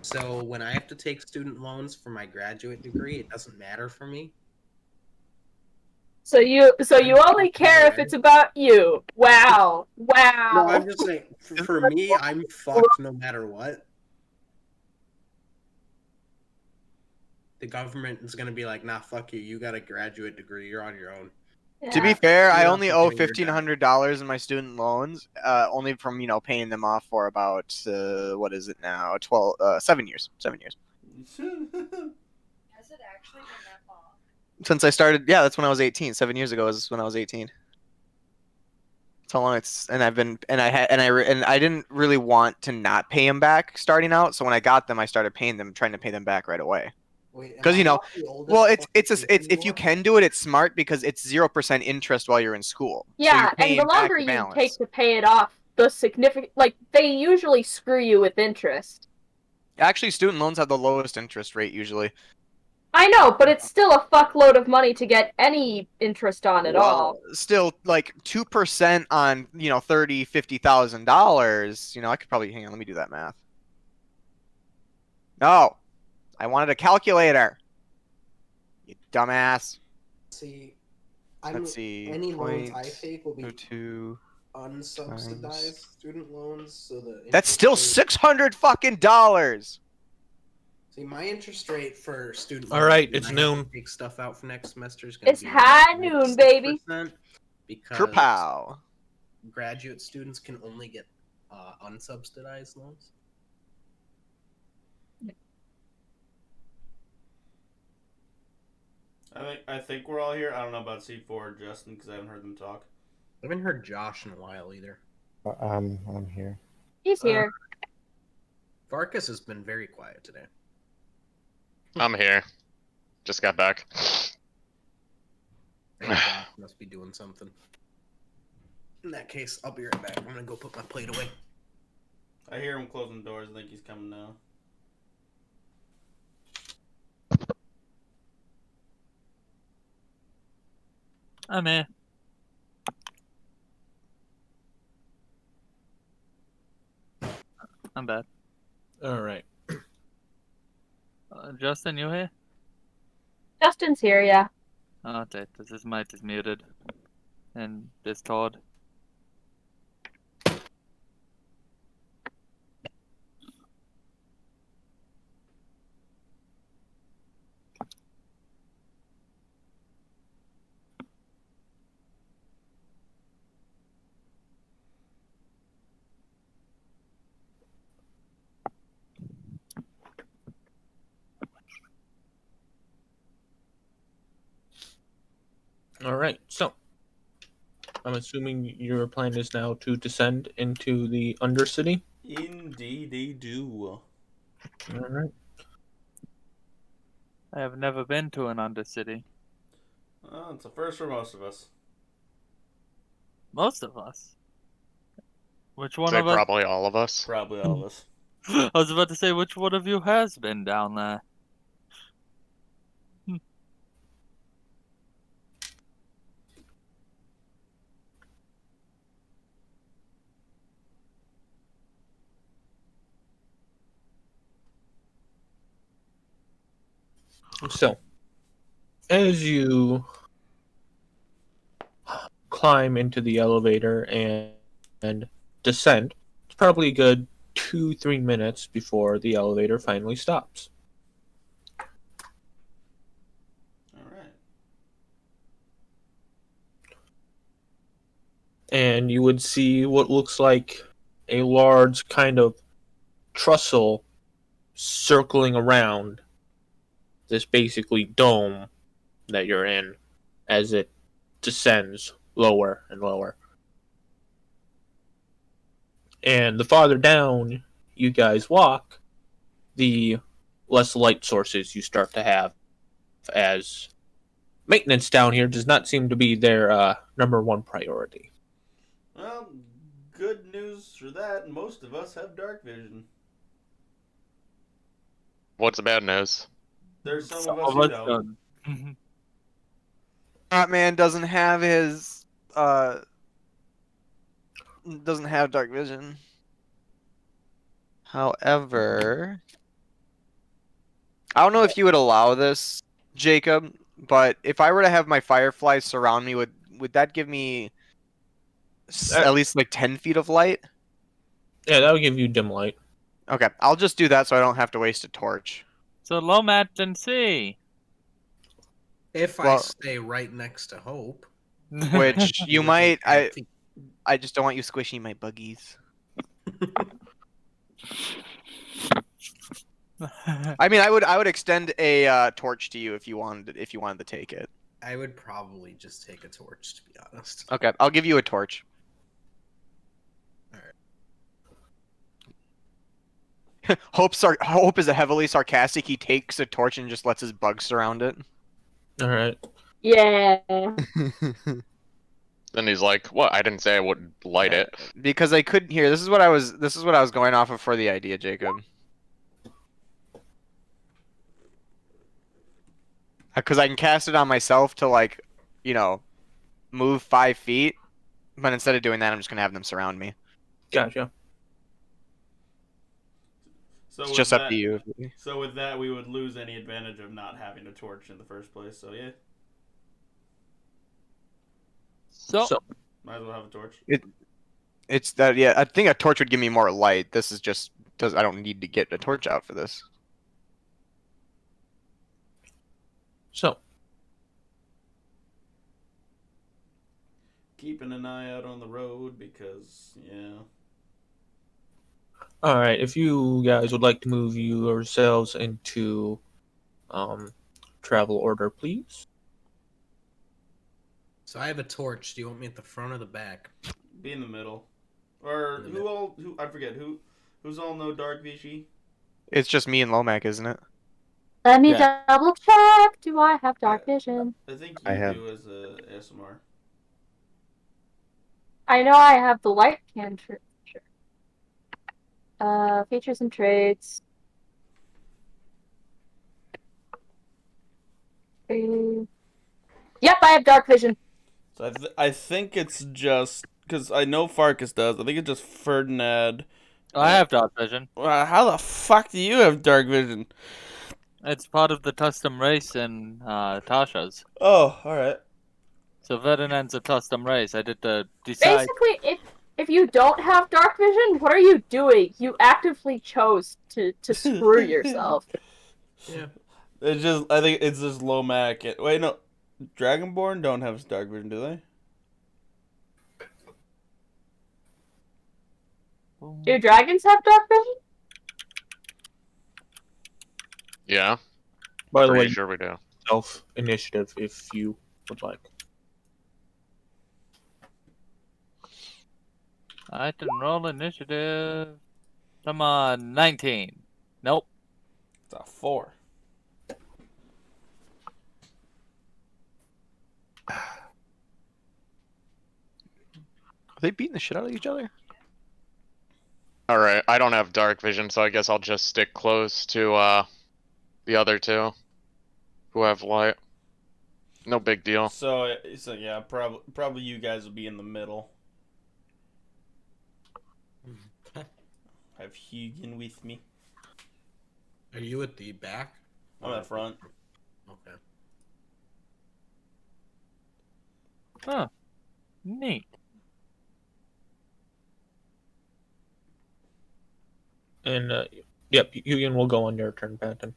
Speaker 11: So when I have to take student loans for my graduate degree, it doesn't matter for me.
Speaker 4: So you only care if it's about you. Wow. Wow.
Speaker 11: No, I'm just saying, for me, I'm fucked no matter what. The government is gonna be like, nah, fuck you. You got a graduate degree. You're on your own.
Speaker 9: To be fair, I
Speaker 11: You're
Speaker 9: only
Speaker 11: also
Speaker 9: owe
Speaker 11: doing your
Speaker 9: $1,500 in my student loans, only from paying them off for about what is it now? 7 years. 7 years.
Speaker 8: Has it actually been that long?
Speaker 9: Since I started, yeah, that's when I was 18. 7 years ago is when I was 18. That's how long it's, and I've been, and I didn't really want to not pay them back starting out. So when I got them, I started paying them, trying to pay them back right away. Because well, it's if you can do it, it's smart because it's 0% interest while you're in school.
Speaker 4: Yeah,
Speaker 9: so
Speaker 4: and the longer you take to pay it off, the significant, like, they usually screw you with interest.
Speaker 9: Actually, student loans have the lowest interest rate usually.
Speaker 4: I know, but it's still a fuckload of money to get any interest on at all.
Speaker 9: Still, like 2% on $30,000, $50,000. I could probably hang on. Let me do that math. No, I wanted a calculator. You dumbass.
Speaker 11: See,
Speaker 9: Let's see.
Speaker 11: Any loans I take will be
Speaker 9: 2
Speaker 11: unsubsidized student loans, so the
Speaker 9: That's still $600 fucking dollars.
Speaker 11: See, my interest rate for student
Speaker 1: All right,
Speaker 11: loans when
Speaker 1: it's
Speaker 11: I have
Speaker 1: noon.
Speaker 11: to take stuff out for next semester is going
Speaker 4: It's
Speaker 11: to be
Speaker 4: high noon, baby.
Speaker 11: 6%, because
Speaker 9: Kerpow.
Speaker 11: graduate students can only get unsubsidized loans.
Speaker 2: I think we're all here. I don't know about C4 or Justin because I haven't heard them talk.
Speaker 11: I haven't heard Josh in a while either.
Speaker 10: I'm here.
Speaker 4: He's here.
Speaker 11: Varkas has been very quiet today.
Speaker 7: I'm here. Just got back.
Speaker 11: Josh must be doing something. In that case, I'll be right back. I'm gonna go put my plate away.
Speaker 2: I hear him closing doors. I think he's coming now.
Speaker 5: I'm here. I'm bad.
Speaker 1: All right.
Speaker 5: Justin, you here?
Speaker 4: Justin's here, yeah.
Speaker 5: Oh, okay, because his mic is muted. And Discord.
Speaker 1: All right. So, I'm assuming your plan is now to descend into the Undercity.
Speaker 2: Indeed, they do.
Speaker 1: All right.
Speaker 5: I have never been to an Undercity.
Speaker 2: Well, it's a first for most of us.
Speaker 5: Most of us. Which one
Speaker 7: Say
Speaker 5: of us?
Speaker 7: probably all of us.
Speaker 2: Probably all of us.
Speaker 5: I was about to say, which one of you has been down there?
Speaker 1: So, as you climb into the elevator and descend, it's probably a good 2-3 minutes before the elevator finally stops.
Speaker 2: All right.
Speaker 1: And you would see what looks like a large kind of trestle circling around this basically dome that you're in as it descends lower and lower. And the farther down you guys walk, the less light sources you start to have, as maintenance down here does not seem to be their number one priority.
Speaker 2: Well, good news for that. Most of us have dark vision.
Speaker 7: What's the bad news?
Speaker 2: There's some
Speaker 5: Some
Speaker 2: of us
Speaker 5: of
Speaker 2: who
Speaker 5: us
Speaker 2: don't.
Speaker 5: don't.
Speaker 9: Batman doesn't have his doesn't have dark vision. However, I don't know if you would allow this, Jacob, but if I were to have my fireflies surround me, would that give me at least like 10 feet of light?
Speaker 1: Yeah, that would give you dim light.
Speaker 9: Okay, I'll just do that so I don't have to waste a torch.
Speaker 5: So Lomat and see.
Speaker 11: If I
Speaker 9: Well-
Speaker 11: stay right next to Hope.
Speaker 9: Which you
Speaker 11: within
Speaker 9: might.
Speaker 11: 10 feet.
Speaker 9: I just don't want you squishing my buggies. I mean, I would extend a torch to you if you wanted to take it.
Speaker 11: I would probably just take a torch, to be honest.
Speaker 9: Okay, I'll give you a torch. Hope is a heavily sarcastic. He takes a torch and just lets his bugs surround it.
Speaker 1: All right.
Speaker 4: Yeah.
Speaker 7: Then he's like, "What? I didn't say I would light it."
Speaker 9: Because I couldn't hear. This is what I was going off of for the idea, Jacob. Because I can cast it on myself to, like, you know, move 5 feet, but instead of doing that, I'm just gonna have them surround me.
Speaker 1: Gotcha.
Speaker 2: So
Speaker 9: It's
Speaker 2: with
Speaker 9: just up
Speaker 2: that-
Speaker 9: to you.
Speaker 2: So with that, we would lose any advantage of not having a torch in the first place. So yeah,
Speaker 5: So,
Speaker 2: might as well have a torch.
Speaker 9: It's that. Yeah, I think a torch would give me more light. This is just I don't need to get a torch out for this.
Speaker 1: So,
Speaker 2: Keeping an eye out on the road because yeah.
Speaker 1: all right. If you guys would like to move yourselves into travel order, please.
Speaker 11: So I have a torch. Do you want me at the front or the back?
Speaker 2: Be in the middle. Or
Speaker 11: In the
Speaker 2: who
Speaker 11: middle.
Speaker 2: all who I forget who's all know Dark Vichy?
Speaker 9: It's just me and Lomac, isn't it?
Speaker 4: Let me
Speaker 5: Yeah.
Speaker 4: double check. Do I have dark vision?
Speaker 2: I think
Speaker 10: I
Speaker 2: you
Speaker 10: have-
Speaker 2: do as a ASMR.
Speaker 4: I know I have the light cantrip. Features and traits. Yep, I have dark vision.
Speaker 2: So I think it's just because I know Farkas does. I think it's just Ferdinand.
Speaker 5: I have dark vision.
Speaker 2: How the fuck do you have dark vision?
Speaker 5: It's part of the custom race in Tasha's.
Speaker 2: Oh, all right.
Speaker 5: So Ferdinand's a custom race. I did the decide.
Speaker 4: Basically, if you don't have dark vision, what are you doing? You actively chose to screw yourself.
Speaker 11: Yeah.
Speaker 2: It's just I think it's just Lomac. Wait, no, Dragonborn don't have dark vision, do they?
Speaker 4: Do dragons have dark vision?
Speaker 7: Yeah,
Speaker 1: By the way,
Speaker 7: pretty sure we do.
Speaker 1: self initiative if you would like.
Speaker 5: I can roll initiative. Come on, 19. Nope.
Speaker 2: It's a 4.
Speaker 9: Are they beating the shit out of each other?
Speaker 7: All right, I don't have dark vision, so I guess I'll just stick close to the other two who have light. No big deal.
Speaker 2: So yeah, probably you guys will be in the middle. I have Hugin with me.
Speaker 11: Are you at the back?
Speaker 2: I'm at front.
Speaker 11: Okay.
Speaker 5: Huh. Neat.
Speaker 1: And yep, Yugen will go on your turn, Panton.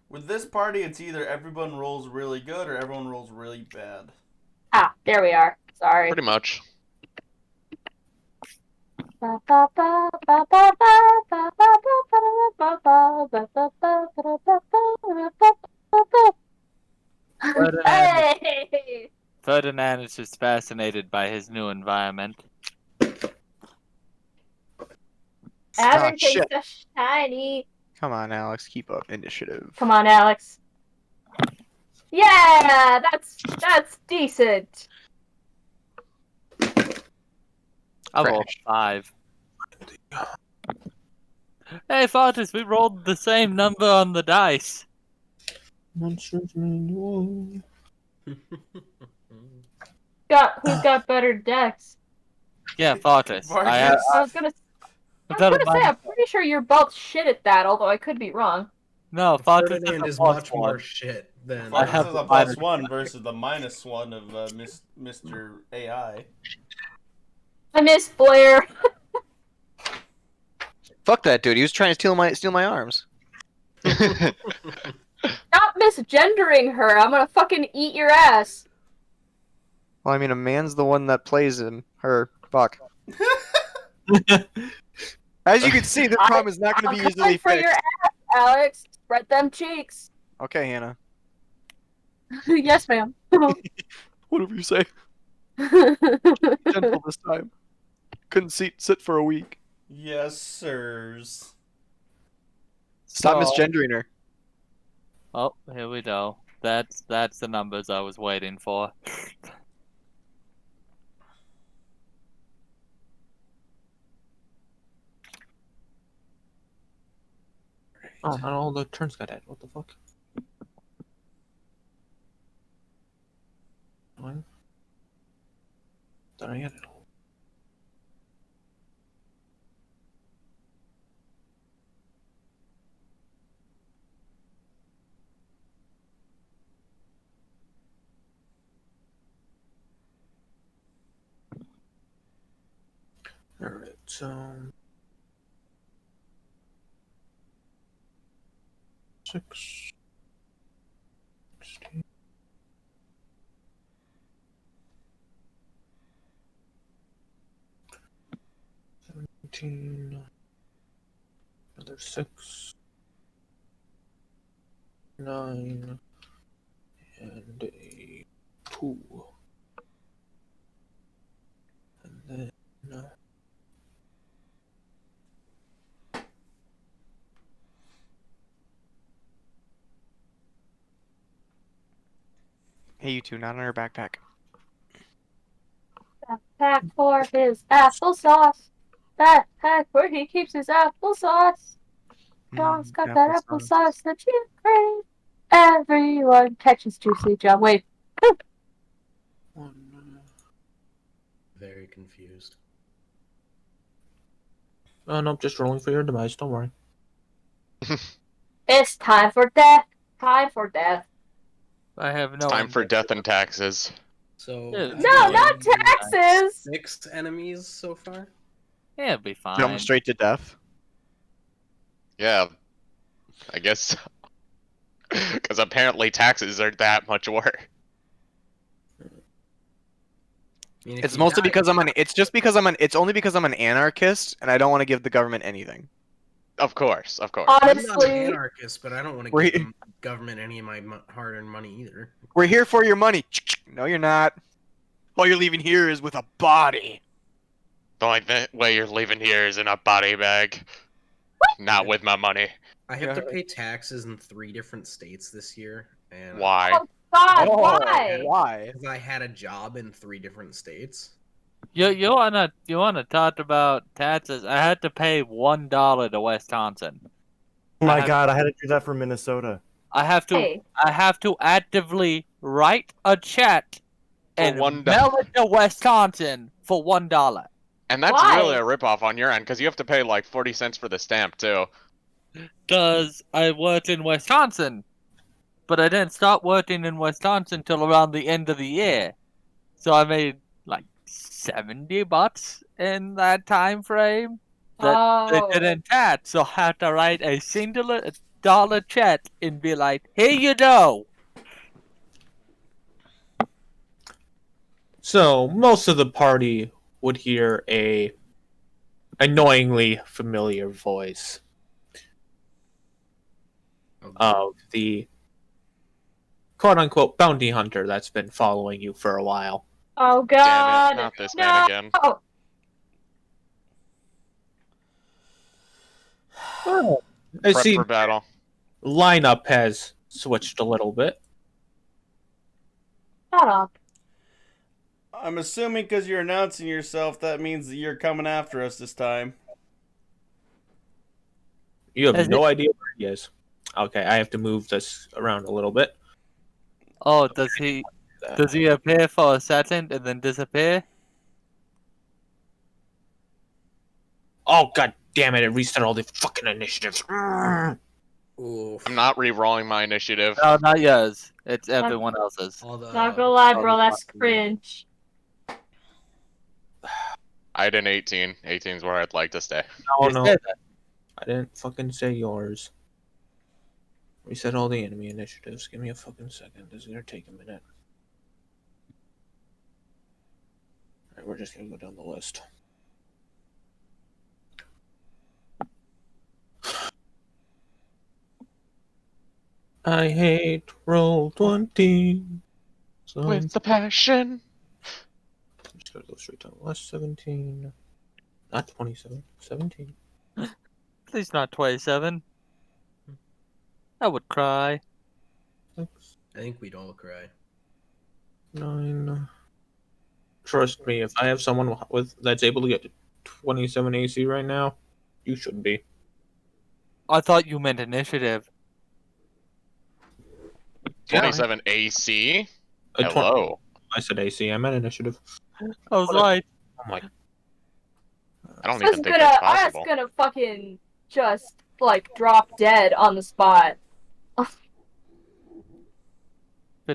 Speaker 2: With this party, it's either everyone rolls really good or everyone rolls really bad.
Speaker 4: Ah, there we are. Sorry.
Speaker 7: Pretty much.
Speaker 4: Hey!
Speaker 5: Ferdinand is just fascinated by his new environment.
Speaker 4: Everything's
Speaker 9: shit.
Speaker 4: so shiny.
Speaker 9: Come on, Alex, keep up initiative.
Speaker 4: Come on, Alex. Yeah, that's decent.
Speaker 5: I rolled
Speaker 9: Crash.
Speaker 5: 5. Hey, Fortis, we rolled the same number on the dice.
Speaker 1: Monsters Manual.
Speaker 4: Who's got better decks?
Speaker 5: Yeah, Fortis.
Speaker 2: Vargas.
Speaker 4: I was gonna
Speaker 5: I've
Speaker 4: say,
Speaker 5: got a
Speaker 4: I'm pretty sure you're both shit at that, although I could be wrong.
Speaker 5: No, Fortis
Speaker 11: Ferdinand
Speaker 5: is
Speaker 11: is
Speaker 5: a plus
Speaker 11: much
Speaker 5: 1.
Speaker 11: more shit than.
Speaker 5: I
Speaker 2: Vargas
Speaker 5: have
Speaker 2: is
Speaker 5: the
Speaker 2: a plus
Speaker 5: minor-
Speaker 2: 1 versus the minus 1 of Mr. AI.
Speaker 4: I miss Blair.
Speaker 9: Fuck that dude. He was trying to steal my arms.
Speaker 4: Not misgendering her. I'm gonna fucking eat your ass.
Speaker 9: Well, I mean, a man's the one that plays him. Her. Fuck. As you can see, the problem is not going to
Speaker 4: I'm
Speaker 9: be
Speaker 4: coming
Speaker 9: easily
Speaker 4: for your
Speaker 9: fixed.
Speaker 4: ass, Alex. Spread them cheeks.
Speaker 9: Okay, Hannah.
Speaker 4: Yes, ma'am.
Speaker 9: Whatever you say. Gentle this time. Couldn't sit for a week.
Speaker 2: Yes, sirs.
Speaker 9: Stop
Speaker 5: So-
Speaker 9: misgendering her.
Speaker 5: Oh, here we go. That's the numbers I was waiting for.
Speaker 1: Oh, not all the turns got added. What the fuck? One. Did I get it all? Alright, so 6, 16. Another 6, 9, and a 2. And then
Speaker 9: Hey, you two, not on her backpack.
Speaker 4: Backpack for his applesauce. Backpack where he keeps his applesauce. John's got that applesauce that you crave. Everyone catches Juicy John. Wait.
Speaker 11: Very confused.
Speaker 1: Oh, nope, just rolling for your demise, don't worry.
Speaker 4: It's time for death. Time for death.
Speaker 5: I have no.
Speaker 7: Time for death and taxes.
Speaker 11: So
Speaker 5: Yeah.
Speaker 4: No, not taxes.
Speaker 11: 6 enemies so far.
Speaker 5: Yeah, it'll be fine.
Speaker 9: Jump straight to death.
Speaker 7: Yeah, I guess. Because apparently taxes are that much work.
Speaker 11: I mean, if
Speaker 9: It's
Speaker 11: you
Speaker 9: mostly
Speaker 11: die-
Speaker 9: because I'm an. It's just because I'm an. It's only because I'm an anarchist, and I don't want to give the government anything.
Speaker 7: Of course, of course.
Speaker 11: I'm not an
Speaker 4: Honestly,
Speaker 11: anarchist, but I don't want to
Speaker 9: Wait.
Speaker 11: give the government any of my hard-earned money either.
Speaker 9: We're here for your money. No, you're not. All you're leaving here is with a body.
Speaker 7: The only way you're leaving here is in a body bag. Not with my money.
Speaker 11: I have to pay taxes in 3 different states this year, and
Speaker 7: Why?
Speaker 4: oh God,
Speaker 9: Oh,
Speaker 4: why?
Speaker 9: Why?
Speaker 11: because I had a job in 3 different states.
Speaker 5: You wanna talk about taxes? I had to pay $1 to Wisconsin.
Speaker 10: Oh my
Speaker 5: have-
Speaker 10: god, I had to do that for Minnesota.
Speaker 5: I have to
Speaker 4: Hey.
Speaker 5: actively write a check and
Speaker 7: $1.
Speaker 5: mail it to Wisconsin for $1.
Speaker 7: And that's
Speaker 4: Why?
Speaker 7: really a ripoff on your end, because you have to pay like 40 cents for the stamp, too.
Speaker 5: Cause I worked in Wisconsin, but I didn't start working in Wisconsin till around the end of the year. So I made like $70 in that time frame. That they
Speaker 4: Oh.
Speaker 5: didn't tax, so I had to write a singular dollar check and be like, "Here you go."
Speaker 1: So most of the party would hear a annoyingly familiar voice of the quote-unquote bounty hunter that's been following you for a while.
Speaker 4: Oh
Speaker 7: Damn
Speaker 4: God.
Speaker 7: it, not this
Speaker 4: no.
Speaker 7: man again.
Speaker 1: I
Speaker 7: Prep
Speaker 1: see
Speaker 7: for battle.
Speaker 1: lineup has switched a little bit.
Speaker 4: Shut up.
Speaker 2: I'm assuming because you're announcing yourself, that means that you're coming after us this time.
Speaker 1: You have
Speaker 5: Has
Speaker 1: no idea where he is. Okay, I have to move this around a little bit.
Speaker 5: Oh, does he appear for a second and then disappear?
Speaker 1: Oh, god damn it, it reset all the fucking initiatives.
Speaker 6: Oof.
Speaker 7: I'm not re-rolling my initiative.
Speaker 5: No, not yours. It's everyone else's.
Speaker 6: All the,
Speaker 4: Not gonna lie, bro,
Speaker 6: all the
Speaker 4: that's
Speaker 6: fucking-
Speaker 4: cringe.
Speaker 7: I had an 18. 18 is where I'd like to stay.
Speaker 1: No,
Speaker 5: You
Speaker 1: no,
Speaker 5: said that.
Speaker 1: I didn't fucking say yours. Reset all the enemy initiatives. Give me a fucking second. This is gonna take a minute. Alright, we're just gonna go down the list. I hate Roll20. So I'm
Speaker 7: With the passion.
Speaker 1: just gonna go straight down the list. 17. Not 27. 17.
Speaker 5: Please not 27. I would cry.
Speaker 1: 6,
Speaker 6: I think we'd all cry.
Speaker 1: 9. Trust me, if I have someone with that's able to get 27 AC right now, you should be.
Speaker 5: I thought you meant initiative.
Speaker 7: 27 AC?
Speaker 1: A twen-
Speaker 7: Hello.
Speaker 1: I said AC. I meant initiative.
Speaker 5: I was right.
Speaker 1: Oh my.
Speaker 7: I don't
Speaker 4: I was
Speaker 7: even think that's
Speaker 4: I was
Speaker 7: possible.
Speaker 4: gonna fucking just like drop dead on the spot.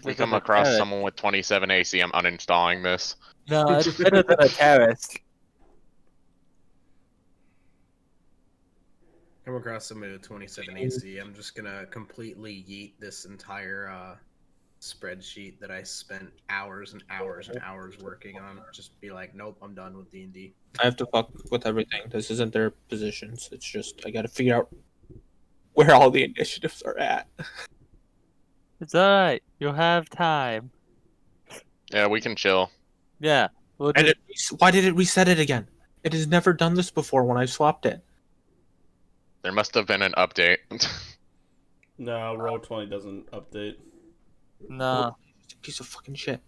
Speaker 7: We come across someone with 27 AC, I'm uninstalling this.
Speaker 5: No, it's better than a terrorist.
Speaker 6: Come across somebody with 27 AC, I'm just gonna completely yeet this entire spreadsheet that I spent hours and hours and hours working on. Just be like, nope, I'm done with D&D.
Speaker 1: I have to fuck with everything. This isn't their positions. It's just I gotta figure out where all the initiatives are at.
Speaker 5: It's alright. You'll have time.
Speaker 7: Yeah, we can chill.
Speaker 5: Yeah. We'll
Speaker 1: And
Speaker 5: just...
Speaker 1: why did it reset it again? It has never done this before when I've swapped it.
Speaker 7: There must have been an update.
Speaker 2: No, Roll20 doesn't update.
Speaker 5: No.
Speaker 1: It's a piece of fucking shit.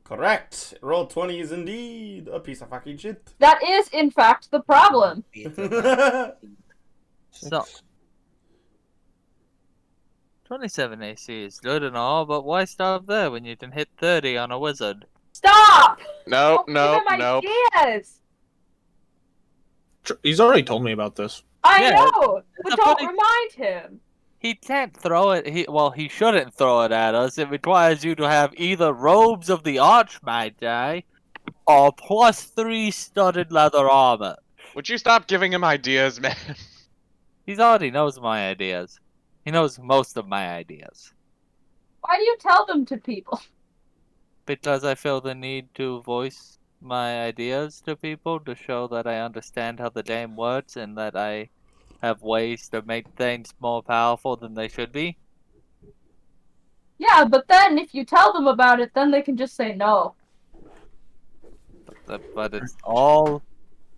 Speaker 2: Correct. Roll20 is indeed a piece of fucking shit.
Speaker 4: That is, in fact, the problem.
Speaker 5: So, 27 AC is good and all, but why stop there when you can hit 30 on a wizard?
Speaker 4: Stop!
Speaker 7: No,
Speaker 4: Don't
Speaker 7: no,
Speaker 4: give him
Speaker 7: no.
Speaker 4: ideas!
Speaker 1: He's already told me about this.
Speaker 4: I
Speaker 5: Yeah,
Speaker 4: know, but
Speaker 5: a
Speaker 4: don't
Speaker 5: funny-
Speaker 4: remind him.
Speaker 5: He can't throw it. He shouldn't throw it at us. It requires you to have either robes of the Archmagi or +3 studded leather armor.
Speaker 7: Would you stop giving him ideas, man?
Speaker 5: He's already knows my ideas. He knows most of my ideas.
Speaker 4: Why do you tell them to people?
Speaker 5: Because I feel the need to voice my ideas to people to show that I understand how the game works and that I have ways to make things more powerful than they should be.
Speaker 4: Yeah, but then if you tell them about it, then they can just say no.
Speaker 5: But it's all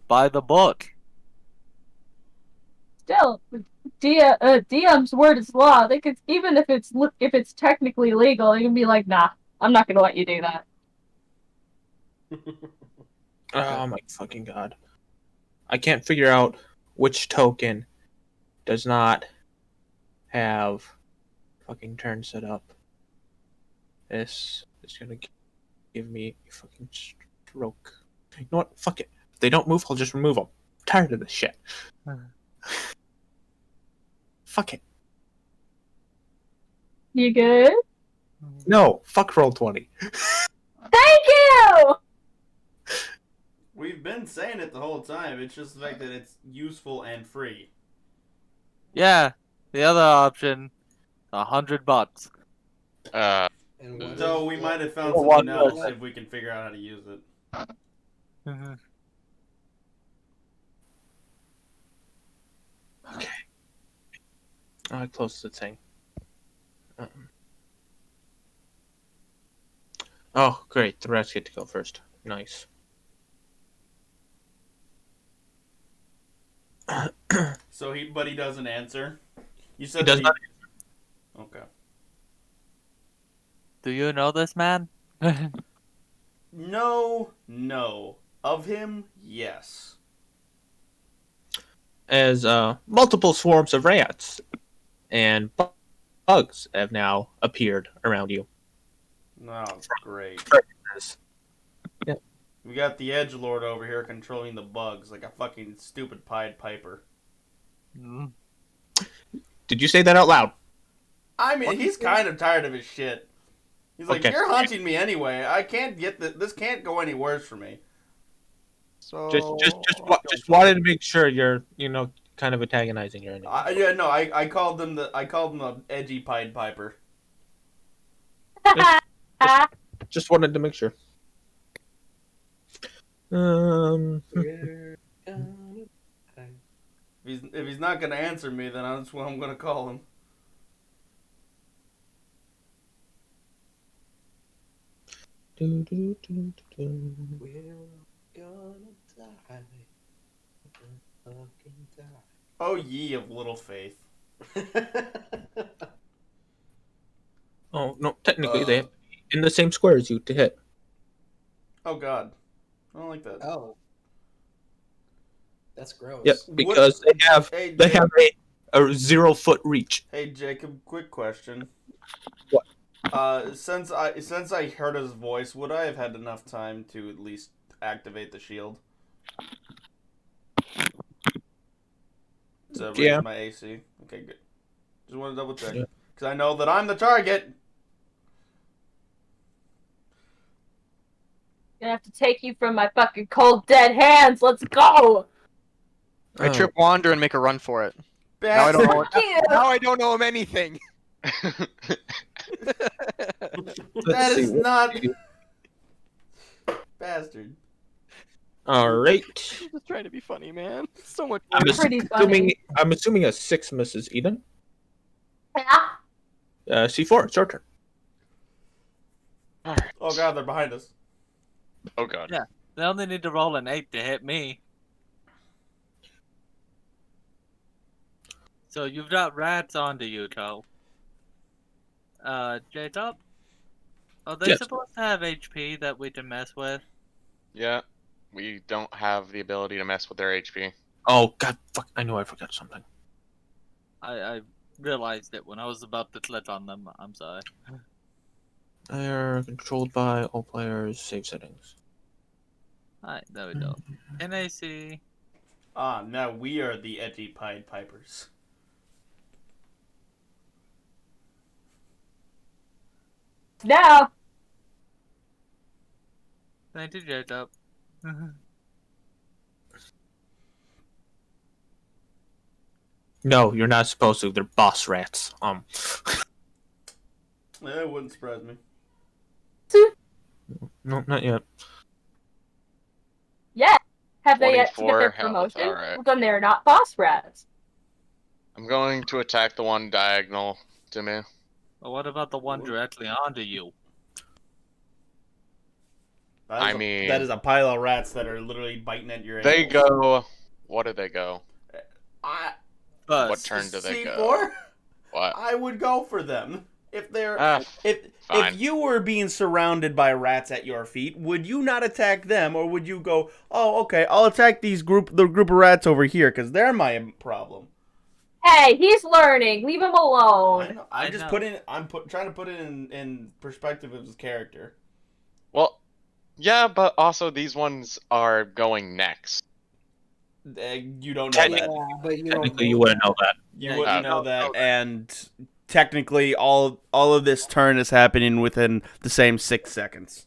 Speaker 5: by the book.
Speaker 4: Still, DM's word is law. They could, even if it's technically legal, you can be like, nah, I'm not gonna let you do that.
Speaker 1: Oh my fucking god. I can't figure out which token does not have fucking turn set up. This is gonna give me a fucking stroke. You know what? Fuck it. If they don't move, I'll just remove them. I'm tired of this shit. Fuck it.
Speaker 4: You good?
Speaker 1: No, fuck Roll20.
Speaker 4: Thank you!
Speaker 2: We've been saying it the whole time. It's just the fact that it's useful and free.
Speaker 5: Yeah, the other option, $100.
Speaker 11: And what
Speaker 2: So
Speaker 11: is-
Speaker 2: we might have found
Speaker 5: Oh,
Speaker 2: something
Speaker 5: one
Speaker 2: else
Speaker 5: person.
Speaker 2: if we can figure out how to use it.
Speaker 1: I closed the thing. Oh, great. The rats get to go first. Nice.
Speaker 2: So but he doesn't answer. You
Speaker 1: He
Speaker 2: said
Speaker 1: does
Speaker 2: that
Speaker 1: not.
Speaker 2: Okay.
Speaker 5: Do you know this man?
Speaker 2: No. Of him, yes.
Speaker 1: As multiple swarms of rats and bugs have now appeared around you.
Speaker 2: Oh, great.
Speaker 1: Yeah.
Speaker 2: We got the edgelord over here controlling the bugs like a fucking stupid Pied Piper.
Speaker 5: Mm.
Speaker 1: Did you say that out loud?
Speaker 2: I mean, he's kind of tired of his shit. He's like,
Speaker 1: Okay.
Speaker 2: you're hunting me anyway. I can't get this can't go any worse for me.
Speaker 9: So
Speaker 1: Just wanted to make sure you're, kind of antagonizing your enemy.
Speaker 2: I called them the edgy Pied Piper.
Speaker 1: Just wanted to make sure.
Speaker 11: We're gonna die.
Speaker 2: If he's not gonna answer me, then that's what I'm gonna call him.
Speaker 1: Do, do, do, do, do.
Speaker 11: We're gonna die. Fucking
Speaker 2: Oh ye of little faith.
Speaker 11: die.
Speaker 1: Oh no, technically they have to be in the same square as you to hit.
Speaker 2: Oh god. I don't like that.
Speaker 11: Oh. That's gross.
Speaker 1: Yep, because
Speaker 2: Hey,
Speaker 1: they have a 0-foot reach.
Speaker 2: Hey Jacob, quick question.
Speaker 1: What?
Speaker 2: Since I heard his voice, would I have had enough time to at least activate the shield? To raise
Speaker 1: Yeah.
Speaker 2: my AC. Okay, good. Just want to double check.
Speaker 1: Yeah.
Speaker 2: Because I know that I'm the target.
Speaker 4: Gonna have to take you from my fucking cold dead hands. Let's go.
Speaker 9: I trip Wander and make a run for it. Now I don't know. Now I don't know him anything.
Speaker 2: That is not... Bastard.
Speaker 1: All right.
Speaker 9: I'm just trying to be funny, man. So much.
Speaker 1: I'm
Speaker 4: Pretty funny.
Speaker 1: assuming a 6 misses Eden.
Speaker 4: Yeah.
Speaker 1: C4, it's your turn.
Speaker 2: Oh god, they're behind us.
Speaker 7: Oh god.
Speaker 5: Yeah. They only need to roll an 8 to hit me. So you've got rats onto you, Toe. J-Top? Are they
Speaker 1: Yes.
Speaker 5: supposed to have HP that we can mess with?
Speaker 7: Yeah. We don't have the ability to mess with their HP.
Speaker 1: Oh god, fuck! I knew I forgot something.
Speaker 5: I realized it when I was about to click on them. I'm sorry.
Speaker 1: They're controlled by all players. Save settings.
Speaker 5: Alright, there we go. NAC.
Speaker 2: Ah, now we are the edgy Pied Pipers.
Speaker 4: Now.
Speaker 5: Thank you, J-Top.
Speaker 1: No, you're not supposed to. They're boss rats.
Speaker 2: It wouldn't surprise me.
Speaker 1: No, not yet.
Speaker 4: Yeah. Have they yet to get
Speaker 7: 24
Speaker 4: their
Speaker 7: health,
Speaker 4: promotion?
Speaker 7: alright.
Speaker 4: Well, then they're not boss rats.
Speaker 7: I'm going to attack the one diagonal to me.
Speaker 5: Well, what about the one directly onto you?
Speaker 2: That is a pile of rats that are literally biting at your
Speaker 7: They
Speaker 2: ankles.
Speaker 7: go. What do they go?
Speaker 5: First.
Speaker 7: What turn do they
Speaker 2: C4?
Speaker 7: go? What?
Speaker 2: I would go for them. If they're
Speaker 7: Ah,
Speaker 2: if
Speaker 7: fine.
Speaker 2: you were being surrounded by rats at your feet, would you not attack them, or would you go, "Oh, okay, I'll attack the group of rats over here because they're my problem."
Speaker 4: Hey, he's learning. Leave him alone.
Speaker 2: I'm just trying to put it in perspective of his character.
Speaker 7: Well, yeah, but also these ones are going next.
Speaker 2: You don't know that.
Speaker 11: Yeah, but you don't
Speaker 1: Technically,
Speaker 11: know
Speaker 1: you wouldn't know that.
Speaker 2: You
Speaker 5: Yeah,
Speaker 2: wouldn't
Speaker 7: you
Speaker 2: know
Speaker 5: don't
Speaker 2: that,
Speaker 5: know that.
Speaker 2: and technically, all of this turn is happening within the same 6 seconds.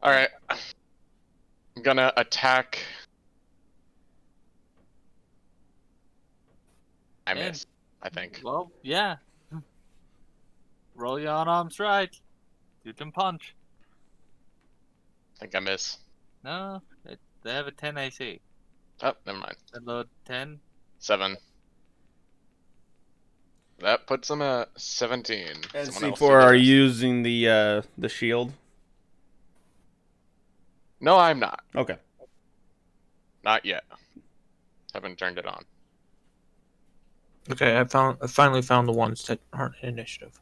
Speaker 7: Alright. I'm gonna attack. I
Speaker 5: Yeah.
Speaker 7: missed, I think.
Speaker 5: Well, yeah. Roll your unarmed strike. You can punch.
Speaker 7: I think I miss.
Speaker 5: No, they have a 10 AC.
Speaker 7: Oh, never mind.
Speaker 5: Hello, 10.
Speaker 7: 7. That puts them at 17.
Speaker 2: And
Speaker 7: Someone else
Speaker 2: C4, are
Speaker 7: did
Speaker 2: you
Speaker 7: this.
Speaker 2: using the shield?
Speaker 7: No, I'm not.
Speaker 2: Okay.
Speaker 7: Not yet. Haven't turned it on.
Speaker 1: Okay, I finally found the ones that aren't in initiative.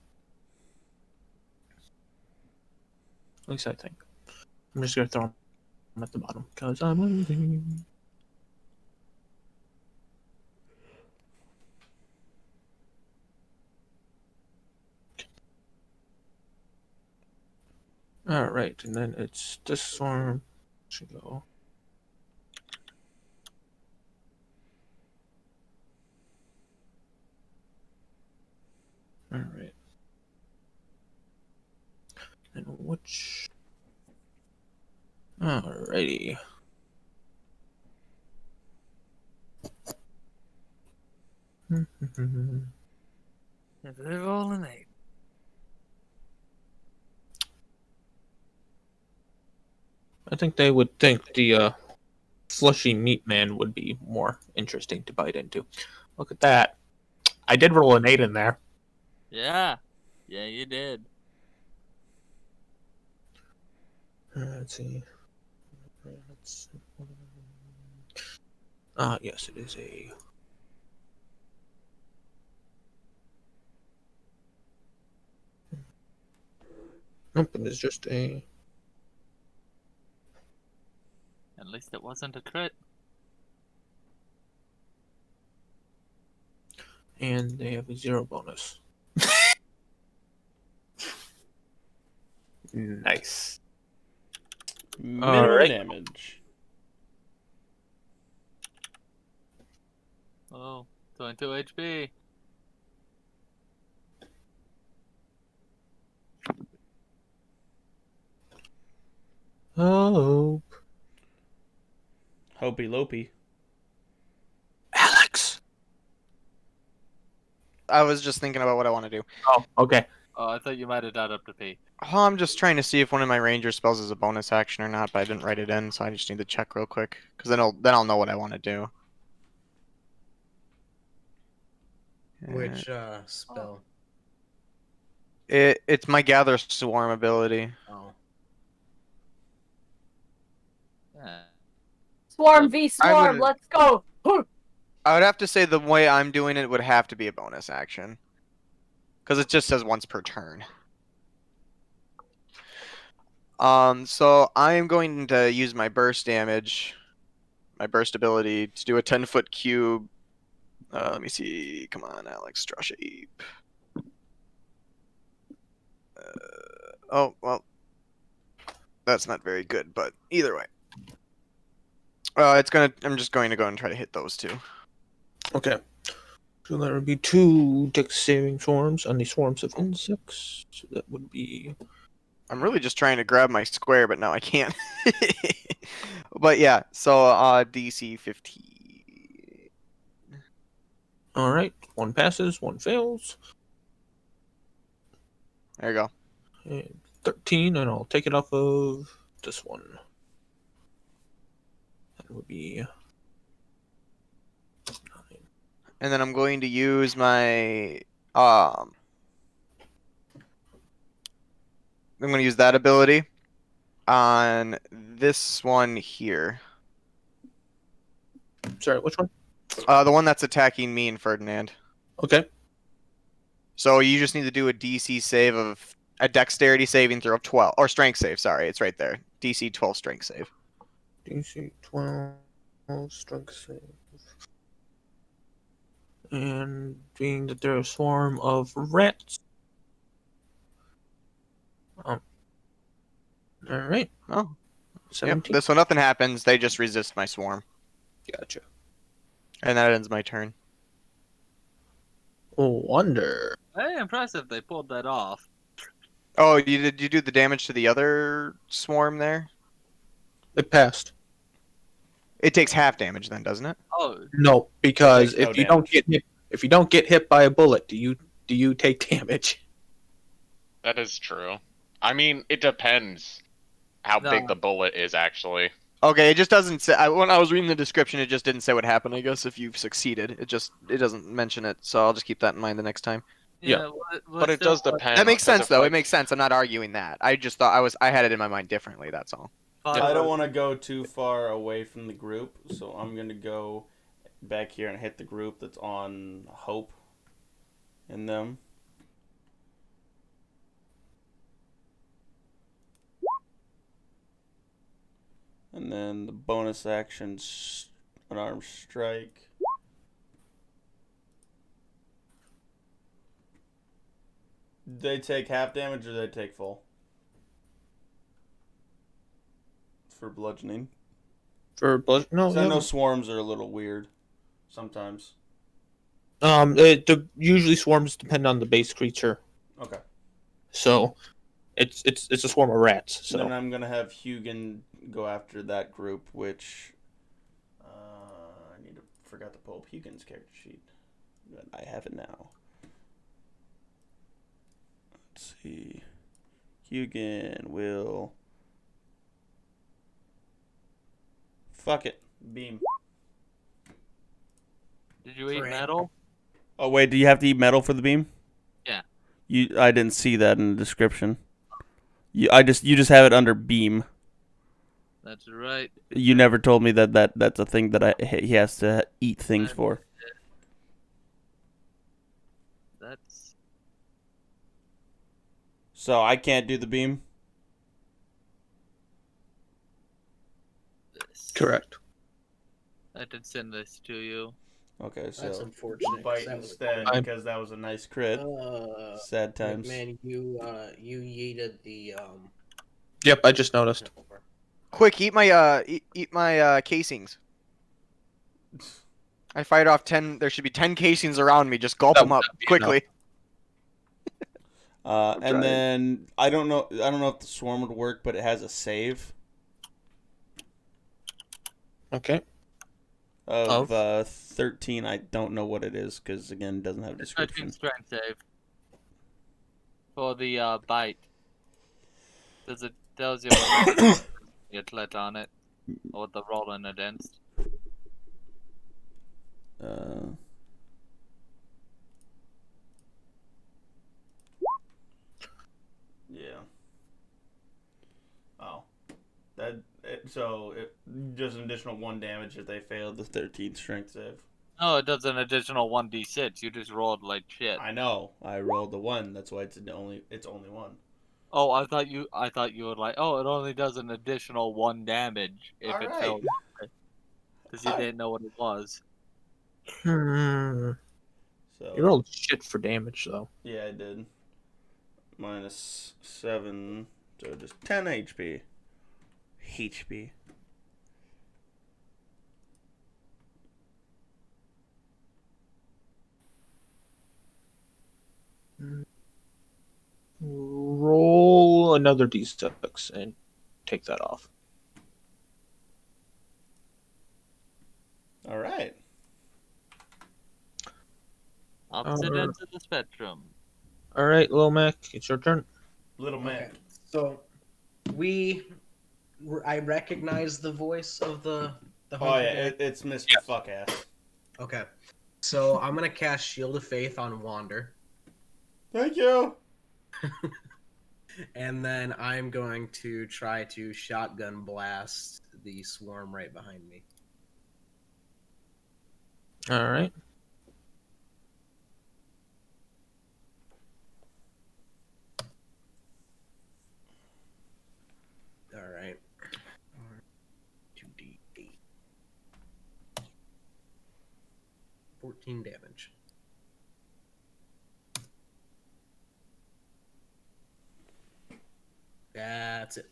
Speaker 1: At least I think. I'm just gonna throw them at the bottom because I'm losing. All right, and then it's this swarm should go. All right. And which? Alrighty.
Speaker 5: They're rolling 8.
Speaker 1: I think they would think the fleshy meat man would be more interesting to bite into. Look at that. I did roll an 8 in there.
Speaker 5: Yeah. Yeah, you did.
Speaker 1: Let's see. Yes, it is a. Nope, it is just a.
Speaker 5: At least it wasn't a crit.
Speaker 1: And they have a 0 bonus. Nice.
Speaker 2: Minimum
Speaker 1: Alright.
Speaker 2: damage.
Speaker 5: Oh, 22 HP.
Speaker 1: Oh,
Speaker 2: Hopey Lopey.
Speaker 1: Alex.
Speaker 9: I was just thinking about what I want to do.
Speaker 1: Oh, okay.
Speaker 5: Oh, I thought you might have died up to P.
Speaker 9: Oh, I'm just trying to see if one of my ranger spells is a bonus action or not, but I didn't write it in, so I just need to check real quick, because then I'll know what I want to do.
Speaker 11: Which spell?
Speaker 9: It's my gather swarm ability.
Speaker 11: Oh.
Speaker 5: Yeah.
Speaker 4: Swarm v Swarm,
Speaker 9: would-
Speaker 4: let's go!
Speaker 9: I would have to say the way I'm doing it would have to be a bonus action, because it just says once per turn. So I am going to use my burst damage, my burst ability, to do a 10-foot cube. Let me see. Come on, Alex. Draw shape. Oh, well. That's not very good, but either way. I'm just going to go and try to hit those two.
Speaker 1: Okay. So there would be 2 dex saving swarms on the swarms of insects. So that would be.
Speaker 9: I'm really just trying to grab my square, but now I can't. But yeah, so DC 15.
Speaker 1: All right. 1 passes, 1 fails.
Speaker 9: There you go.
Speaker 1: And 13, and I'll take it off of this one. That would be 9.
Speaker 9: And then I'm going to use my I'm going to use that ability on this one here.
Speaker 1: Sorry, which one?
Speaker 9: The one that's attacking me and Ferdinand.
Speaker 1: Okay.
Speaker 9: So you just need to do a DC save of a dexterity saving throw of 12 or strength save, sorry, it's right there. DC 12 strength save.
Speaker 1: DC 12 strength save. And being that they're a swarm of rats. Alright.
Speaker 9: Oh.
Speaker 1: 17.
Speaker 9: Yep. So nothing happens, they just resist my swarm.
Speaker 1: Gotcha.
Speaker 9: And that ends my turn.
Speaker 1: Wonder.
Speaker 5: Very impressive they pulled that off.
Speaker 9: Oh, did you do the damage to the other swarm there?
Speaker 1: It passed.
Speaker 9: It takes half damage then, doesn't it?
Speaker 5: Oh,
Speaker 1: No, because
Speaker 2: Takes no
Speaker 1: if you don't get hit, if you don't get hit by a bullet, do you take damage?
Speaker 7: That is true. I mean, it depends how
Speaker 5: No.
Speaker 7: big the bullet is, actually.
Speaker 9: Okay, it just doesn't say. When I was reading the description, it just didn't say what happened. I guess if you've succeeded, it doesn't mention it. So I'll just keep that in mind the next time.
Speaker 1: Yeah.
Speaker 7: But it does depend.
Speaker 9: That makes
Speaker 7: because
Speaker 9: sense,
Speaker 7: if,
Speaker 9: though.
Speaker 7: like-
Speaker 9: It makes sense. I'm not arguing that. I just thought I had it in my mind differently. That's all.
Speaker 2: I don't want to go too far away from the group, so I'm going to go back here and hit the group that's on Hope and them. And then the bonus action, unarmed strike. They take half damage or they take full? For bludgeoning.
Speaker 1: For no,
Speaker 2: So I know
Speaker 1: no.
Speaker 2: swarms are a little weird sometimes.
Speaker 1: Usually swarms depend on the base creature,
Speaker 2: Okay.
Speaker 1: so it's a swarm of rats. So
Speaker 2: Then I'm gonna have Hugin go after that group, which forgot to pull up Hugin's character sheet, but I have it now. Let's see. Hugin will. Fuck it. Beam.
Speaker 5: Did you eat
Speaker 11: Frick.
Speaker 5: metal?
Speaker 2: Oh wait, do you have to eat metal for the beam?
Speaker 5: Yeah.
Speaker 2: I didn't see that in the description. You just have it under beam.
Speaker 5: That's right.
Speaker 2: You never told me that's a thing that he has to eat things for.
Speaker 5: That's
Speaker 2: So I can't do the beam.
Speaker 5: this.
Speaker 1: correct.
Speaker 5: I did send this to you.
Speaker 2: Okay, so
Speaker 11: That's unfortunate. 'cause
Speaker 2: bite
Speaker 11: that was
Speaker 2: instead
Speaker 1: I'm-
Speaker 2: because that was a nice crit. Sad times.
Speaker 11: Man, you yeeted the
Speaker 1: Yep, I just noticed.
Speaker 9: Quick, eat my casings. I fired off 10. There should be 10 casings around me. Just gulp
Speaker 1: That
Speaker 9: them up
Speaker 1: would be
Speaker 9: quickly.
Speaker 2: And
Speaker 1: trying.
Speaker 2: then I don't know if the swarm would work, but it has a save
Speaker 1: Okay.
Speaker 2: of 13. I don't know what it is because again, it doesn't have a
Speaker 5: It's
Speaker 2: description.
Speaker 5: 13 strength save. For the bite. Does it tells you what you click on it or what the rolling against?
Speaker 2: Yeah. Oh, so it does an additional 1 damage if they failed the 13th strength save.
Speaker 5: No, it does an additional 1d6. You just rolled like shit.
Speaker 2: I know. I rolled the 1. That's why it's only 1.
Speaker 5: Oh, I thought you were like, oh, it only does an additional 1 damage if it
Speaker 2: Alright.
Speaker 5: fails. Because you didn't know what it was.
Speaker 1: Hmm.
Speaker 2: So
Speaker 1: You rolled shit for damage though.
Speaker 2: yeah, I did. -7, so just 10 HP. HP.
Speaker 1: Roll another d6 and take that off.
Speaker 2: All right.
Speaker 5: Opposite ends of the spectrum.
Speaker 1: All right, Lil Mac, it's your turn.
Speaker 2: Little man.
Speaker 11: Okay. So I recognize the voice of the
Speaker 2: Oh
Speaker 11: hunter
Speaker 2: yeah,
Speaker 11: guy.
Speaker 2: it's Mr.
Speaker 1: Yes.
Speaker 2: Fuckass.
Speaker 11: Okay. So I'm gonna cast Shield of Faith on Wander,
Speaker 2: Thank you.
Speaker 11: and then I'm going to try to shotgun blast the swarm right behind me.
Speaker 1: All right.
Speaker 11: All right. 2d8. 14 damage. That's it.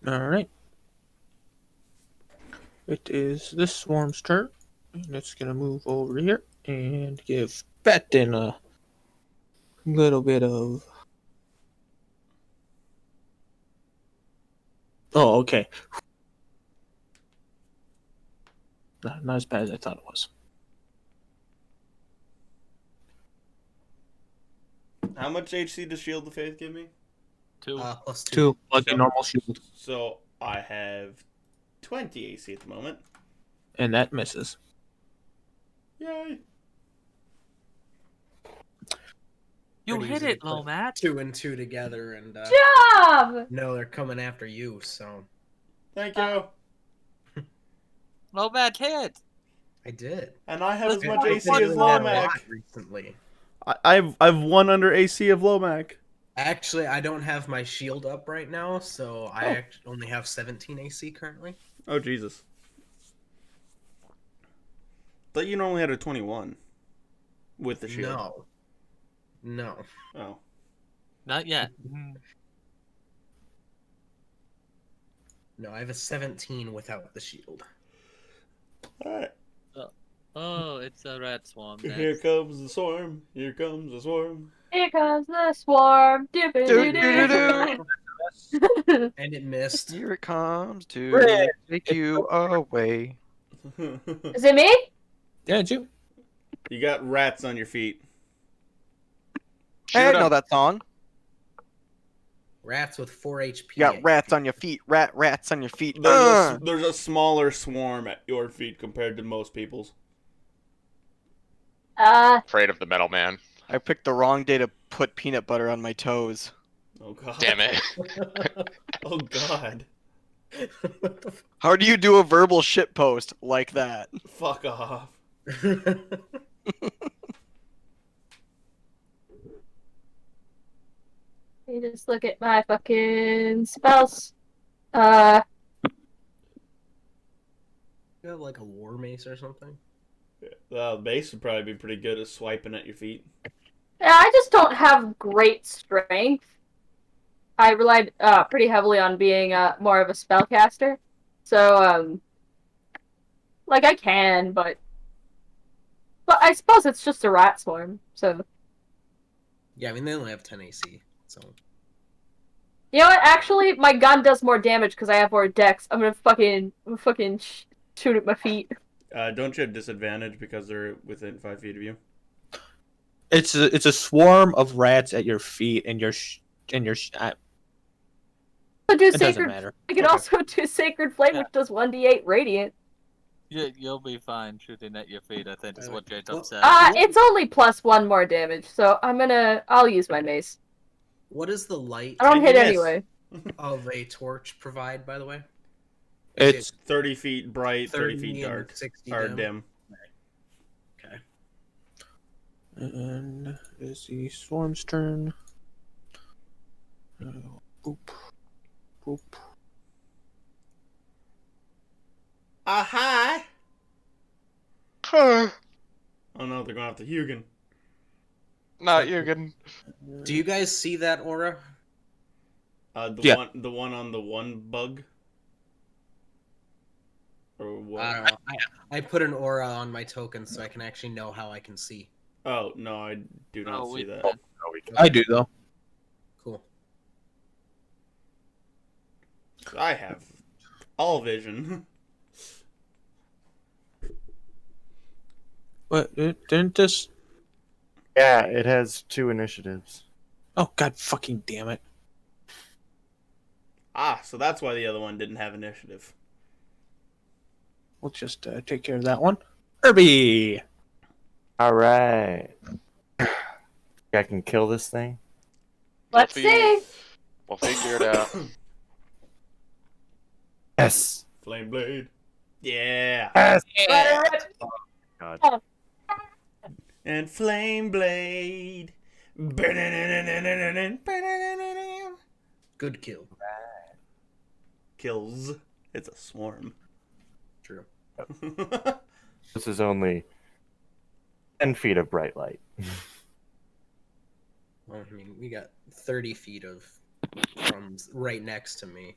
Speaker 1: All right. It is this swarm's turn. And it's gonna move over here and give Fetton a little bit of. Oh, okay. Not as bad as I thought it was.
Speaker 2: How much HC does Shield of Faith give me?
Speaker 5: 2.
Speaker 11: Plus 2.
Speaker 1: 2, like a normal shield,
Speaker 2: So I have 20 AC at the moment.
Speaker 1: and that misses.
Speaker 2: Yay.
Speaker 5: You
Speaker 11: Pretty
Speaker 5: hit
Speaker 11: easy
Speaker 5: it,
Speaker 11: to put
Speaker 5: Lomat.
Speaker 11: 2 and 2 together, and
Speaker 4: Job!
Speaker 11: no, they're coming after you. So
Speaker 2: Thank you.
Speaker 5: Lomat hit.
Speaker 11: I did.
Speaker 2: And I have as
Speaker 5: Listen,
Speaker 2: much
Speaker 5: I
Speaker 2: AC
Speaker 5: put
Speaker 2: as
Speaker 5: it
Speaker 11: That a
Speaker 2: Lomac.
Speaker 11: lot recently.
Speaker 2: I've 1 under AC of Lomac.
Speaker 11: Actually, I don't have my shield up right now, so I only have 17 AC currently.
Speaker 2: Oh Jesus! Thought you normally had a 21 with the shield.
Speaker 11: No.
Speaker 2: Oh.
Speaker 5: Not yet.
Speaker 11: No, I have a 17 without the shield.
Speaker 2: All right.
Speaker 5: Oh, it's a rat swarm.
Speaker 2: Here comes the swarm. Here comes the swarm.
Speaker 4: Here comes the swarm.
Speaker 9: Do-do-do-do.
Speaker 11: And it missed.
Speaker 9: Here it comes to
Speaker 1: Red.
Speaker 9: take you away.
Speaker 4: Is it me?
Speaker 1: Yeah, it's you.
Speaker 2: You got rats on your feet.
Speaker 9: Hey, I know that song.
Speaker 11: Rats with 4 HP.
Speaker 9: You got rats on your feet. Rats on your feet.
Speaker 2: There's a smaller swarm at your feet compared to most people's.
Speaker 7: Afraid of the metal man.
Speaker 9: I picked the wrong day to put peanut butter on my toes.
Speaker 2: Oh god.
Speaker 7: Damn it.
Speaker 2: Oh god.
Speaker 9: How do you do a verbal shitpost like that?
Speaker 2: Fuck off.
Speaker 4: You just look at my fucking spells.
Speaker 11: You have like a war mace or something?
Speaker 2: The base would probably be pretty good at swiping at your feet.
Speaker 4: Yeah, I just don't have great strength. I relied pretty heavily on being more of a spellcaster. So, like, I can, but I suppose it's just a rat swarm, so...
Speaker 11: Yeah, I mean, they only have 10 AC, so...
Speaker 4: You know what? Actually, my gun does more damage because I have more dex. I'm gonna fucking shoot at my feet.
Speaker 2: Don't you have disadvantage because they're within 5 feet of you?
Speaker 1: It's a swarm of rats at your feet, and
Speaker 4: I do
Speaker 1: it doesn't
Speaker 4: sacred.
Speaker 1: matter.
Speaker 4: I can also do Sacred Flame, which does 1d8 radiant.
Speaker 5: You'll be fine shooting at your feet, I think is what Jacob said.
Speaker 4: It's only +1 more damage, so I'll use my mace.
Speaker 11: What does the light
Speaker 4: I don't hit anyway.
Speaker 11: of a torch provide, by the way?
Speaker 1: It's
Speaker 2: 30 feet bright, 30 feet
Speaker 11: and
Speaker 2: dark.
Speaker 11: 60
Speaker 2: Or
Speaker 11: dim.
Speaker 2: dim.
Speaker 11: Okay.
Speaker 1: and it's the swarm's turn. Boop, boop.
Speaker 2: Aha!
Speaker 7: Huh.
Speaker 2: Oh no, they're going after Hugin.
Speaker 7: Not Jürgen.
Speaker 11: Do you guys see that aura?
Speaker 2: The one on the one bug? Or what?
Speaker 11: I don't know. I put an aura on my token so I can actually know how I can see.
Speaker 2: Oh, no, I do not
Speaker 5: Oh,
Speaker 2: see
Speaker 5: we-
Speaker 2: that.
Speaker 1: I do though.
Speaker 11: Cool.
Speaker 2: I have all vision.
Speaker 1: But didn't this?
Speaker 10: Yeah, it has 2 initiatives.
Speaker 1: Oh god, fucking damn it!
Speaker 2: Ah, so that's why the other one didn't have initiative.
Speaker 1: We'll just take care of that one. Herbie.
Speaker 10: All right. I can kill this thing.
Speaker 4: Let's see.
Speaker 7: We'll figure it out.
Speaker 10: Yes.
Speaker 2: Flame blade. Yeah.
Speaker 10: Yes.
Speaker 4: Let it rip.
Speaker 10: God.
Speaker 2: And flame blade.
Speaker 11: Good kill.
Speaker 2: Kills. It's a swarm.
Speaker 11: True.
Speaker 10: This is only 10 feet of bright light.
Speaker 11: Well, I mean, we got 30 feet of from right next to me.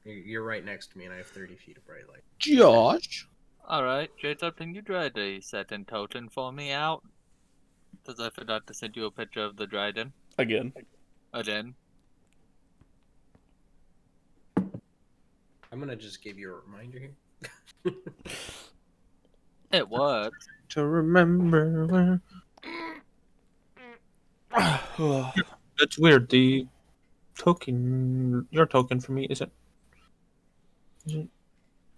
Speaker 11: You're right next to me, and I have 30 feet of bright light.
Speaker 1: Josh.
Speaker 5: Alright, Jacob, can you try the setting totem for me out? Because I forgot to send you a picture of the Dryden.
Speaker 2: Again.
Speaker 5: Again.
Speaker 11: I'm gonna just give you a reminder here.
Speaker 5: It works.
Speaker 1: To remember where. That's weird. The token, your token for me, isn't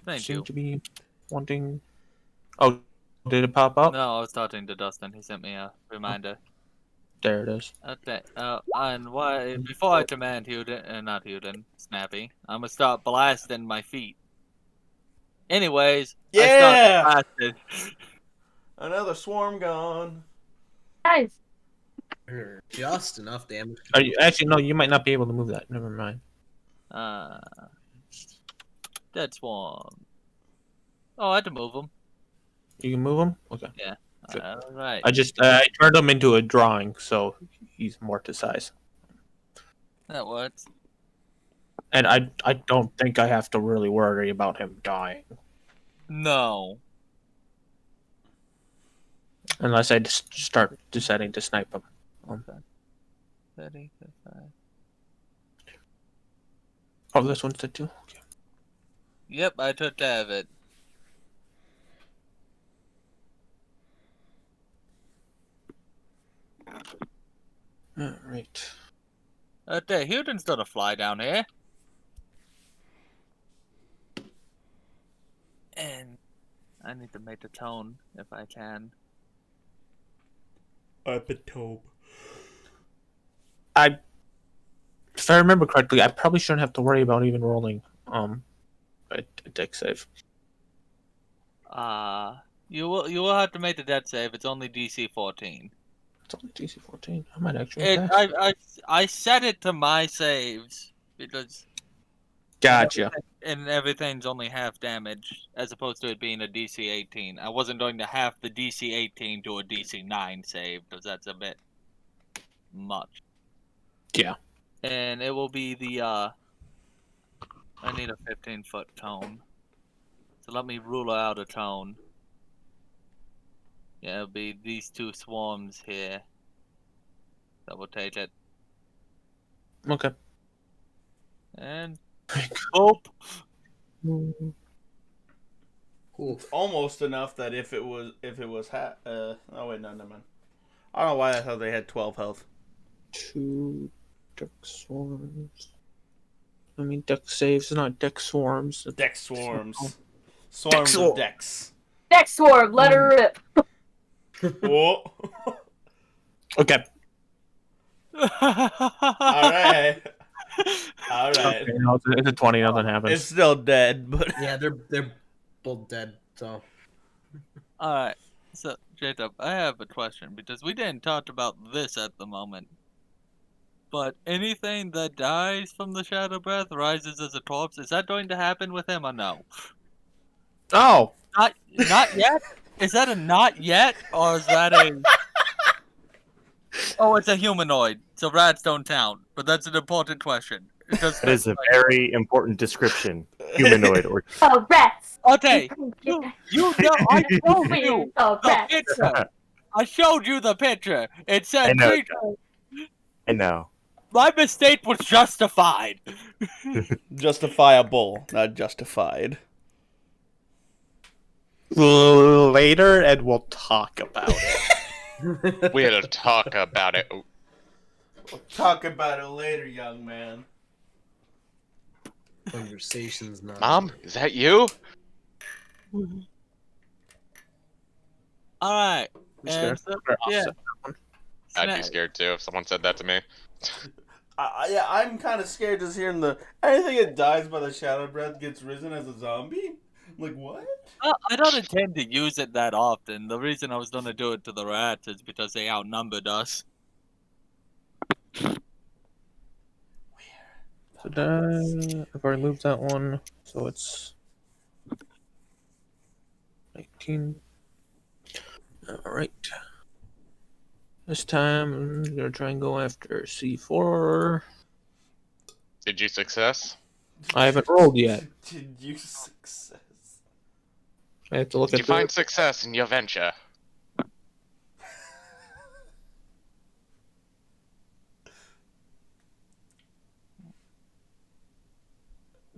Speaker 5: Thank
Speaker 1: seem
Speaker 5: you.
Speaker 1: to be wanting. Oh, did it pop up?
Speaker 5: No, I was talking to Dustin. He sent me a reminder.
Speaker 1: There it is.
Speaker 5: Okay. And why? Before I command Huden, not Huden, Snappy, I'm gonna start blasting my feet. Anyways,
Speaker 2: Yeah!
Speaker 5: I start blasting.
Speaker 2: Another swarm gone.
Speaker 4: Guys,
Speaker 11: Just enough damage.
Speaker 1: Are you, actually, no, you might not be able to move that. Never mind.
Speaker 5: Dead Swarm. Oh, I had to move him.
Speaker 1: You can move him? Okay.
Speaker 5: Yeah.
Speaker 1: Good.
Speaker 5: Alright.
Speaker 1: I turned him into a drawing, so he's more to size.
Speaker 5: That works.
Speaker 1: And I don't think I have to really worry about him dying.
Speaker 5: No.
Speaker 1: Unless I just start deciding to snipe him.
Speaker 5: 30, 35.
Speaker 1: Oh, this one's dead too? Okay.
Speaker 5: Yep, I took care of it.
Speaker 1: Alright.
Speaker 5: Okay, Hudon's done a fly down here. And I need to make a tone if I can.
Speaker 2: Epitope.
Speaker 1: If I remember correctly, I probably shouldn't have to worry about even rolling a deck save.
Speaker 5: You will have to make the death save. It's only DC 14.
Speaker 1: It's only DC 14. I might actually pass.
Speaker 5: I set it to my saves because
Speaker 1: Gotcha.
Speaker 5: and everything's only half damage as opposed to it being a DC 18. I wasn't going to half the DC 18 to a DC 9 save because that's a bit much.
Speaker 1: Yeah.
Speaker 5: And it will be the I need a 15-foot tone. So let me rule out a tone. Yeah, it'll be these two swarms here. That will take it.
Speaker 1: Okay.
Speaker 5: And hope.
Speaker 11: Cool.
Speaker 2: It's almost enough that if it was oh wait, no, never mind. I don't know why I thought they had 12 health.
Speaker 1: 2 deck swarms. I mean, deck saves, not deck swarms.
Speaker 2: Deck swarms. Swarms of decks.
Speaker 4: Deck Swarm, let her rip.
Speaker 2: Whoa.
Speaker 1: Okay.
Speaker 2: Alright. Alright.
Speaker 1: Okay, no, it's a 20, nothing happens.
Speaker 2: It's still dead, but
Speaker 11: Yeah, they're both dead. So
Speaker 5: Alright, so Jacob, I have a question because we didn't talk about this at the moment. But anything that dies from the Shadow Breath rises as a corpse. Is that going to happen with him or no?
Speaker 1: Oh!
Speaker 5: Not yet? Is that a not yet? Or is that a... Oh, it's a humanoid, so rats don't count. But that's an important question.
Speaker 10: That is a very important description. Humanoid or
Speaker 4: Oh, rats.
Speaker 5: Okay, you know, I showed you
Speaker 4: Oh,
Speaker 5: the
Speaker 4: rats.
Speaker 5: picture. I showed you the picture. It said
Speaker 10: I know.
Speaker 5: creature.
Speaker 10: I know.
Speaker 5: My mistake was justified.
Speaker 2: justifiable, not justified.
Speaker 1: Later, and we'll talk about it.
Speaker 7: We had to talk about it.
Speaker 2: We'll talk about it later, young man.
Speaker 11: conversations now.
Speaker 7: Mom, is that you?
Speaker 5: Alright.
Speaker 1: I'm scared.
Speaker 5: And so,
Speaker 1: Better
Speaker 5: yeah.
Speaker 1: offset that one.
Speaker 7: I'd be
Speaker 5: Snack.
Speaker 7: scared too if someone said that to me.
Speaker 2: Yeah, I'm kind of scared just hearing anything that dies by the Shadow Breath gets risen as a zombie. I'm like, what?
Speaker 5: I don't intend to use it that often. The reason I was going to do it to the rats is because they outnumbered us.
Speaker 1: So I've already moved that one, so it's 19. Alright. This time I'm gonna try and go after C4.
Speaker 7: Did you success?
Speaker 1: I haven't rolled yet.
Speaker 2: Did you success?
Speaker 1: I have to look
Speaker 7: Did
Speaker 1: at
Speaker 7: you find success in your venture?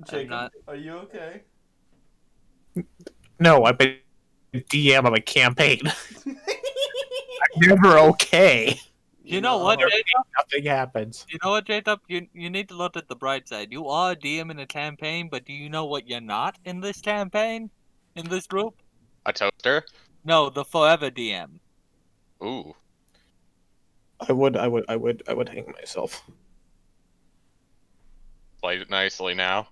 Speaker 2: Jacob,
Speaker 5: not-
Speaker 2: are you okay?
Speaker 1: No, I've been DM of a campaign. I'm never okay.
Speaker 5: You know what,
Speaker 2: No.
Speaker 5: Jacob?
Speaker 1: Nothing happens.
Speaker 5: You know what, Jacob? You need to look at the bright side. You are a DM in a campaign, but do you know what you're not in this campaign? In this group?
Speaker 7: A toaster?
Speaker 5: No, the forever DM.
Speaker 7: Ooh.
Speaker 1: I would hang myself.
Speaker 7: Played it nicely now.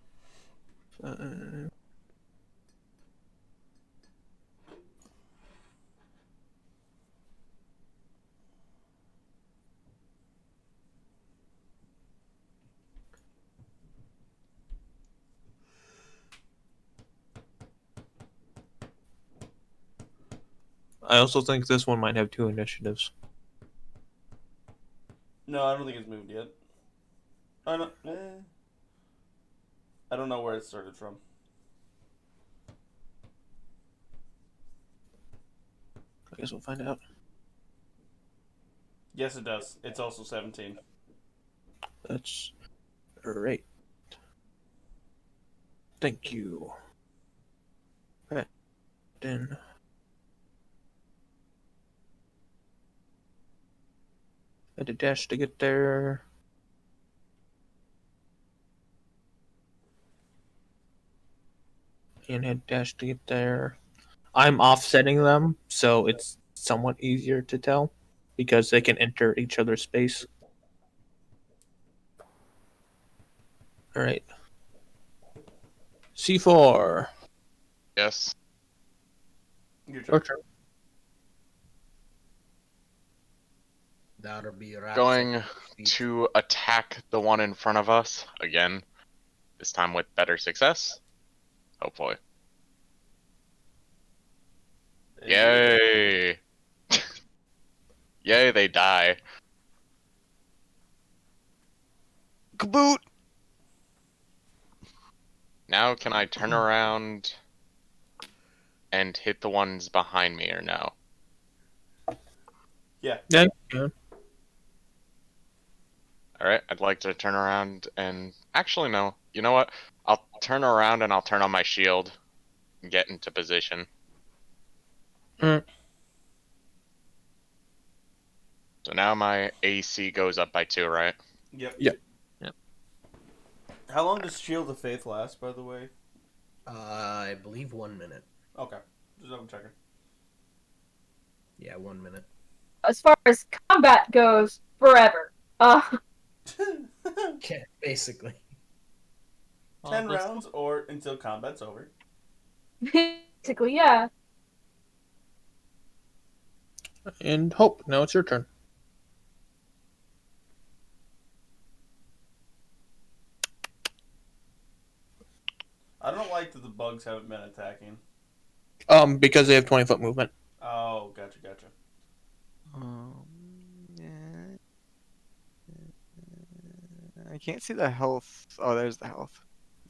Speaker 1: I also think this one might have 2 initiatives.
Speaker 2: No, I don't think it's moved yet. I don't. I don't know where it started from.
Speaker 1: I guess we'll find out.
Speaker 2: Yes, it does. It's also 17.
Speaker 1: That's great. Thank you. Then had to dash to get there. And had dash to get there. I'm offsetting them, so it's somewhat easier to tell because they can enter each other's space. All right. C4.
Speaker 7: Yes.
Speaker 2: Your
Speaker 1: Your
Speaker 2: turn.
Speaker 1: turn.
Speaker 6: That'll be rats
Speaker 7: Going
Speaker 6: at feet.
Speaker 7: to attack the one in front of us again. This time with better success. Hopefully. Yay! Yay, they die.
Speaker 9: Kaboot!
Speaker 7: Now can I turn around and hit the ones behind me or no?
Speaker 2: Yeah.
Speaker 1: Yeah.
Speaker 7: Alright, I'd like to turn around and... Actually, no. You know what? I'll turn around and I'll turn on my shield and get into position.
Speaker 1: Mm.
Speaker 7: So now my AC goes up by 2, right?
Speaker 2: Yep.
Speaker 1: Yep.
Speaker 5: Yep.
Speaker 2: How long does Shield of Faith last, by the way?
Speaker 6: I believe 1 minute.
Speaker 2: Okay. Just double checking.
Speaker 6: Yeah, 1 minute.
Speaker 4: As far as combat goes, forever.
Speaker 6: Yeah, basically.
Speaker 2: 10 rounds or until combat's over.
Speaker 4: Basically, yeah.
Speaker 1: And Hope, now it's your turn.
Speaker 2: I don't like that the bugs haven't been attacking.
Speaker 1: Because they have 20-foot movement.
Speaker 2: Oh, gotcha.
Speaker 9: Yeah. I can't see the health. Oh, there's the health.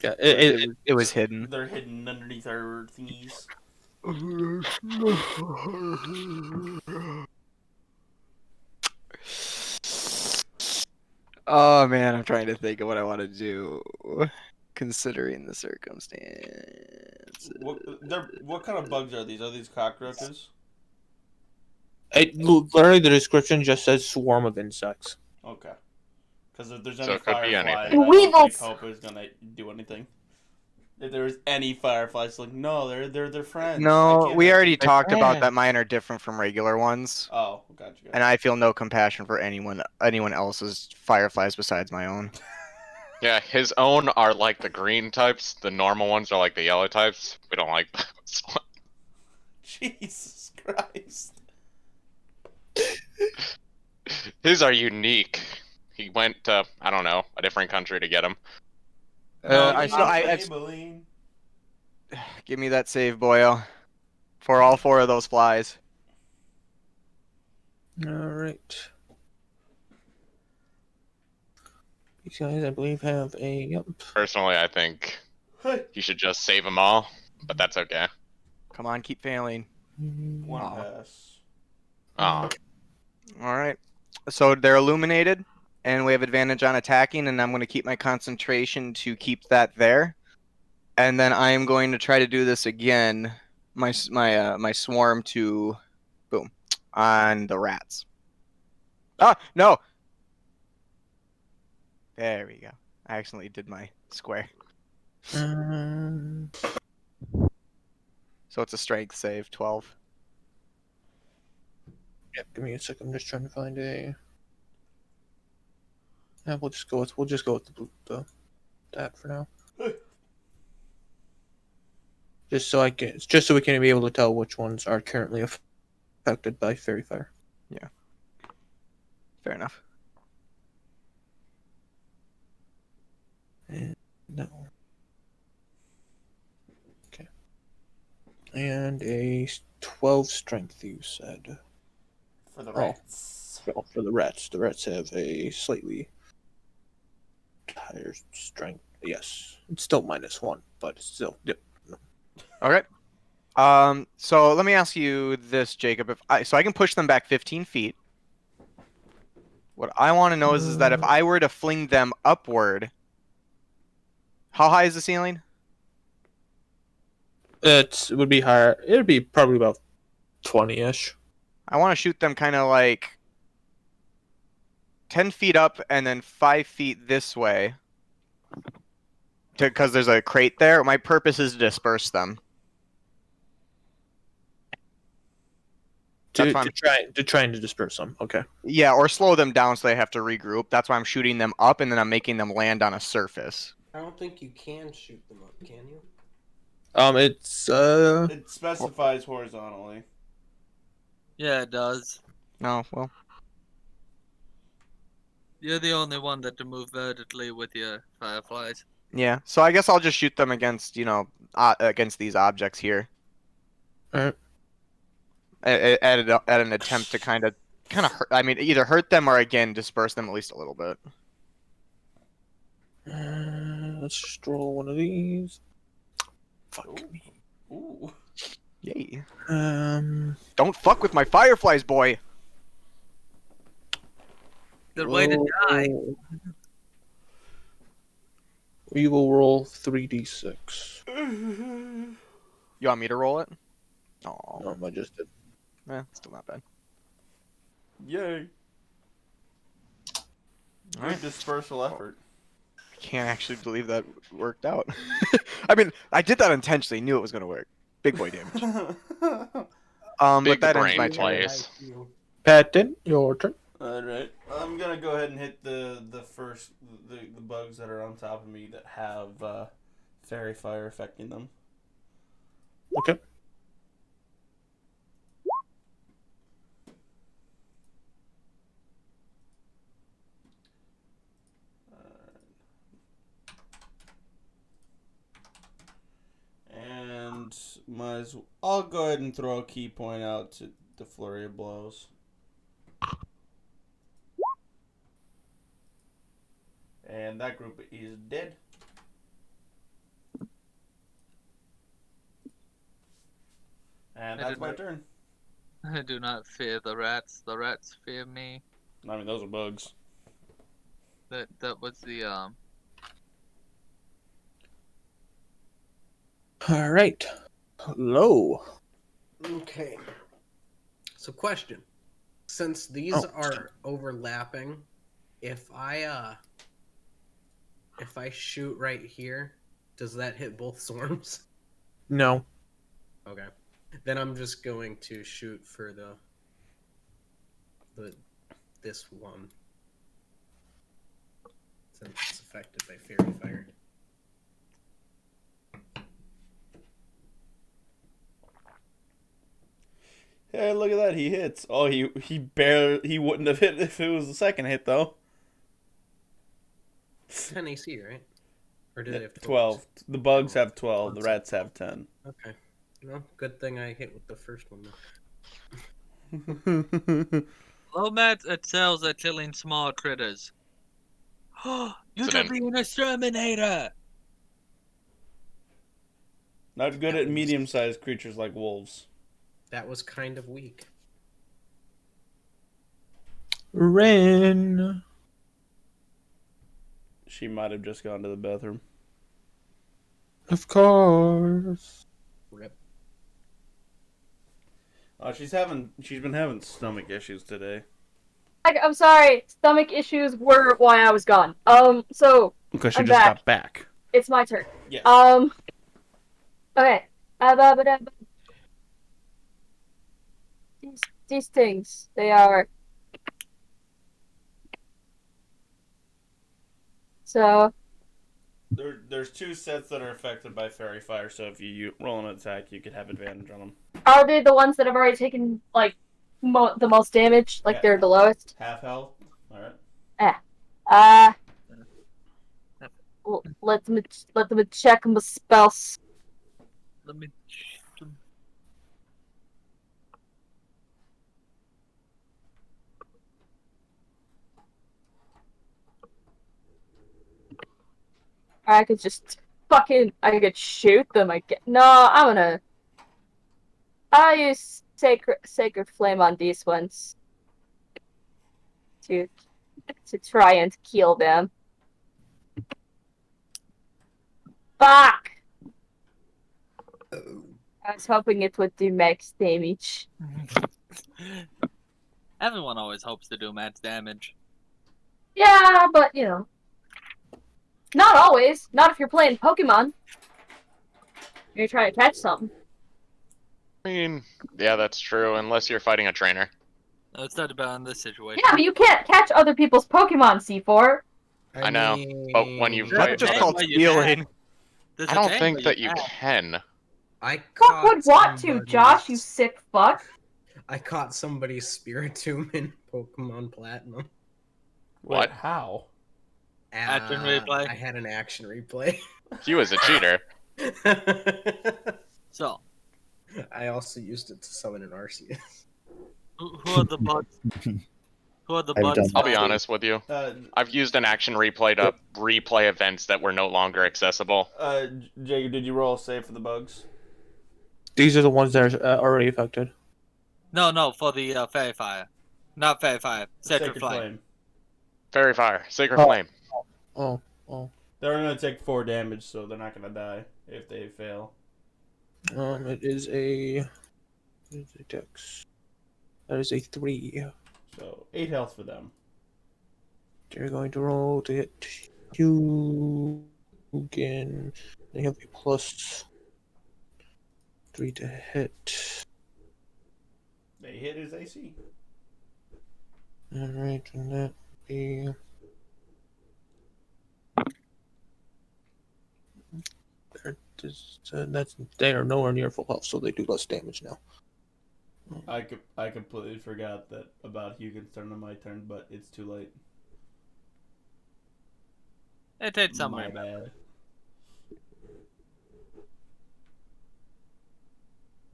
Speaker 1: Yeah,
Speaker 9: It was hidden.
Speaker 2: They're hidden underneath our thingies.
Speaker 9: Oh man, I'm trying to think of what I want to do, considering the circumstance.
Speaker 2: What kind of bugs are these? Are these cockroaches?
Speaker 1: Literally, the description just says swarm of insects.
Speaker 2: Okay. Because if there's
Speaker 7: So
Speaker 2: any
Speaker 7: it could be
Speaker 2: fireflies, I
Speaker 7: anything.
Speaker 2: don't
Speaker 4: Weevils!
Speaker 2: think Hope is gonna do anything. If there's any fireflies, like no, they're friends. I
Speaker 9: No,
Speaker 2: can't
Speaker 9: we
Speaker 2: have
Speaker 9: already
Speaker 2: them.
Speaker 9: talked about that mine are different from regular ones,
Speaker 2: Oh, gotcha.
Speaker 9: and I feel no compassion for anyone else's fireflies besides my own.
Speaker 7: Yeah, his own are like the green types. The normal ones are like the yellow types. We don't like those.
Speaker 2: Jesus Christ.
Speaker 7: His are unique. He went to, I don't know, a different country to get them.
Speaker 2: Maybelline.
Speaker 9: Give me that save, boyo, for all 4 of those flies.
Speaker 1: All right. These guys, I believe, have a... Yep.
Speaker 7: Personally, I think you should just save them all, but that's okay.
Speaker 9: Come on, keep failing.
Speaker 2: One
Speaker 9: Aw.
Speaker 2: pass.
Speaker 7: Oh,
Speaker 9: All right. So they're illuminated, and we have advantage on attacking, and I'm going to keep my concentration to keep that there. And then I am going to try to do this again. My swarm to, boom, on the rats. Ah, no. There we go. I accidentally did my square.
Speaker 1: Um,
Speaker 9: So it's a strength save, 12.
Speaker 1: Yep, give me a second. I'm just trying to find a... Yeah, we'll just go with that for now. Just so we can be able to tell which ones are currently affected by fairy fire.
Speaker 9: Yeah. Fair enough.
Speaker 1: And that one. Okay. And a 12 strength, you said.
Speaker 2: For the
Speaker 1: Oh.
Speaker 2: rats.
Speaker 1: Well, for the rats. The rats have a slightly higher strength. Yes. It's still -1, but it's still. Yep.
Speaker 9: Okay. So let me ask you this, Jacob. So I can push them back 15 feet. What I want to know is that if I were to fling them upward, how high is the ceiling?
Speaker 1: It would be higher. It would be probably about 20-ish.
Speaker 9: I want to shoot them kind of like 10 feet up and then 5 feet this way. Because there's a crate there. My purpose is to disperse them.
Speaker 1: To,
Speaker 9: That's why I'm-
Speaker 1: trying to disperse them. Okay.
Speaker 9: Yeah, or slow them down so they have to regroup. That's why I'm shooting them up and then I'm making them land on a surface.
Speaker 11: I don't think you can shoot them up, can you?
Speaker 1: It's
Speaker 2: It specifies horizontally.
Speaker 5: Yeah, it does.
Speaker 9: No, well,
Speaker 5: You're the only one that can move vertically with your fireflies.
Speaker 9: yeah. So I guess I'll just shoot them against, against these objects here.
Speaker 1: Alright.
Speaker 9: At an attempt to kind of hurt, I mean, either hurt them or again disperse them at least a little bit.
Speaker 1: let's just roll one of these. Fuck me.
Speaker 2: Ooh.
Speaker 9: Yay.
Speaker 1: Don't
Speaker 9: fuck with my fireflies, boy.
Speaker 5: Good way to die.
Speaker 1: We will roll 3d6.
Speaker 9: You want me to roll it? Oh,
Speaker 1: No, I just did.
Speaker 9: still not bad.
Speaker 2: Yay. Good dispersal effort.
Speaker 9: I can't actually believe that worked out. I mean, I did that intentionally. Knew it was gonna work. Big boy damage. But
Speaker 7: Big
Speaker 9: that ends
Speaker 7: brain
Speaker 9: my turn.
Speaker 7: plays.
Speaker 1: Patton, your turn.
Speaker 2: Alright. I'm gonna go ahead and hit the bugs that are on top of me that have fairy fire affecting them.
Speaker 1: Okay.
Speaker 2: And I'll go ahead and throw a key point out to the flurry of blows. And that group is dead. And that's my turn.
Speaker 5: I do not fear the rats. The rats fear me.
Speaker 2: I mean, those are bugs.
Speaker 5: That was the
Speaker 1: All right. Low.
Speaker 11: Okay. So, question: since these are overlapping, if I shoot right here, does that hit both swarms?
Speaker 1: No.
Speaker 11: Okay. Then I'm just going to shoot for this one, since it's affected by fairy fire.
Speaker 2: Hey, look at that! He hits. Oh, he wouldn't have hit if it was the second hit though.
Speaker 11: 10 AC, right? Or do they have
Speaker 2: 12? The bugs have 12. The rats have 10.
Speaker 11: Okay. No, good thing I hit with the first one.
Speaker 5: Lomat excels at killing small critters. You can be an exterminator.
Speaker 2: Not good at medium-sized creatures like wolves.
Speaker 11: That was kind of weak.
Speaker 1: Ren.
Speaker 2: She might have just gone to the bathroom.
Speaker 1: Of course.
Speaker 11: Rip.
Speaker 2: She's been having stomach issues today.
Speaker 4: I'm sorry. Stomach issues were why I was gone. So
Speaker 2: Because she
Speaker 4: I'm
Speaker 2: just
Speaker 4: back.
Speaker 2: got back.
Speaker 4: It's my turn.
Speaker 2: Yes.
Speaker 4: Okay. These things, they are. So.
Speaker 2: There's two sets that are affected by fairy fire, so if you roll an attack, you could have advantage on them.
Speaker 4: Are they the ones that have already taken like the most damage? Like they're the lowest?
Speaker 2: Half health. All right.
Speaker 4: Let me check my spells.
Speaker 5: Let me.
Speaker 4: I could just I could shoot them. I use sacred flame on these ones to try and kill them. Fuck! I was hoping it would do max damage.
Speaker 5: Everyone always hopes to do max damage.
Speaker 4: Yeah, but not always. Not if you're playing Pokemon. You're trying to catch something.
Speaker 7: I mean, yeah, that's true, unless you're fighting a trainer.
Speaker 5: Let's talk about in this situation.
Speaker 4: Yeah, but you can't catch other people's Pokemon, C4.
Speaker 7: I know, but when you
Speaker 5: That's
Speaker 7: fight...
Speaker 9: just
Speaker 5: Hey,
Speaker 9: called
Speaker 5: well, you
Speaker 9: stealing.
Speaker 5: There's
Speaker 7: I
Speaker 5: a
Speaker 7: don't
Speaker 5: thing
Speaker 7: think
Speaker 5: where
Speaker 7: that you
Speaker 5: can.
Speaker 7: can.
Speaker 11: I
Speaker 4: Fuck
Speaker 11: caught
Speaker 4: would want to,
Speaker 11: somebody's-
Speaker 4: Josh, you sick fuck.
Speaker 11: I caught somebody's Spiritomb in Pokemon Platinum.
Speaker 7: What?
Speaker 2: How?
Speaker 5: Action replay?
Speaker 11: I had an action replay.
Speaker 7: He was a cheater.
Speaker 5: So,
Speaker 11: I also used it to summon an Arceus.
Speaker 5: who are the bugs? Who are the
Speaker 10: I've
Speaker 5: bugs?
Speaker 10: done
Speaker 7: I'll be honest with you.
Speaker 2: Uh,
Speaker 7: I've used an action replay to replay events that were no longer accessible.
Speaker 2: Jacob, did you roll a save for the bugs?
Speaker 1: These are the ones that are already affected.
Speaker 5: No, for the Fairy Fire. Not Fairy Fire. Sacred Flame.
Speaker 7: Fairy Fire, Sacred
Speaker 1: Oh.
Speaker 7: Flame.
Speaker 1: Oh.
Speaker 2: They're gonna take 4 damage, so they're not gonna die if they fail.
Speaker 1: It is a dex. That is a 3.
Speaker 2: So 8 health for them.
Speaker 1: They're going to roll to hit you again. They have a plus 3 to hit.
Speaker 2: They hit his AC.
Speaker 1: Alright, and that be. They are nowhere near full health, so they do less damage now.
Speaker 2: I completely forgot that about Hugin's turn on my turn, but it's too late.
Speaker 5: It did
Speaker 2: My
Speaker 5: somewhere.
Speaker 2: bad.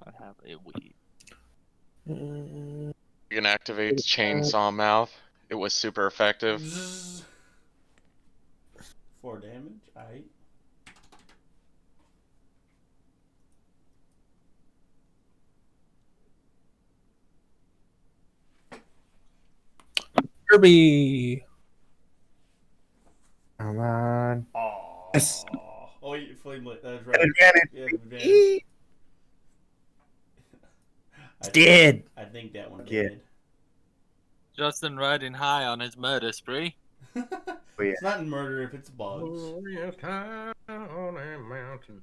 Speaker 5: I have a weed.
Speaker 1: Mm,
Speaker 7: You can activate Chainsaw Mouth. It was super effective.
Speaker 2: Zzz. 4 damage. Aight.
Speaker 1: Kirby!
Speaker 10: Come on.
Speaker 2: Oh.
Speaker 10: Yes.
Speaker 2: Oh, Flame Blade. That's right.
Speaker 10: Advantage.
Speaker 2: Yeah, advantage.
Speaker 10: Dead.
Speaker 2: I think that one
Speaker 10: Yeah.
Speaker 2: did.
Speaker 5: Justin riding high on his murder spree.
Speaker 10: yeah.
Speaker 2: It's not murder if it's bugs.
Speaker 11: Glorious time on a mountain.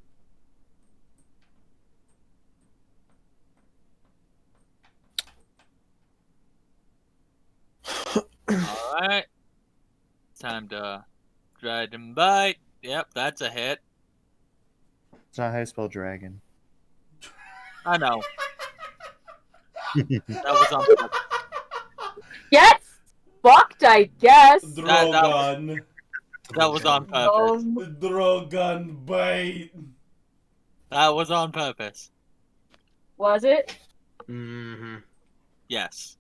Speaker 5: Alright. Time to Dragon Bite. Yep, that's a hit.
Speaker 10: It's not how you spell dragon.
Speaker 5: I know. That was on purpose.
Speaker 4: Get fucked, I guess.
Speaker 2: Drogon.
Speaker 5: That was on purpose.
Speaker 2: Drogon bite.
Speaker 5: That was on purpose.
Speaker 4: Was it?
Speaker 11: Mm-hmm.
Speaker 5: Yes.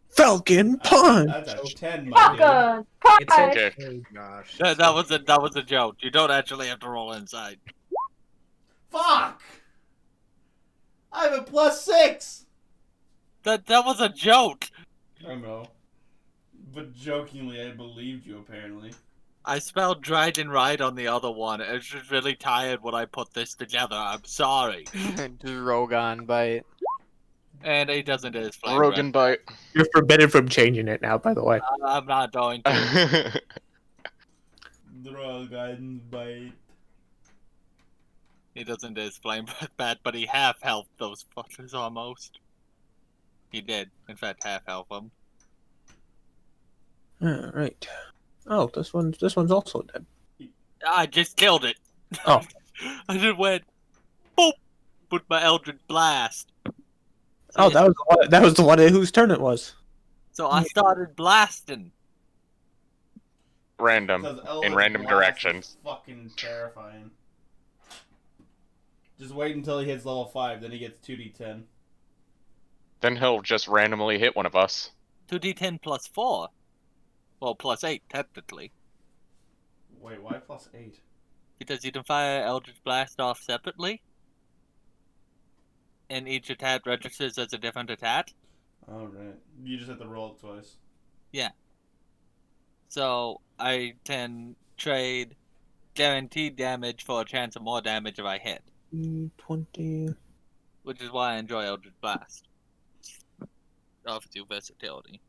Speaker 1: Falcon Punch!
Speaker 2: That's a 10, my dude.
Speaker 4: Fucking
Speaker 11: It's
Speaker 4: punch!
Speaker 7: Okay.
Speaker 11: Oh gosh.
Speaker 5: That was a joke. You don't actually have to roll inside.
Speaker 2: Fuck! I have a +6!
Speaker 5: That was a joke.
Speaker 2: I don't know. But jokingly, I believed you, apparently.
Speaker 5: I spelled Dragon right on the other one. It's just really tired when I put this together. I'm sorry.
Speaker 9: Drogon bite.
Speaker 5: And he doesn't do his flame
Speaker 7: Rogan Bite.
Speaker 1: You're forbidden from changing it now, by the way.
Speaker 5: I'm not going to.
Speaker 2: Drogon bite.
Speaker 5: He doesn't do his flame breath bad, but he half health those fuckers almost. He did, in fact, half health them.
Speaker 1: Alright. Oh, this one's also dead.
Speaker 5: I just killed it.
Speaker 1: Oh.
Speaker 5: I just went boop with my Eldritch Blast.
Speaker 1: Oh, that was the one whose turn it was.
Speaker 5: So I started blasting.
Speaker 7: Random.
Speaker 2: Because
Speaker 7: In
Speaker 2: Eldritch
Speaker 7: random
Speaker 2: Blast
Speaker 7: directions.
Speaker 2: is fucking terrifying. Just wait until he hits level 5, then he gets 2d10.
Speaker 7: Then he'll just randomly hit one of us.
Speaker 5: 2d10 plus 4. Well, plus 8, technically.
Speaker 2: Wait, why +8?
Speaker 5: Because you can fire Eldritch Blast off separately, and each attack registers as a different attack.
Speaker 2: Oh, right. You just have to roll it twice.
Speaker 5: Yeah. So I can trade guaranteed damage for a chance of more damage if I hit,
Speaker 1: 20.
Speaker 5: which is why I enjoy Eldritch Blast. It offers you versatility.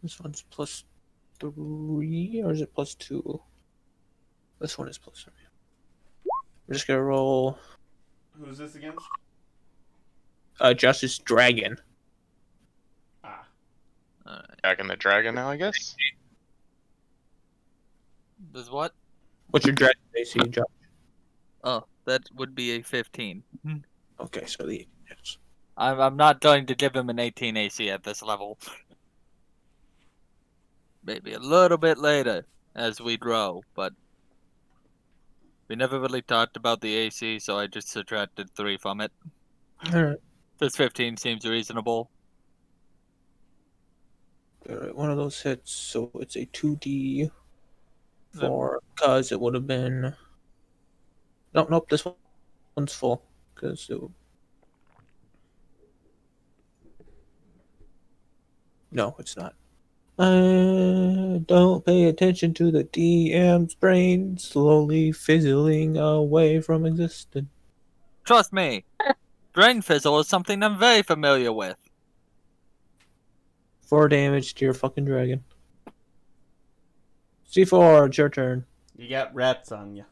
Speaker 1: This one's +3, or is it +2? This one is +3. I'm just gonna roll
Speaker 2: Who's this against?
Speaker 1: Justice Dragon.
Speaker 2: Ah.
Speaker 5: Alright.
Speaker 7: Back in the dragon now, I guess.
Speaker 5: Does what?
Speaker 1: What's your dragon AC, Josh?
Speaker 5: Oh, that would be a 15.
Speaker 1: Okay, so the yes.
Speaker 5: I'm not going to give him an 18 AC at this level. Maybe a little bit later as we grow, but we never really talked about the AC, so I just subtracted 3 from it.
Speaker 1: Alright.
Speaker 5: This 15 seems reasonable.
Speaker 1: Alright, one of those hits, so it's a 2D. Because it would have been. Nope, this one's full. Because it. No, it's not. Don't pay attention to the DM's brain slowly fizzling away from existence.
Speaker 5: Trust me, Drain Fizzle is something I'm very familiar with.
Speaker 1: 4 damage to your fucking dragon. C4, it's your turn.
Speaker 2: You got rats on you.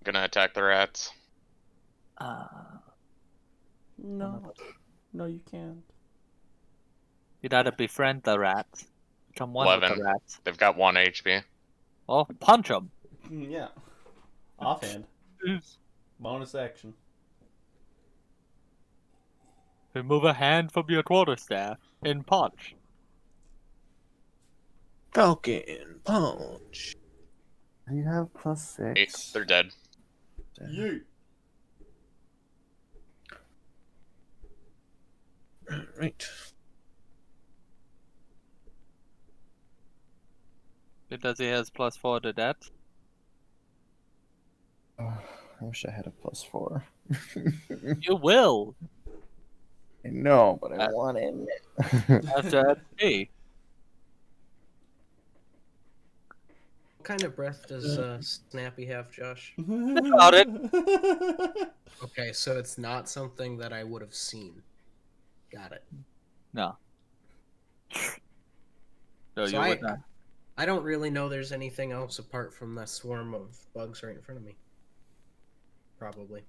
Speaker 7: Gonna attack the rats.
Speaker 2: No. No, you can't.
Speaker 5: You gotta befriend the rats. Become one with
Speaker 7: 11.
Speaker 5: the rats.
Speaker 7: They've got 1 HP.
Speaker 5: Well, punch them.
Speaker 2: Yeah. Offhand. Bonus action.
Speaker 5: Remove a hand from your quarterstaff and punch.
Speaker 1: Falcon punch.
Speaker 10: You have +6.
Speaker 7: 8. They're dead.
Speaker 2: Yeet.
Speaker 1: Right.
Speaker 5: Because he has +4 to that.
Speaker 10: Oh, I wish I had a +4.
Speaker 5: You will.
Speaker 10: I know, but I want it.
Speaker 5: After me.
Speaker 11: What kind of breath does Snappy have, Josh?
Speaker 5: About it.
Speaker 11: Okay, so it's not something that I would have seen. Got it.
Speaker 5: No. No,
Speaker 11: So
Speaker 5: you would not.
Speaker 11: I don't really know there's anything else apart from that swarm of bugs right in front of me. Probably.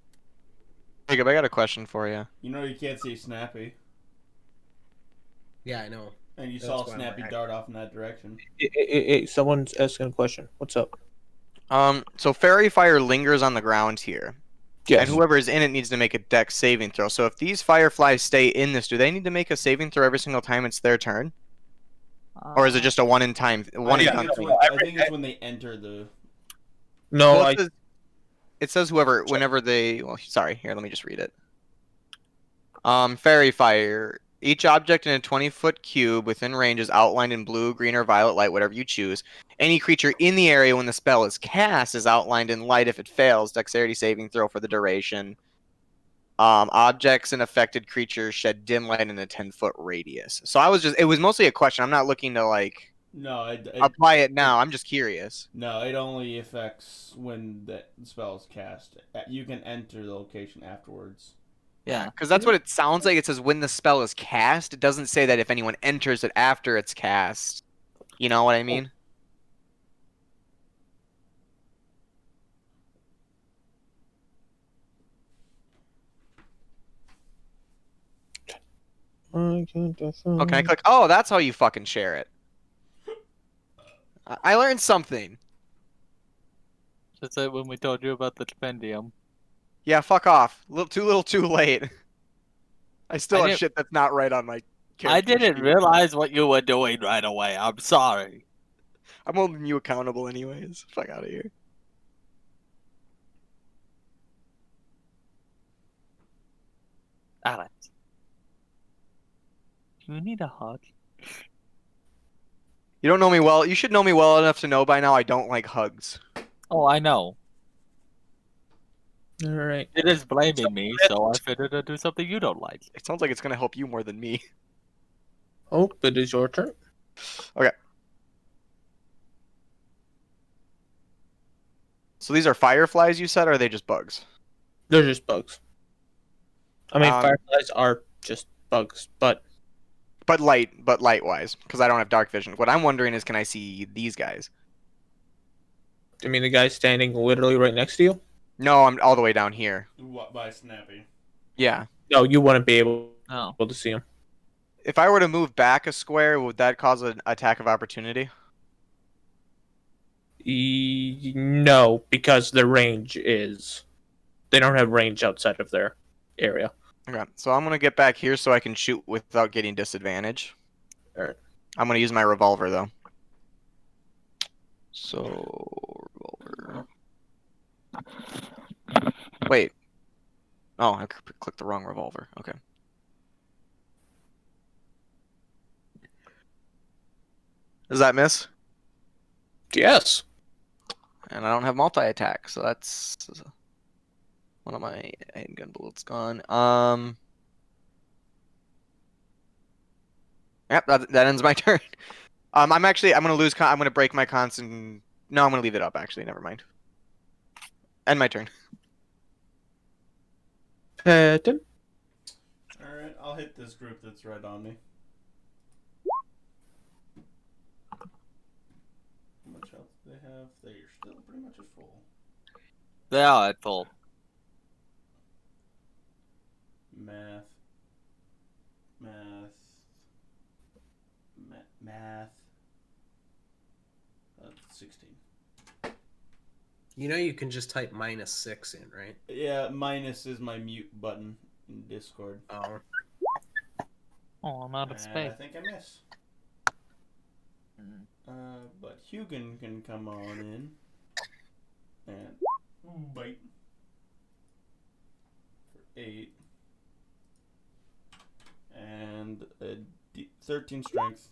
Speaker 9: Jacob, I got a question for you.
Speaker 2: You know you can't see Snappy.
Speaker 11: Yeah, I know.
Speaker 2: And you
Speaker 11: That's
Speaker 2: saw
Speaker 11: why I'm
Speaker 2: Snappy
Speaker 11: like-
Speaker 2: dart off in that direction.
Speaker 1: Hey, someone's asking a question. What's up?
Speaker 9: So fairy fire lingers on the ground here.
Speaker 1: Yes.
Speaker 9: And whoever is in it needs to make a dex saving throw. So if these fireflies stay in this, do they need to make a saving throw every single time it's their turn? Or is it just a one in time
Speaker 2: I
Speaker 9: thing?
Speaker 2: think it's when they enter the.
Speaker 1: No,
Speaker 9: Well, it says whoever, whenever they. Well, sorry. Here, let me just read it. Fairy fire. Each object in a 20-foot cube within range is outlined in blue, green, or violet light, whatever you choose. Any creature in the area when the spell is cast is outlined in light. If it fails, dexterity saving throw for the duration. Objects and affected creatures shed dim light in a 10-foot radius. So it was mostly a question. I'm not looking to
Speaker 2: No,
Speaker 9: apply it now. I'm just curious.
Speaker 2: No, it only affects when the spell is cast. You can enter the location afterwards.
Speaker 5: Yeah.
Speaker 9: Because that's what it sounds like. It says when the spell is cast. It doesn't say that if anyone enters it after it's cast. You know what I mean? Oh, can I click? Oh, that's how you fucking share it. I learned something.
Speaker 5: Just like when we told you about the compendium.
Speaker 9: Yeah, fuck off. Too little, too late. I still
Speaker 5: I
Speaker 9: have
Speaker 5: didn't-
Speaker 9: shit that's not right on my.
Speaker 5: I
Speaker 9: character
Speaker 5: didn't
Speaker 9: sheet.
Speaker 5: realize what you were doing right away. I'm sorry.
Speaker 9: I'm holding you accountable, anyways. Fuck out of here.
Speaker 5: Alex. Do you need a hug?
Speaker 9: You don't know me well. You should know me well enough to know by now I don't like hugs.
Speaker 5: Oh, I know.
Speaker 1: All right.
Speaker 5: It is blaming me, so I figured to do something you don't like.
Speaker 9: It sounds like it's gonna help you more than me.
Speaker 1: Hope it is your turn.
Speaker 9: Okay. So these are fireflies, you said, or are they just bugs?
Speaker 1: They're just bugs. I mean,
Speaker 9: Um,
Speaker 1: fireflies are just bugs, but
Speaker 9: But light wise, because I don't have dark vision. What I'm wondering is, can I see these guys?
Speaker 1: I mean the guy standing literally right next to you.
Speaker 9: No, I'm all the way down here.
Speaker 2: What by Snappy?
Speaker 9: Yeah.
Speaker 1: No, you wouldn't be able
Speaker 5: Oh.
Speaker 1: to see him.
Speaker 9: If I were to move back a square, would that cause an attack of opportunity?
Speaker 1: No, because their range is. They don't have range outside of their area.
Speaker 9: Okay, so I'm gonna get back here so I can shoot without getting disadvantage.
Speaker 1: Alright.
Speaker 9: I'm gonna use my revolver though. So revolver. Wait. Oh, I clicked the wrong revolver. Okay. Does that miss?
Speaker 1: Yes.
Speaker 9: And I don't have multi-attack, so that's one of my handgun bullets gone. Yep, that ends my turn. I'm gonna lose. I'm gonna break my constant. No, I'm gonna leave it up. Actually, never mind. End my turn.
Speaker 1: Patton.
Speaker 2: All right, I'll hit this group that's right on me. How much health do they have? They're still pretty much at full.
Speaker 5: They are at full.
Speaker 2: Math. Math. 16.
Speaker 11: You know you can just type -6 in, right?
Speaker 2: Yeah, minus is my mute button in Discord.
Speaker 11: Oh.
Speaker 5: Oh, I'm out of
Speaker 2: I
Speaker 5: space.
Speaker 2: think I miss. But Hugin can come on in and bite for 8 and a 13 strength.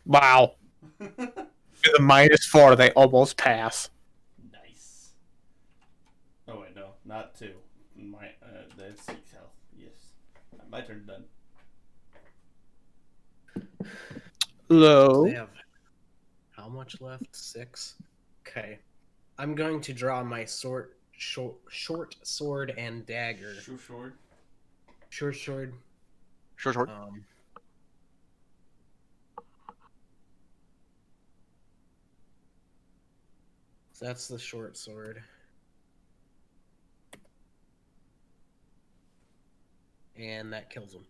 Speaker 1: Wow. With a -4, they almost pass.
Speaker 2: Nice. Oh wait, no, not 2. That's 6 health. Yes, my turn done.
Speaker 1: Low.
Speaker 11: They have how much left? 6. Okay. I'm going to draw my short sword and dagger.
Speaker 2: Short sword.
Speaker 11: Short sword.
Speaker 9: Short sword.
Speaker 11: So that's the short sword. And that kills him.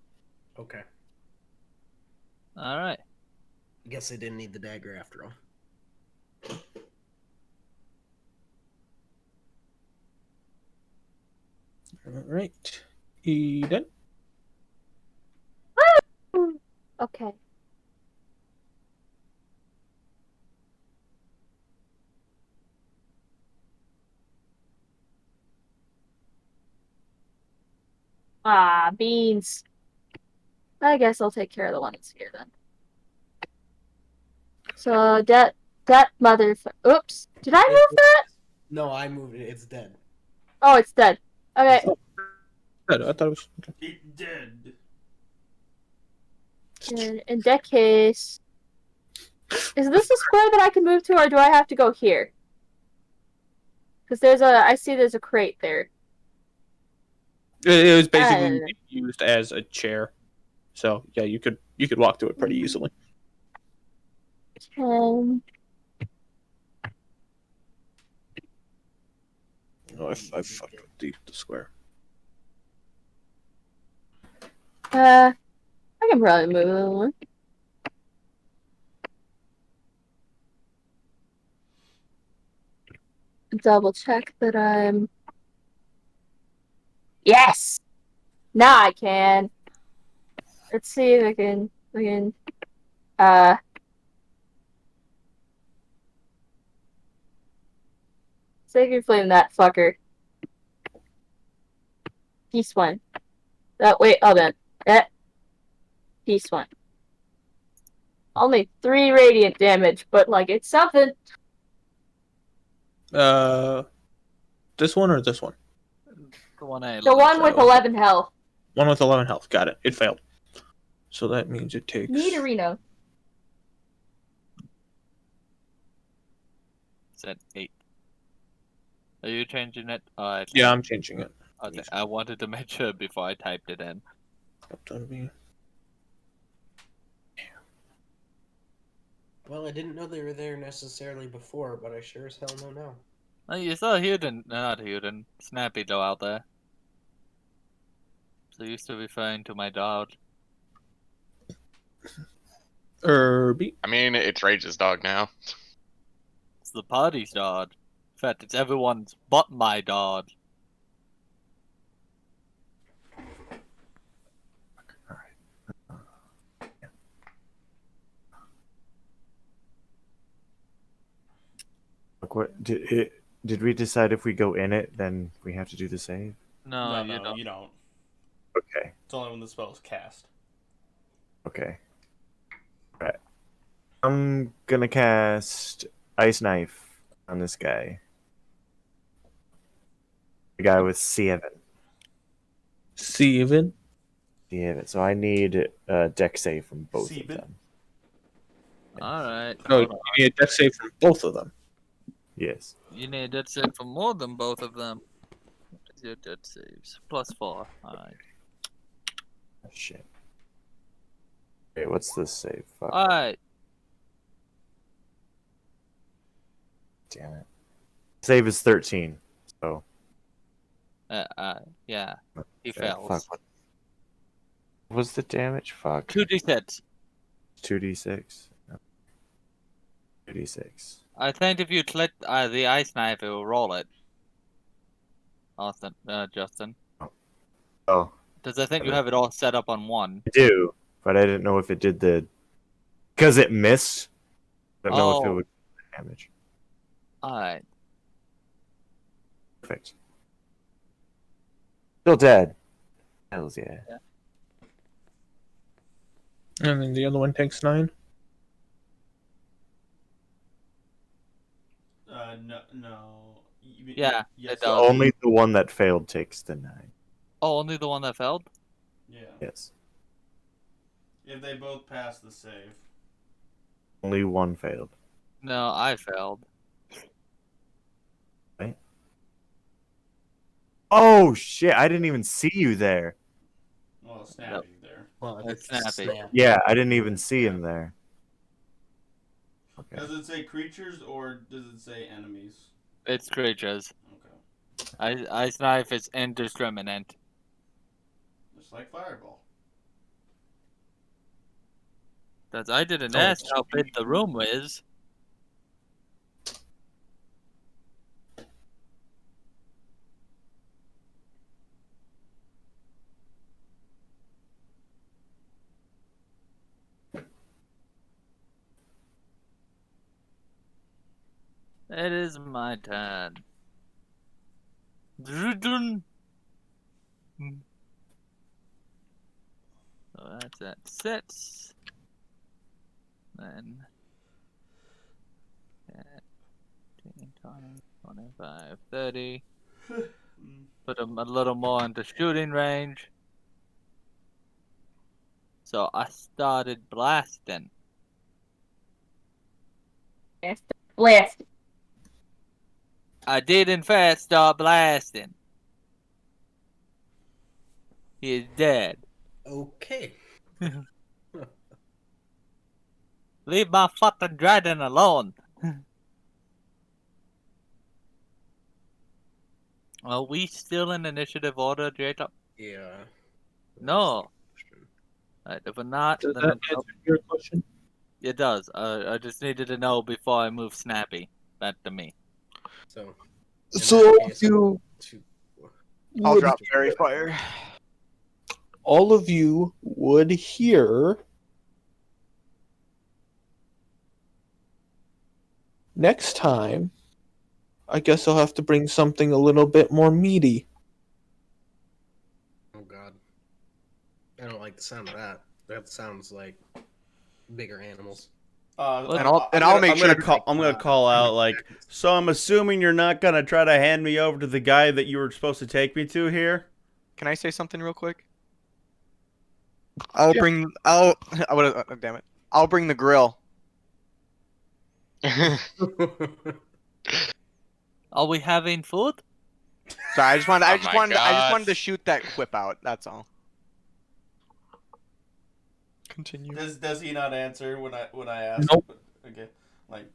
Speaker 11: Okay.
Speaker 5: All right.
Speaker 11: I guess I didn't need the dagger after all.
Speaker 1: All right. Eden.
Speaker 4: Okay. Ah, beans. I guess I'll take care of the ones here then. So that mother. Oops. Did I move that?
Speaker 11: No, I moved it. It's dead.
Speaker 4: Oh, it's dead. Okay.
Speaker 1: Good. I thought it was. Okay.
Speaker 2: It dead.
Speaker 4: In that case, is this a square that I can move to, or do I have to go here? Because I see there's a crate there.
Speaker 1: It was basically used as a chair, so yeah, you could walk to it pretty easily.
Speaker 4: Um,
Speaker 1: Oh, I fucked with the square.
Speaker 4: I can probably move that one. Double check that I'm. Yes. Now I can. Let's see if I can. Sacred Flame that fucker. Peace one. Wait, then. Peace one. Only 3 radiant damage, but like it's something.
Speaker 1: This one or this one?
Speaker 5: The one I
Speaker 4: The one with 11 health.
Speaker 1: One with 11 health. Got it. It failed. So that means it takes.
Speaker 4: Nidorino.
Speaker 5: It's at 8. Are you changing it?
Speaker 1: Yeah, I'm changing it.
Speaker 5: Okay, I wanted to make sure before I typed it in.
Speaker 11: Well, I didn't know they were there necessarily before, but I sure as hell know now.
Speaker 5: Oh, you saw not Huden, Snappy though out there. So used to referring to my dog.
Speaker 1: Irby.
Speaker 7: I mean, it's Rage's dog now.
Speaker 5: It's the party's dog. In fact, it's everyone's but my dog.
Speaker 10: Look, what did we decide if we go in it, then we have to do the save?
Speaker 5: No,
Speaker 2: you don't.
Speaker 10: Okay.
Speaker 2: It's only when the spell's cast.
Speaker 10: Okay. Right. I'm gonna cast Ice Knife on this guy. The guy with C7.
Speaker 1: C7?
Speaker 10: C7. So I need a deck save from both of them.
Speaker 5: Alright.
Speaker 1: No, you need a death save from both of them.
Speaker 10: Yes.
Speaker 5: You need a death save for more than both of them. What is your death saves? +4. Alright.
Speaker 10: Oh, shit. Okay, what's this save? Fuck.
Speaker 5: Alright.
Speaker 10: Damn it. Save is 13. So.
Speaker 5: Yeah. He
Speaker 10: Okay,
Speaker 5: fails.
Speaker 10: fuck. What was the damage? Fuck.
Speaker 5: 2d6.
Speaker 10: 2d6. 2d6.
Speaker 5: I think if you click the ice knife, it will roll it. Austin, Justin.
Speaker 10: Oh.
Speaker 5: Because I think you have it all set up on 1.
Speaker 10: I do, but I didn't know if it did the. Because it missed. I don't know if it would do damage.
Speaker 5: Alright.
Speaker 10: Perfect. Still dead. Hells yeah.
Speaker 1: And then the other one takes 9.
Speaker 2: No.
Speaker 5: Yeah,
Speaker 2: Yes.
Speaker 5: it does.
Speaker 10: Only the one that failed takes the 9.
Speaker 5: Oh, only the one that failed?
Speaker 2: Yeah.
Speaker 10: Yes.
Speaker 2: If they both pass the save.
Speaker 10: Only one failed.
Speaker 5: No, I failed.
Speaker 10: Right? Oh shit! I didn't even see you there.
Speaker 2: Well, Snappy there.
Speaker 11: Well,
Speaker 5: It's Snappy.
Speaker 10: Yeah, I didn't even see him there. Okay.
Speaker 2: Does it say creatures or does it say enemies?
Speaker 5: It's creatures.
Speaker 2: Okay.
Speaker 5: Ice knife is indiscriminate.
Speaker 2: Just like Fireball.
Speaker 5: Because I didn't
Speaker 1: Oh,
Speaker 5: ask how big the room is. It is my turn. Drudun. So that's at 6. Then 10, 20, 25, 30. Put him a little more into shooting range. So I started blasting.
Speaker 4: Blast.
Speaker 5: I did in fact start blasting. He is dead.
Speaker 11: Okay.
Speaker 5: Leave my fucking dragon alone. Are we still in initiative order, Jacob?
Speaker 11: Yeah.
Speaker 5: No. Alright, if we're not,
Speaker 1: Does
Speaker 5: then
Speaker 1: that answer your question?
Speaker 5: it does. I just needed to know before I move Snappy back to me.
Speaker 11: So.
Speaker 1: So you.
Speaker 9: I'll
Speaker 1: would-
Speaker 9: drop Fairy Fire.
Speaker 1: All of you would hear next time I guess I'll have to bring something a little bit more meaty.
Speaker 11: Oh god. I don't like the sound of that. That sounds like bigger animals.
Speaker 9: I'll make sure to
Speaker 2: I'm gonna call out like. So I'm assuming you're not gonna try to hand me over to the guy that you were supposed to take me to here.
Speaker 9: Can I say something real quick? I'll bring the grill.
Speaker 5: Are we having food?
Speaker 9: Sorry, I just wanted
Speaker 7: Oh my
Speaker 9: to
Speaker 7: God.
Speaker 9: shoot that quip out. That's all. Continue.
Speaker 2: Does he not answer when I ask?
Speaker 1: Nope.
Speaker 2: Okay. Like,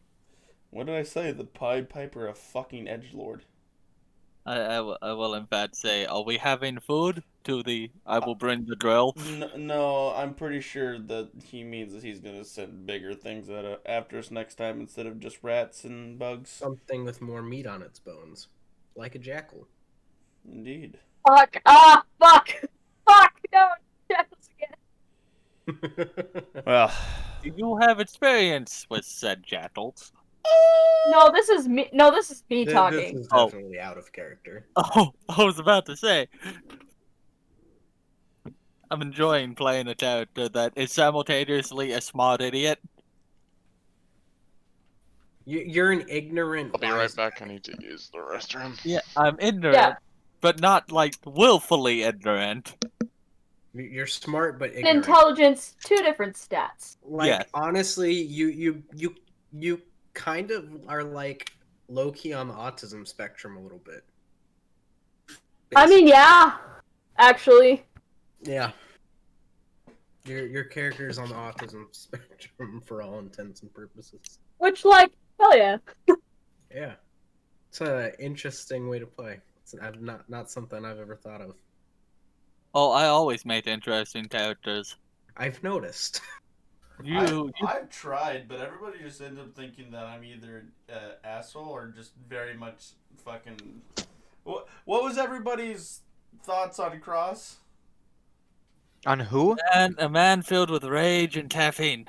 Speaker 2: what did I say? The Pied Piper, a fucking edgelord.
Speaker 5: I will in fact say, are we having food? I will bring the drill.
Speaker 2: No, I'm pretty sure that he means that he's gonna send bigger things after us next time instead of just rats and bugs.
Speaker 11: Something with more meat on its bones. Like a jackal.
Speaker 2: Indeed.
Speaker 4: Fuck! Ah! Fuck! Fuck! No! Jackals again.
Speaker 2: Well,
Speaker 5: Do you have experience with said jackals?
Speaker 4: No, this is me. No, this is me
Speaker 11: This
Speaker 4: talking.
Speaker 11: is definitely out of character.
Speaker 5: Oh, I was about to say. I'm enjoying playing a character that is simultaneously a smart idiot.
Speaker 11: You're an ignorant.
Speaker 7: I'll be right
Speaker 11: wise
Speaker 7: back. I
Speaker 11: guy.
Speaker 7: need to use the restroom.
Speaker 5: Yeah, I'm ignorant,
Speaker 4: Yeah.
Speaker 5: but not like willfully ignorant.
Speaker 11: You're smart but ignorant.
Speaker 4: Intelligence, 2 different stats.
Speaker 11: Like
Speaker 5: Yes.
Speaker 11: honestly, you kind of are like low key on the autism spectrum a little bit.
Speaker 4: I mean, yeah. Actually.
Speaker 11: Yeah. Your character is on the autism spectrum for all intents and purposes.
Speaker 4: Which, like, hell yeah.
Speaker 11: Yeah. It's an interesting way to play. It's not something I've ever thought of.
Speaker 5: Oh, I always make interesting characters.
Speaker 11: I've noticed.
Speaker 2: I've tried, but everybody just ends up thinking that I'm either asshole or just very much fucking. What was everybody's thoughts on Cross?
Speaker 9: On who?
Speaker 5: And a man filled with rage and caffeine.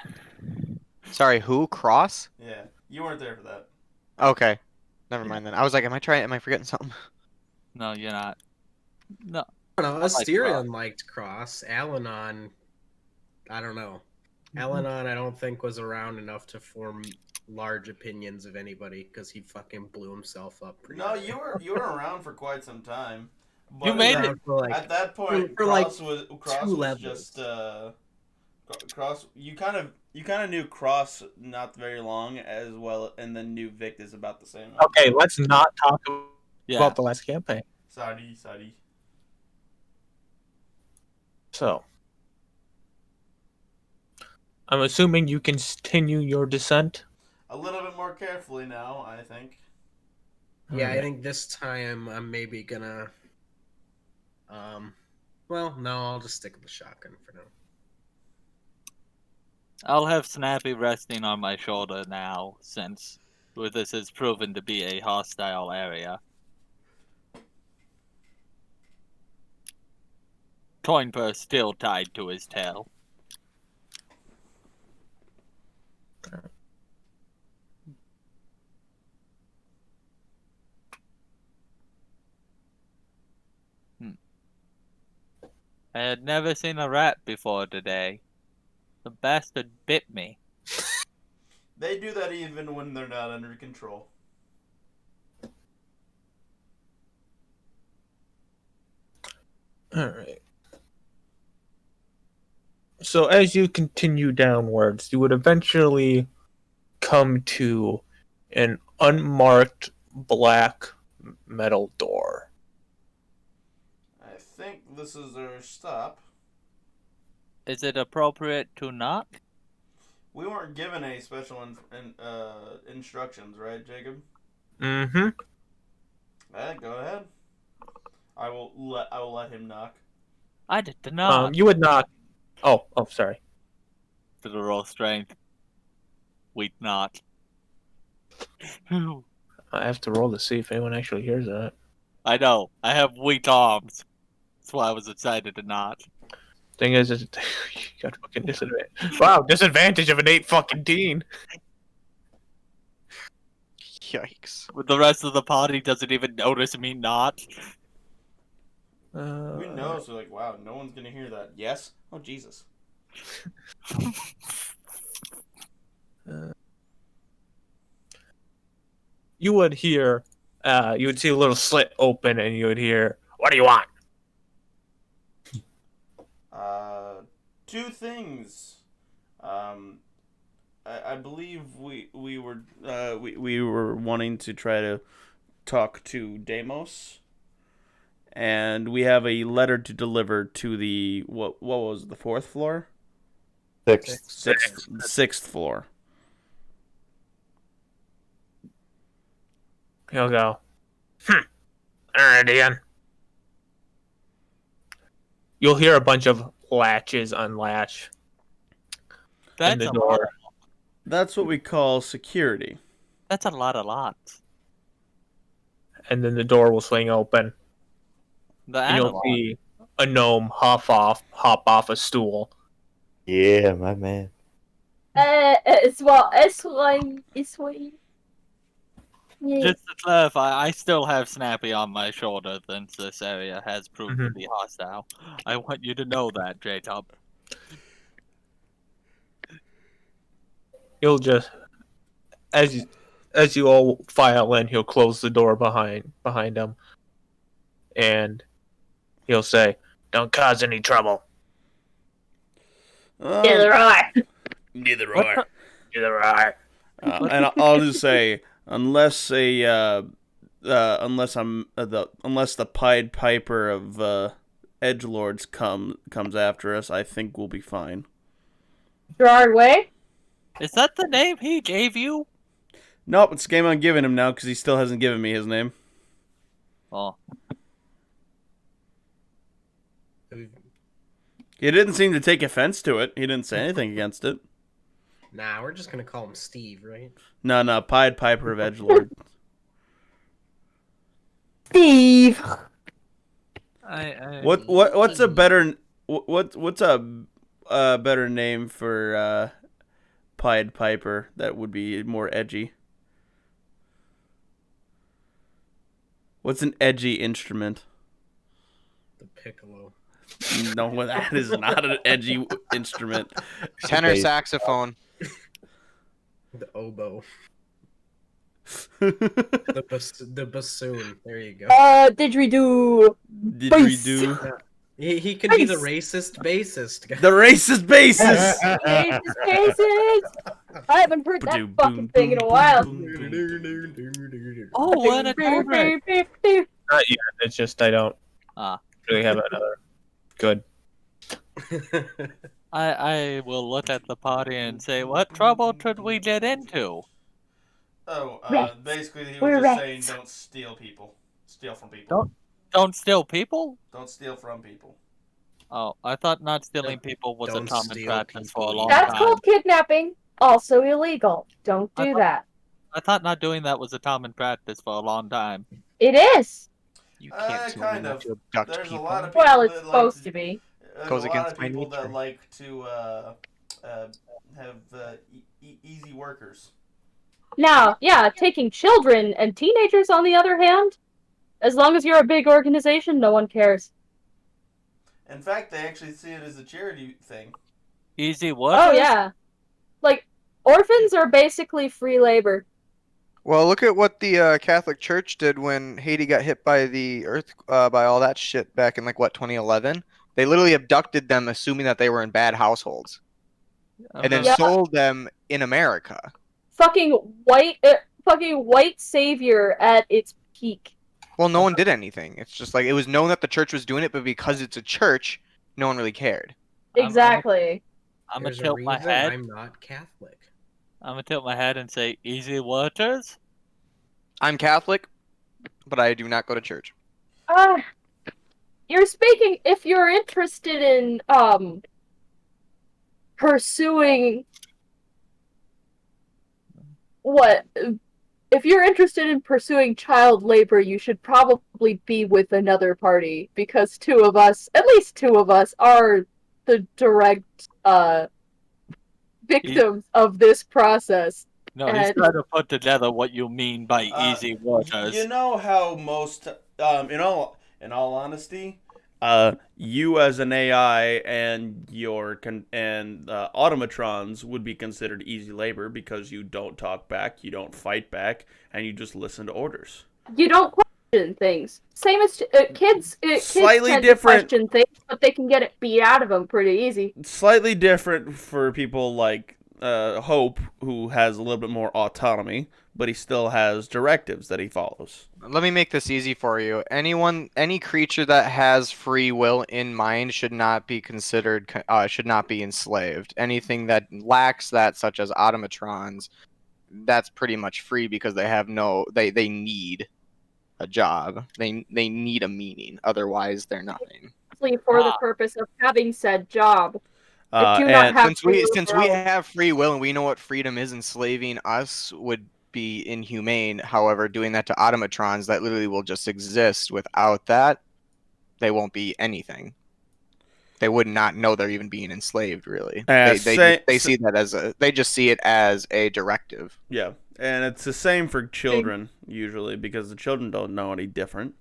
Speaker 9: Sorry, who? Cross?
Speaker 2: Yeah, you weren't there for that.
Speaker 9: Okay. Never mind then. I was like, am I forgetting something?
Speaker 5: No, you're not. No.
Speaker 11: I don't know.
Speaker 5: like
Speaker 11: Asterion liked Cross. Alanon, I don't know. Alanon, I don't think was around enough to form large opinions of anybody because he fucking blew himself up. Pretty
Speaker 2: No,
Speaker 11: bad.
Speaker 2: you were around for quite some time. But
Speaker 5: You made it.
Speaker 11: Around for, like,
Speaker 2: at that point.
Speaker 11: for like
Speaker 2: Cross was
Speaker 11: 2 levels.
Speaker 2: just Cross. You kind of knew Cross not very long as well, and then knew Victus about the same.
Speaker 1: Okay, let's not talk
Speaker 5: Yeah.
Speaker 1: about the last campaign.
Speaker 2: Sadi.
Speaker 1: So, I'm assuming you can continue your descent.
Speaker 2: A little bit more carefully now, I think.
Speaker 11: Yeah, I
Speaker 1: Alright.
Speaker 11: think this time I'm maybe gonna. Well, no, I'll just stick with the shotgun for now.
Speaker 5: I'll have Snappy resting on my shoulder now, since this has proven to be a hostile area. Coinpurse still tied to his tail. I had never seen a rat before today. The bastard bit me.
Speaker 2: They do that even when they're not under control.
Speaker 1: Alright. So as you continue downwards, you would eventually come to an unmarked black metal door.
Speaker 2: I think this is our stop.
Speaker 5: Is it appropriate to knock?
Speaker 2: We weren't given any special instructions, right, Jacob?
Speaker 1: Mm-hmm.
Speaker 2: Go ahead. I will let him knock.
Speaker 5: I did the knock.
Speaker 1: You would knock. Oh, sorry.
Speaker 5: To the roll strength. Weak knock.
Speaker 1: I have to roll to see if anyone actually hears that.
Speaker 5: I know. I have weak arms. That's why I was excited to knock.
Speaker 1: Thing is, you got fucking disadvantage. Wow, disadvantage of an 8 fucking teen.
Speaker 9: Yikes.
Speaker 5: The rest of the party doesn't even notice me not.
Speaker 2: We know, so like, wow, no one's gonna hear that. Yes? Oh, Jesus.
Speaker 1: You would hear, you would see a little slit open, and you would hear, "What do you want?"
Speaker 2: Two things. I believe we were wanting to try to talk to Deimos, and we have a letter to deliver to the what was it, the 4th floor? Sixth floor.
Speaker 1: He'll go, Alright, Ian. You'll hear a bunch of latches unlatch in the door.
Speaker 2: That's what we call security.
Speaker 5: That's a lot of lots.
Speaker 1: And then the door will swing open. And you'll
Speaker 5: Animal.
Speaker 1: see a gnome hop off a stool.
Speaker 10: Yeah, my man.
Speaker 4: It's fine. Yeah.
Speaker 5: Just to clarify, I still have Snappy on my shoulder since this area has proved to be hostile. I want you to know that, J-Tub.
Speaker 1: He'll just, as you all file in, he'll close the door behind him, and he'll say, "Don't cause any trouble."
Speaker 4: Neither I.
Speaker 2: Neither are.
Speaker 1: Neither I.
Speaker 2: And I'll just say, unless the Pied Piper of Edgelords comes after us, I think we'll be fine.
Speaker 4: Gerard Way?
Speaker 5: Is that the name he gave you?
Speaker 2: Nope, it's game I'm giving him now because he still hasn't given me his name.
Speaker 5: Oh.
Speaker 2: He didn't seem to take offense to it. He didn't say anything against it.
Speaker 11: Nah, we're just gonna call him Steve, right?
Speaker 2: No, Pied Piper of Edgelord.
Speaker 4: Steve.
Speaker 2: What's a better better name for Pied Piper that would be more edgy? What's an edgy instrument?
Speaker 11: The piccolo.
Speaker 2: No, that is not an edgy instrument.
Speaker 9: Tenor saxophone.
Speaker 11: The oboe. The bassoon. There you go.
Speaker 4: Didgeridoo.
Speaker 2: Didgeridoo.
Speaker 11: He could be the racist bassist.
Speaker 2: The racist bassist.
Speaker 4: I haven't heard that fucking thing in a while.
Speaker 5: Oh, what a turn.
Speaker 1: Not yet. It's just I don't really have another good.
Speaker 5: I will look at the party and say, what trouble should we get into?
Speaker 2: Basically he
Speaker 4: We're
Speaker 2: was just
Speaker 4: rats.
Speaker 2: saying don't steal people. Steal from people.
Speaker 5: Don't steal people?
Speaker 2: Don't steal from people.
Speaker 5: Oh, I thought not stealing people was a
Speaker 11: Don't
Speaker 5: common
Speaker 11: steal
Speaker 5: practice for a
Speaker 11: people.
Speaker 5: long
Speaker 4: That's
Speaker 5: time.
Speaker 4: called kidnapping. Also illegal. Don't
Speaker 5: I
Speaker 4: do
Speaker 5: thought-
Speaker 4: that.
Speaker 5: I thought not doing that was a common practice for a long time.
Speaker 4: It is.
Speaker 9: You can't tell me
Speaker 2: Kind
Speaker 9: not
Speaker 2: of.
Speaker 9: to abduct
Speaker 2: There's a
Speaker 9: people.
Speaker 2: lot of people
Speaker 4: Well, it's
Speaker 2: that
Speaker 4: supposed
Speaker 2: like
Speaker 4: to be.
Speaker 2: There's
Speaker 9: Goes
Speaker 2: a lot
Speaker 9: against
Speaker 2: of
Speaker 9: my
Speaker 2: people
Speaker 9: nature.
Speaker 2: that like to have easy workers.
Speaker 4: Now, yeah, taking children and teenagers on the other hand, as long as you're a big organization, no one cares.
Speaker 2: In fact, they actually see it as a charity thing.
Speaker 5: Easy what?
Speaker 4: Oh yeah. Like, orphans are basically free labor.
Speaker 9: Well, look at what the Catholic Church did when Haiti got hit by the earth, by all that shit back in 2011. They literally abducted them, assuming that they were in bad households, and then
Speaker 4: Yeah.
Speaker 9: sold them in America.
Speaker 4: Fucking white savior at its peak.
Speaker 9: Well, no one did anything. It's just like it was known that the church was doing it, but because it's a church, no one really cared.
Speaker 4: Exactly.
Speaker 5: I'm gonna
Speaker 11: There's a
Speaker 5: tilt my
Speaker 11: reason
Speaker 5: head.
Speaker 11: I'm not Catholic.
Speaker 5: I'm gonna tilt my head and say, easy waters?
Speaker 9: I'm Catholic, but I do not go to church.
Speaker 4: You're speaking if you're interested in pursuing what if you're interested in pursuing child labor, you should probably be with another party because at least two of us are the direct victims of this process.
Speaker 5: No, he's
Speaker 4: And-
Speaker 5: trying to put together what you mean by easy workers.
Speaker 2: You know how most, in all honesty, you as an AI and your automatrons would be considered easy labor because you don't talk back, you don't fight back, and you just listen to orders.
Speaker 4: You don't question things. Same as kids. Kids
Speaker 2: Slightly
Speaker 4: tend
Speaker 2: different.
Speaker 4: to question things, but they can get it beat out of them pretty easy.
Speaker 2: Slightly different for people like Hope, who has a little bit more autonomy, but he still has directives that he follows.
Speaker 9: Let me make this easy for you. Any creature that has free will in mind should not be considered, should not be enslaved. Anything that lacks that, such as automatrons, that's pretty much free because they have they need a job. They need a meaning. Otherwise, they're nothing.
Speaker 4: For the purpose of having said job. I do
Speaker 2: and
Speaker 4: not have
Speaker 9: Since we have free will and we know what freedom is, enslaving us would be inhumane. However, doing that to automatrons that literally will just exist without that, they won't be anything. They would not know they're even being enslaved. Really, they see that they just see it as a directive.
Speaker 2: Yeah, and it's the same for children usually because the children don't know any different.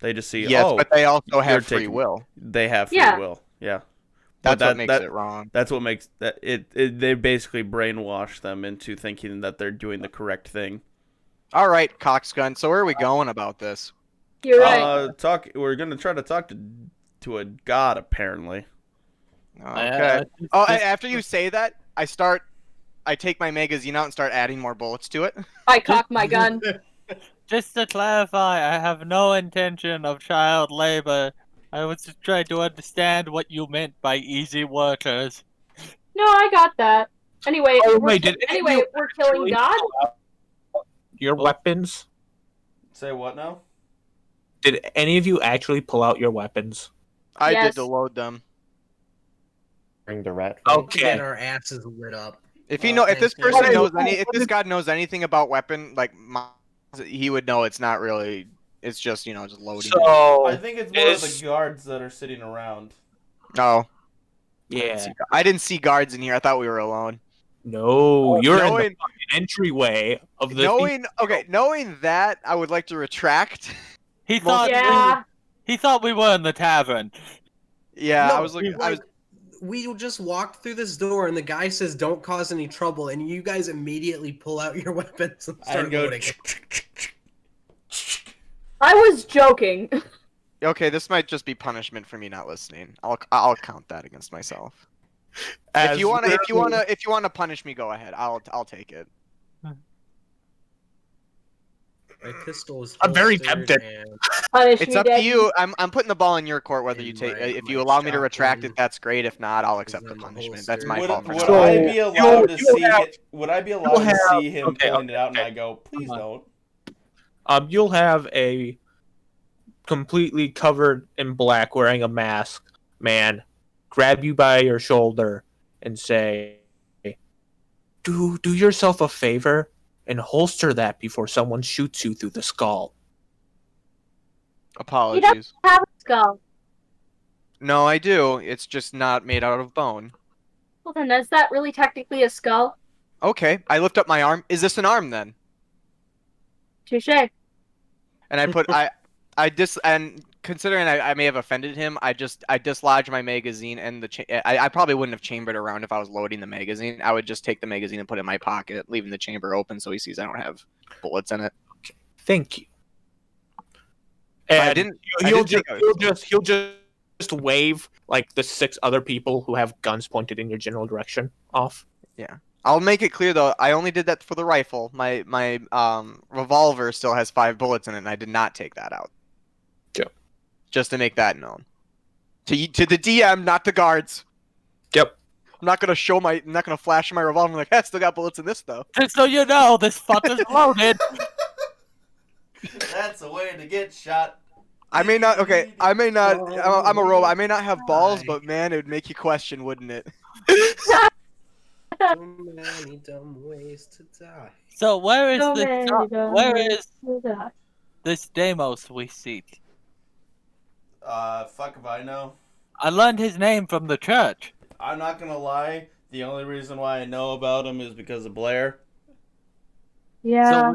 Speaker 2: They just see
Speaker 9: but they also have free will.
Speaker 2: They have free will. Yeah.
Speaker 9: That's what makes it wrong.
Speaker 2: That's what makes that they basically brainwash them into thinking that they're doing the correct thing.
Speaker 9: All right, Coxgun. So where are we going about this?
Speaker 4: You're right.
Speaker 2: We're gonna try to talk to a god apparently.
Speaker 9: Okay. After you say that, I take my magazine out and start adding more bullets to it.
Speaker 4: I cock my gun.
Speaker 5: Just to clarify, I have no intention of child labor. I was just trying to understand what you meant by easy workers.
Speaker 4: No, I got that. Anyway, we're killing
Speaker 1: actually
Speaker 4: God.
Speaker 1: Your weapons?
Speaker 2: Say what now?
Speaker 1: Did any of you actually pull out your weapons?
Speaker 9: I
Speaker 4: Yes.
Speaker 9: did to load them.
Speaker 10: Bring the rat.
Speaker 1: Okay.
Speaker 11: Get our asses lit up.
Speaker 9: If this
Speaker 11: fantastic.
Speaker 9: person knows if this god knows anything about weapon, like he would know it's not really. It's just just loading.
Speaker 1: So
Speaker 2: I think it's more of the guards that are sitting around.
Speaker 9: Oh,
Speaker 1: yeah.
Speaker 9: I didn't see guards in here. I thought we were alone.
Speaker 1: No, you're in
Speaker 9: Knowing-
Speaker 1: the fucking entryway of the.
Speaker 9: Knowing that, I would like to retract.
Speaker 5: He thought he thought we were in the tavern.
Speaker 9: Yeah,
Speaker 11: No,
Speaker 9: I was looking.
Speaker 11: We just walked through this door and the guy says don't cause any trouble and you guys immediately pull out your weapons and start
Speaker 2: And go.
Speaker 11: loading.
Speaker 4: I was joking.
Speaker 9: Okay, this might just be punishment for me not listening. I'll count that against myself. If you wanna punish me, go ahead. I'll take it.
Speaker 11: My pistol is
Speaker 1: I'm very
Speaker 11: holstered
Speaker 1: tempted.
Speaker 11: and-
Speaker 4: Punish
Speaker 9: It's
Speaker 4: me,
Speaker 9: up to
Speaker 4: Daddy.
Speaker 9: you. I'm putting the ball in your court. Whether you take, if you
Speaker 11: my
Speaker 9: allow me to retract it,
Speaker 11: shotgun
Speaker 9: that's great. If not, I'll accept the
Speaker 11: in the
Speaker 9: punishment. That's
Speaker 11: holster.
Speaker 9: my fault. For
Speaker 2: Would
Speaker 9: not-
Speaker 2: I be allowed to see?
Speaker 1: have-
Speaker 2: Would I be allowed to
Speaker 1: have-
Speaker 2: see him
Speaker 1: okay,
Speaker 2: pulling it out, and
Speaker 1: okay.
Speaker 2: I go, please don't.
Speaker 1: You'll have a completely covered in black, wearing a mask man grab you by your shoulder and say, "Do yourself a favor and holster that before someone shoots you through the skull."
Speaker 9: Apologies.
Speaker 4: Have a skull.
Speaker 9: No, I do. It's just not made out of bone.
Speaker 4: Well, then, is that really technically a skull?
Speaker 9: Okay, I lift up my arm. Is this an arm then?
Speaker 4: Touche.
Speaker 9: And I put and considering I may have offended him, I dislodge my magazine and I probably wouldn't have chambered around if I was loading the magazine. I would just take the magazine and put it in my pocket, leaving the chamber open so he sees I don't have bullets in it.
Speaker 1: Thank you.
Speaker 9: But
Speaker 1: And
Speaker 9: I didn't.
Speaker 1: he'll just wave like the 6 other people who have guns pointed in your general direction off.
Speaker 9: I'll make it clear though. I only did that for the rifle. My revolver still has 5 bullets in it, and I did not take that out.
Speaker 1: Yep.
Speaker 9: Just to make that known. To the DM, not the guards.
Speaker 1: Yep.
Speaker 9: I'm not gonna flash my revolver. I'm like, I still got bullets in this though.
Speaker 5: Just so you know, this fucker's loaded.
Speaker 2: That's a way to get shot.
Speaker 9: I may not. Okay, I may not. I'm a robot. I may not have balls, but man, it would make you question, wouldn't it?
Speaker 11: So many dumb ways to die.
Speaker 5: So where is
Speaker 4: So
Speaker 5: this?
Speaker 4: many
Speaker 5: Where
Speaker 4: ways
Speaker 5: is
Speaker 4: to die.
Speaker 5: this Deimos we seek?
Speaker 2: Fuck if I know.
Speaker 5: I learned his name from the church.
Speaker 2: I'm not gonna lie. The only reason why I know about him is because of Blair.
Speaker 4: Yeah.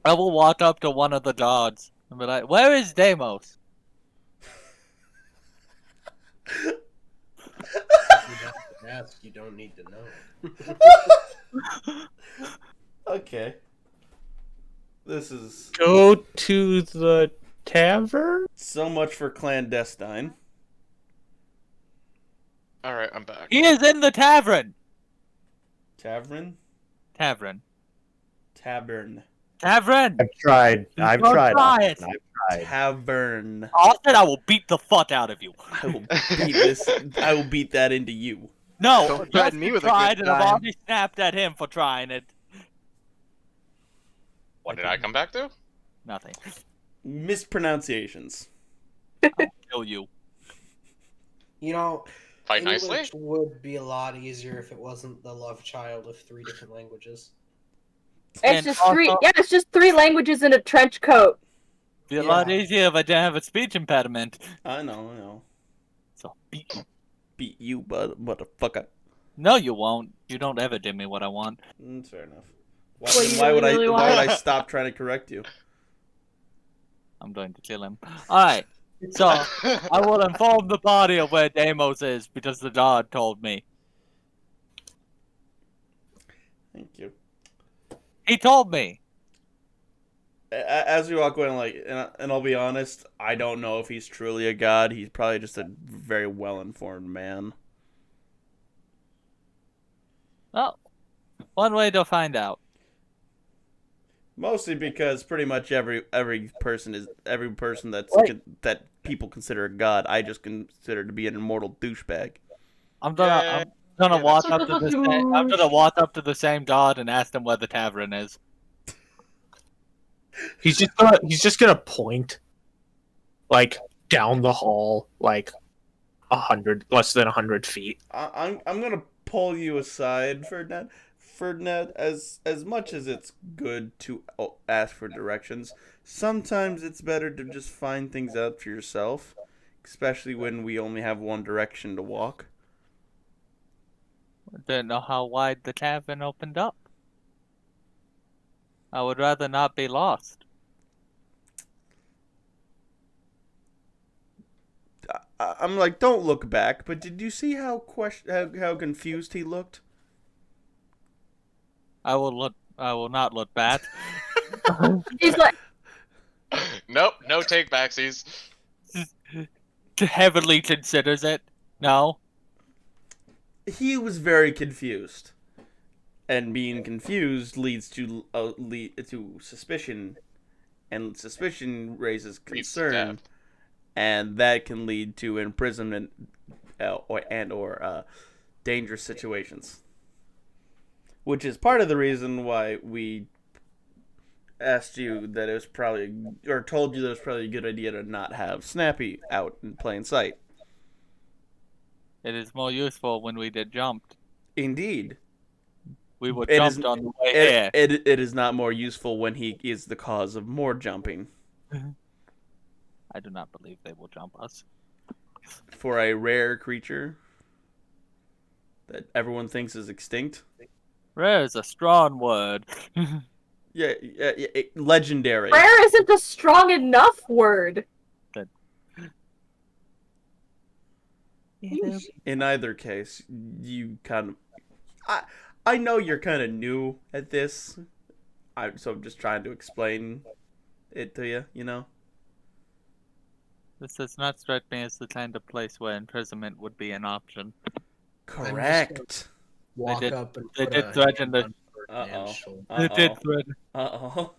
Speaker 5: I will walk up to one of the guards and be like, "Where is Deimos?"
Speaker 11: If you have to ask, you don't need to know.
Speaker 2: Okay. This is
Speaker 1: Go to the tavern?
Speaker 2: so much for clandestine.
Speaker 7: All right, I'm back.
Speaker 5: He is in the tavern.
Speaker 2: Tavern?
Speaker 5: Tavern.
Speaker 2: Tavern.
Speaker 5: Tavern.
Speaker 10: I've tried. I've
Speaker 5: Don't
Speaker 10: tried.
Speaker 5: try
Speaker 10: Austin,
Speaker 5: it.
Speaker 10: I've tried.
Speaker 2: Tavern.
Speaker 5: Austin, I will beat the fuck out of you.
Speaker 2: I will beat this. I will beat that into you.
Speaker 5: No,
Speaker 9: Don't threaten me with a good
Speaker 5: tried, and I've
Speaker 9: time.
Speaker 5: already snapped at him for trying it.
Speaker 7: What did I come back to?
Speaker 5: Nothing.
Speaker 2: Mispronunciations.
Speaker 5: I'll kill you.
Speaker 11: You know,
Speaker 7: Fight nicely?
Speaker 11: English would be a lot easier if it wasn't the love child of 3 different languages.
Speaker 4: It's
Speaker 5: And
Speaker 4: just
Speaker 5: also-
Speaker 4: 3. Yeah, it's just 3 languages in a trench coat.
Speaker 5: Be a lot
Speaker 11: Yeah.
Speaker 5: easier if I didn't have a speech impediment.
Speaker 2: I know.
Speaker 5: So beat you.
Speaker 2: Beat you, motherfucker.
Speaker 5: No, you won't. You don't ever do me what I want.
Speaker 2: That's fair enough.
Speaker 4: What
Speaker 2: Then
Speaker 4: you
Speaker 2: why would
Speaker 4: really
Speaker 2: I? Why would
Speaker 4: want?
Speaker 2: I stop trying to correct you?
Speaker 5: I'm going to kill him. Alright, so I will inform the party of where Deimos is because the guard told me.
Speaker 2: Thank you.
Speaker 5: He told me.
Speaker 2: As we walk away, I'm like, and I'll be honest, I don't know if he's truly a god. He's probably just a very well-informed man.
Speaker 5: Well, one way to find out.
Speaker 2: Mostly because pretty much every person that's
Speaker 5: Wait.
Speaker 2: that people consider a god, I just consider to be an immortal douchebag.
Speaker 5: I'm gonna
Speaker 7: Yeah,
Speaker 5: walk
Speaker 7: that's-
Speaker 5: up to the same. I'm gonna walk up to the same guard and ask them where the tavern is.
Speaker 1: He's just gonna point, like down the hall, like 100, less than 100 feet.
Speaker 2: I'm gonna pull you aside, Ferdinand. Ferdinand, as much as it's good to ask for directions, sometimes it's better to just find things out for yourself, especially when we only have one direction to walk.
Speaker 5: I didn't know how wide the tavern opened up. I would rather not be lost.
Speaker 2: I'm like, don't look back, but did you see how confused he looked?
Speaker 5: I will not look back.
Speaker 4: He's like,
Speaker 7: Nope, no take backsies.
Speaker 5: Heavily considers it. No.
Speaker 2: He was very confused, and being confused leads to suspicion, and suspicion raises
Speaker 7: Leads to
Speaker 2: concern,
Speaker 7: death.
Speaker 2: and that can lead to imprisonment or dangerous situations. Which is part of the reason why we asked you that it was probably, or told you that it was probably a good idea to not have Snappy out in plain sight.
Speaker 5: It is more useful when we did jumped.
Speaker 2: Indeed.
Speaker 5: We were
Speaker 2: It
Speaker 5: jumped
Speaker 2: is-
Speaker 5: on the way here.
Speaker 2: It is not more useful when he is the cause of more jumping.
Speaker 5: I do not believe they will jump us.
Speaker 2: For a rare creature that everyone thinks is extinct.
Speaker 5: Rare is a strong word.
Speaker 2: Yeah, legendary.
Speaker 4: rare isn't a strong enough word.
Speaker 2: In either case, you kind of... I know you're kind of new at this, so I'm just trying to explain it to you, you know?
Speaker 5: This does not strike me as the kind of place where imprisonment would be an option.
Speaker 2: Correct.
Speaker 11: Walk
Speaker 5: did-
Speaker 11: up and
Speaker 5: they
Speaker 11: put
Speaker 5: did
Speaker 11: a
Speaker 5: threaten
Speaker 11: hand
Speaker 5: to-
Speaker 11: on Ferdinand's shoulder.
Speaker 5: They did threaten.
Speaker 2: Uh-oh.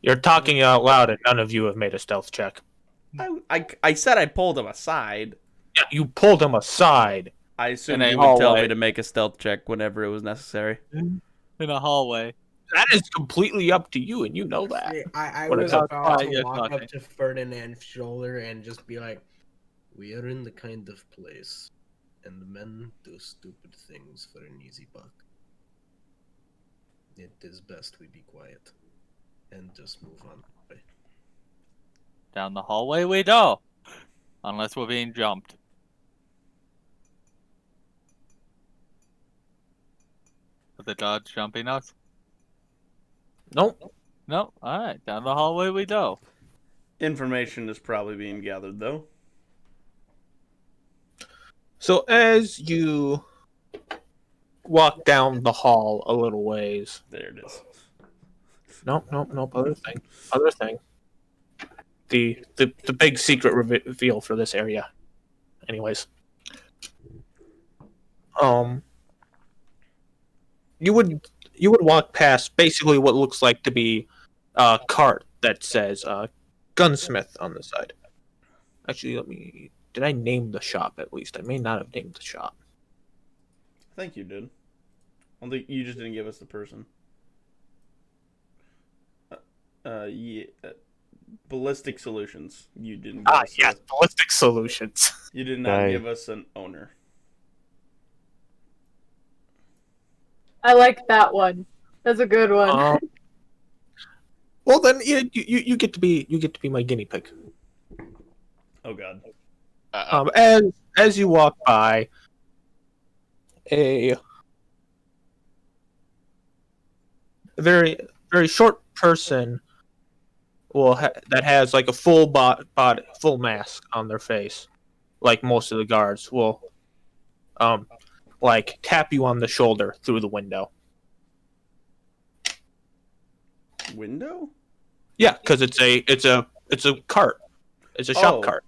Speaker 1: You're talking out loud, and none of you have made a stealth check.
Speaker 2: I said I pulled him aside.
Speaker 1: Yeah, you pulled him aside.
Speaker 2: I assumed
Speaker 5: In a
Speaker 2: you would tell me
Speaker 5: hallway.
Speaker 2: to make a stealth check whenever it was necessary.
Speaker 5: In a hallway.
Speaker 1: That is completely up to you, and you know that.
Speaker 11: I
Speaker 1: What
Speaker 11: was
Speaker 1: about-
Speaker 11: about
Speaker 5: You're
Speaker 11: to walk
Speaker 5: talking.
Speaker 11: up to Ferdinand's shoulder and just be like, "We are in the kind of place, and men do stupid things for an easy buck. It is best we be quiet and just move on."
Speaker 5: Down the hallway we go. Unless we're being jumped. Are the guards jumping us?
Speaker 1: Nope.
Speaker 5: No. All right, down the hallway we go.
Speaker 2: Information is probably being gathered though.
Speaker 1: So as you walk down the hall a little ways.
Speaker 2: There it is.
Speaker 1: Nope. Other thing. The big secret reveal for this area. Anyways. You would walk past basically what looks like to be a cart that says gunsmith on the side. Actually, did I name the shop at least? I may not have named the shop.
Speaker 2: I think you did. I think you just didn't give us the person. Yeah. Ballistic Solutions. You didn't give us
Speaker 1: yes, Ballistic Solutions.
Speaker 2: You did not give us an owner.
Speaker 4: I like that one. That's a good one.
Speaker 1: Well, then you get to be my guinea pig.
Speaker 2: Oh God.
Speaker 1: As you walk by, a very short person that has like a full full mask on their face, like most of the guards will, like tap you on the shoulder through the window.
Speaker 2: Window?
Speaker 1: Yeah, because it's a cart. It's a shop cart.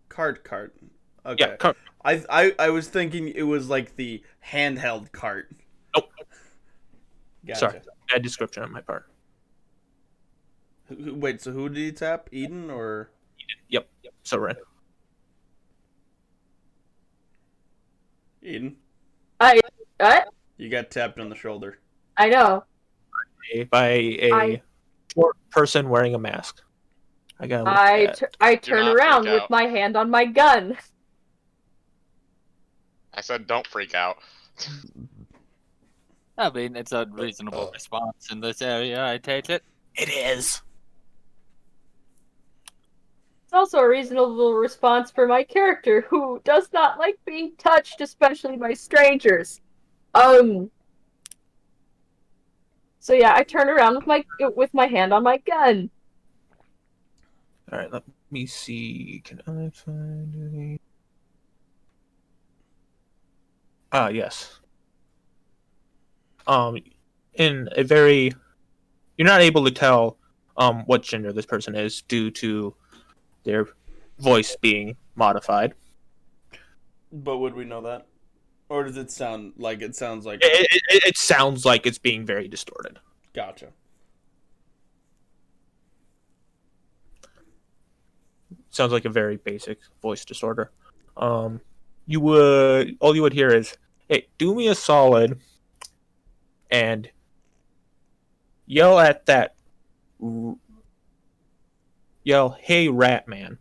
Speaker 2: Cart. Okay.
Speaker 1: Yeah, cart.
Speaker 2: I was thinking it was like the handheld cart.
Speaker 1: Nope.
Speaker 2: Gotcha.
Speaker 1: Sorry, bad description on my part.
Speaker 2: Wait, so who did he tap? Eden or?
Speaker 1: Yep. So Ren.
Speaker 2: Eden.
Speaker 4: What?
Speaker 2: You got tapped on the shoulder.
Speaker 4: I know.
Speaker 1: By a short person wearing a mask.
Speaker 4: I turn around with my hand on my gun.
Speaker 7: I said don't freak out.
Speaker 5: I mean, it's a reasonable response in this area, I take it.
Speaker 1: It is.
Speaker 4: It's also a reasonable response for my character, who does not like being touched, especially by strangers. So yeah, I turn around with my hand on my gun.
Speaker 1: All right, let me see. Can I find any? Yes. In a very, you're not able to tell what gender this person is due to their voice being modified.
Speaker 2: But would we know that? Or does it sound like it sounds like
Speaker 1: it sounds like it's being very distorted.
Speaker 2: Gotcha.
Speaker 1: Sounds like a very basic voice disorder. All you would hear is, "Hey, do me a solid and yell at that yell, hey rat man,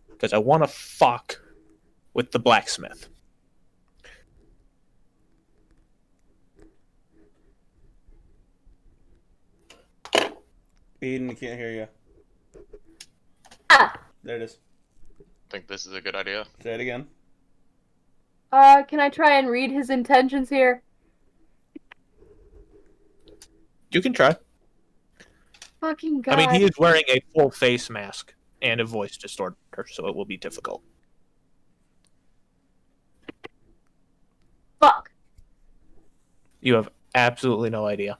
Speaker 1: because I want to fuck with the blacksmith."
Speaker 2: Eden, I can't hear you.
Speaker 4: Ah.
Speaker 2: There it is.
Speaker 7: Think this is a good idea.
Speaker 2: Say it again.
Speaker 4: Can I try and read his intentions here?
Speaker 1: You can try.
Speaker 4: Fucking God.
Speaker 1: I mean, he is wearing a full face mask and a voice distorter, so it will be difficult.
Speaker 4: Fuck.
Speaker 1: You have absolutely no idea.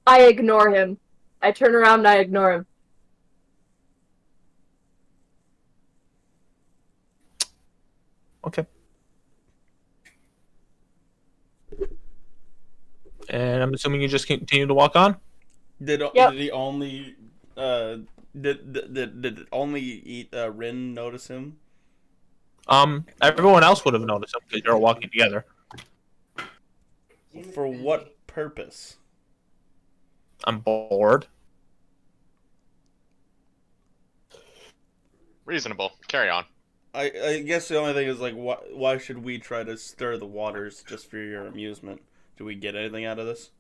Speaker 4: I ignore him. I turn around and I ignore him.
Speaker 1: Okay. And I'm assuming you just continue to walk on?
Speaker 2: Did he only did only Rin notice him?
Speaker 1: Everyone else would have noticed him because you're all walking together.
Speaker 2: For what purpose?
Speaker 1: I'm bored.
Speaker 7: Reasonable. Carry on.
Speaker 2: I guess the only thing is like, why should we try to stir the waters just for your amusement? Do we get anything out of this?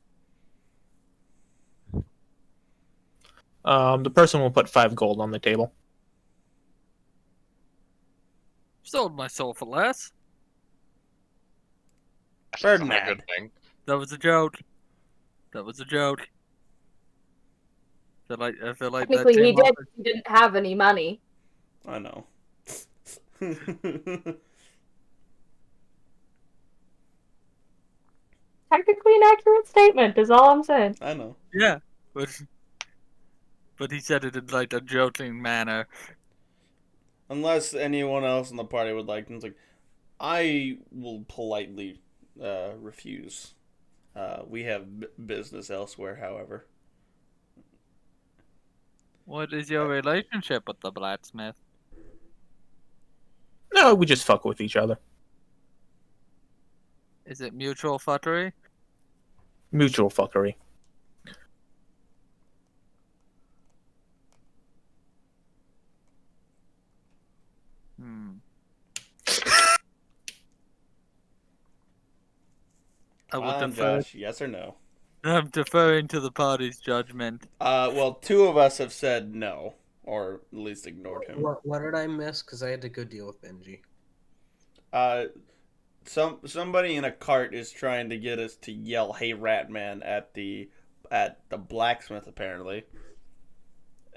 Speaker 1: The person will put 5 gold on the table.
Speaker 5: Sold my soul for less.
Speaker 7: That's not a good thing.
Speaker 5: That was a joke. That was a joke. I feel like that
Speaker 4: Technically, he
Speaker 5: came off.
Speaker 4: did. He didn't have any money.
Speaker 2: I know.
Speaker 4: Technically, an accurate statement is all I'm saying.
Speaker 2: I know.
Speaker 5: Yeah, but he said it in like a joking manner.
Speaker 2: Unless anyone else in the party would like, it's like, I will politely refuse. We have business elsewhere, however.
Speaker 5: What is your relationship with the blacksmith?
Speaker 1: No, we just fuck with each other.
Speaker 5: Is it mutual futtery?
Speaker 1: Mutual fuckery.
Speaker 2: I will
Speaker 5: defer.
Speaker 2: Josh, yes or no?
Speaker 5: I'm deferring to the party's judgment.
Speaker 2: Well, two of us have said no, or at least ignored him.
Speaker 11: What did I miss? Because I had to go deal with Benji.
Speaker 2: Somebody in a cart is trying to get us to yell "Hey, Ratman" at the blacksmith apparently,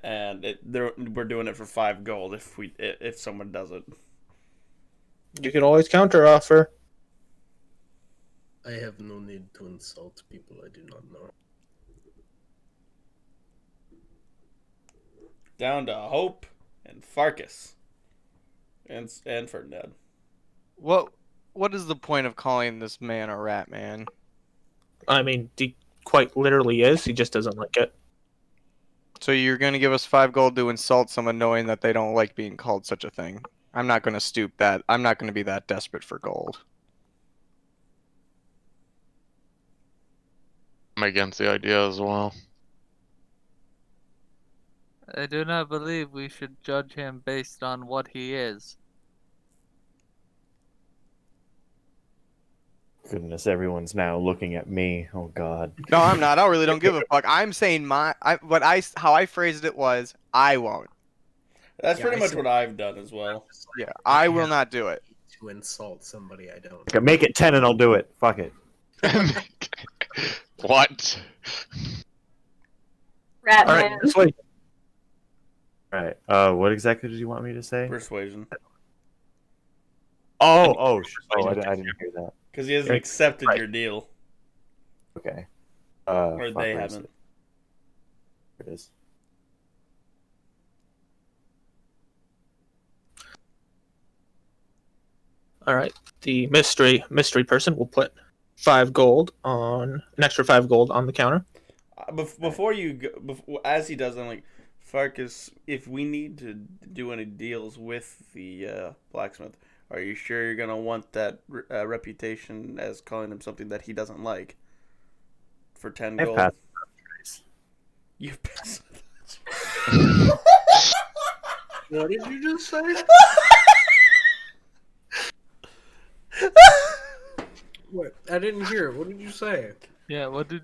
Speaker 2: and we're doing it for 5 gold if someone does it.
Speaker 1: You can always counter offer.
Speaker 6: I have no need to insult people I do not know.
Speaker 2: Down to Hope and Farkas, and Ferdinand.
Speaker 9: What is the point of calling this man a rat man?
Speaker 1: I mean, he quite literally is. He just doesn't like it.
Speaker 9: So you're gonna give us 5 gold to insult someone knowing that they don't like being called such a thing? I'm not gonna stoop that. I'm not gonna be that desperate for gold.
Speaker 7: I'm against the idea as well.
Speaker 5: I do not believe we should judge him based on what he is.
Speaker 10: Goodness, everyone's now looking at me. Oh God.
Speaker 9: No, I'm not. I really don't give a fuck. I'm saying how I phrased it was, I won't.
Speaker 2: That's
Speaker 11: Yeah,
Speaker 2: pretty
Speaker 11: I
Speaker 2: much
Speaker 11: see.
Speaker 2: what I've done as well.
Speaker 9: Yeah, I will not do it.
Speaker 6: To insult somebody I don't.
Speaker 10: Okay, make it 10 and I'll do it. Fuck it.
Speaker 7: What?
Speaker 4: Rat
Speaker 1: All right,
Speaker 4: man.
Speaker 1: this way.
Speaker 10: All right. What exactly did you want me to say?
Speaker 2: Persuasion,
Speaker 10: Oh, I didn't hear that.
Speaker 2: because he hasn't accepted your deal,
Speaker 10: Okay.
Speaker 2: or
Speaker 10: fuck,
Speaker 2: they
Speaker 10: where is
Speaker 2: haven't.
Speaker 10: it? There it is.
Speaker 1: All right. The mystery person will put 5 gold on an extra 5 gold on the counter.
Speaker 2: Before you go, as he does, I'm like, Farkas, if we need to do any deals with the blacksmith, are you sure you're gonna want that reputation as calling him something that he doesn't like for 10
Speaker 10: I
Speaker 2: gold?
Speaker 10: passed.
Speaker 2: You pass.
Speaker 11: What did you just say? What? I didn't hear it. What did you say?
Speaker 5: Yeah, what did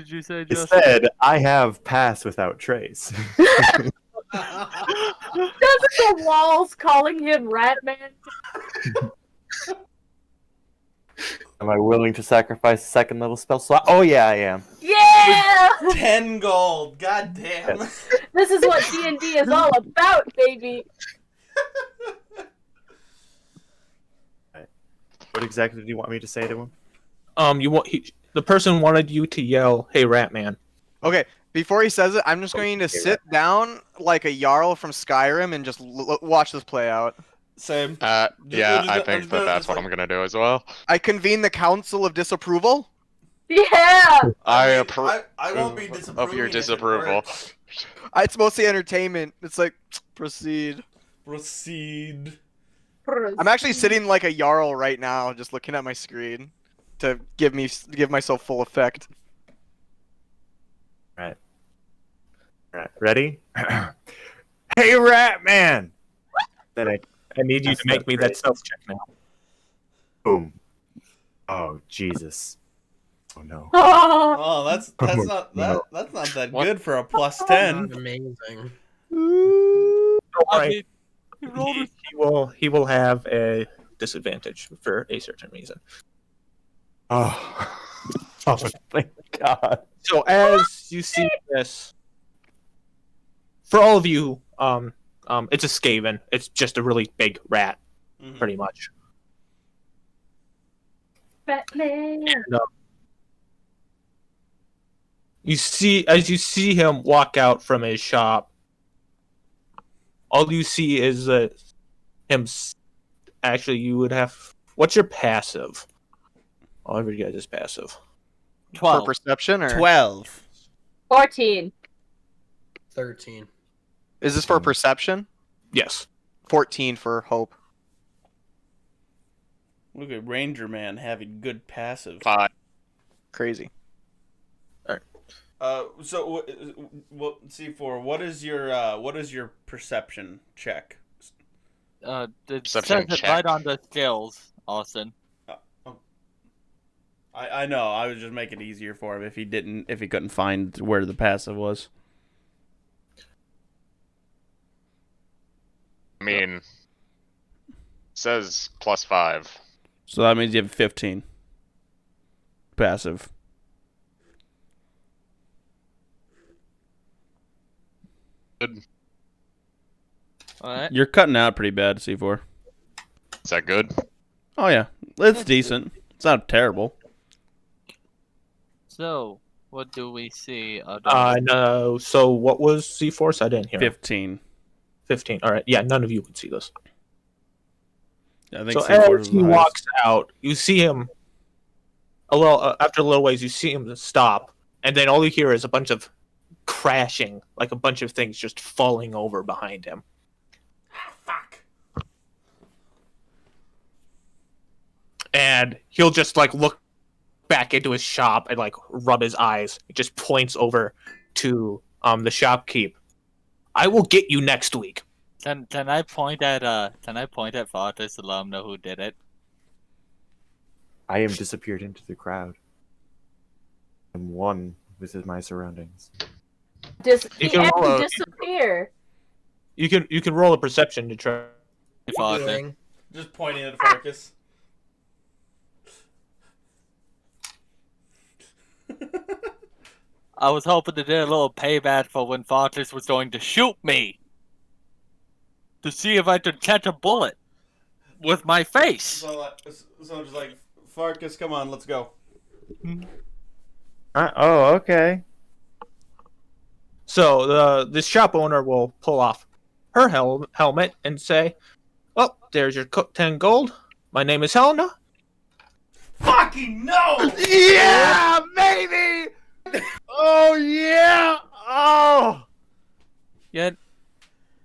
Speaker 5: you say,
Speaker 10: It
Speaker 5: Josh?
Speaker 10: said, I have passed without trace.
Speaker 4: Doesn't the walls calling him Rat Man?
Speaker 10: Am I willing to sacrifice a 2nd level spell slot? Oh yeah, I am.
Speaker 4: Yeah!
Speaker 2: 10 gold. God damn.
Speaker 4: This is what D&D is all about, baby.
Speaker 10: What exactly did you want me to say to him?
Speaker 1: The person wanted you to yell, "Hey, Rat Man."
Speaker 9: Okay, before he says it, I'm just going to sit down like a Jarl from Skyrim and just watch this play out.
Speaker 2: Same.
Speaker 7: Yeah, I think that's what I'm gonna do as well.
Speaker 9: I convene the Council of Disapproval.
Speaker 4: Yeah!
Speaker 7: I approve
Speaker 2: I won't be disapproving
Speaker 7: of your
Speaker 2: if it
Speaker 7: disapproval.
Speaker 2: works.
Speaker 9: It's mostly entertainment. It's like, proceed.
Speaker 2: Proceed.
Speaker 9: I'm actually sitting like a Jarl right now, just looking at my screen to give myself full effect.
Speaker 10: Right. Ready? Hey, Rat Man! Then
Speaker 1: I need you to make me that self check now.
Speaker 10: Boom. Oh, Jesus. Oh, no.
Speaker 2: Oh, that's not
Speaker 10: No.
Speaker 2: that's not that
Speaker 7: What?
Speaker 2: good for a plus 10.
Speaker 11: Amazing.
Speaker 1: Don't
Speaker 5: I
Speaker 1: worry.
Speaker 5: mean, he rolled a
Speaker 1: He will have a disadvantage for a certain reason.
Speaker 10: Oh. Oh, thank God.
Speaker 1: So as you see this, for all of you, it's a Skaven. It's just a really big rat, pretty much.
Speaker 4: Batman.
Speaker 1: And, you see him walk out from his shop. All you see is him. Actually, you would have. What's your passive? All of you guys is passive.
Speaker 9: For
Speaker 5: 12.
Speaker 9: perception or
Speaker 2: 12.
Speaker 4: 14.
Speaker 11: 13.
Speaker 9: is this for perception?
Speaker 1: Yes.
Speaker 9: 14 for hope.
Speaker 2: Look at Ranger Man having good passive.
Speaker 7: 5.
Speaker 9: Crazy.
Speaker 2: So C4, what is your perception check?
Speaker 5: It
Speaker 7: Perception
Speaker 5: says it
Speaker 7: check.
Speaker 5: right on the skills, Austin.
Speaker 2: I know. I was just making it easier for him if he couldn't find where the passive was.
Speaker 7: I mean, it says +5.
Speaker 2: So that means you have 15 passive.
Speaker 7: Good.
Speaker 5: Alright.
Speaker 2: You're cutting out pretty bad, C4.
Speaker 7: Is that good?
Speaker 2: Oh yeah, it's decent. It's not terrible.
Speaker 5: So, what do we see?
Speaker 1: No. So what was C-Force? I didn't hear.
Speaker 2: 15.
Speaker 1: 15. All right. Yeah, none of you could see this.
Speaker 2: I think
Speaker 1: So
Speaker 2: C4
Speaker 1: as
Speaker 2: is
Speaker 1: he
Speaker 2: the highest.
Speaker 1: walks out, you see him a little after a little ways. You see him stop, and then all you hear is a bunch of crashing, like a bunch of things just falling over behind him.
Speaker 2: Fuck.
Speaker 1: And he'll just like look back into his shop and like rub his eyes. He just points over to the shopkeep. I will get you next week.
Speaker 5: Can I point at Fortis to let him know who did it?
Speaker 10: I am disappeared into the crowd. I'm one with my surroundings.
Speaker 1: You
Speaker 4: He
Speaker 1: can
Speaker 4: had
Speaker 1: roll
Speaker 4: to
Speaker 1: a-
Speaker 4: disappear.
Speaker 1: You can roll a perception to try.
Speaker 5: Fortis.
Speaker 11: Doing?
Speaker 2: Just pointing at Farkas.
Speaker 5: I was hoping to do a little payback for when Fortis was going to shoot me. To see if I could catch a bullet with my face.
Speaker 2: So I'm just like, Farkas, come on, let's go.
Speaker 10: Oh, okay.
Speaker 1: So the shop owner will pull off her helmet and say, "Oh, there's your 10 gold. My name is Helena."
Speaker 2: Fucking no!
Speaker 10: Yeah, baby! Oh, yeah! Oh!
Speaker 5: Yeah,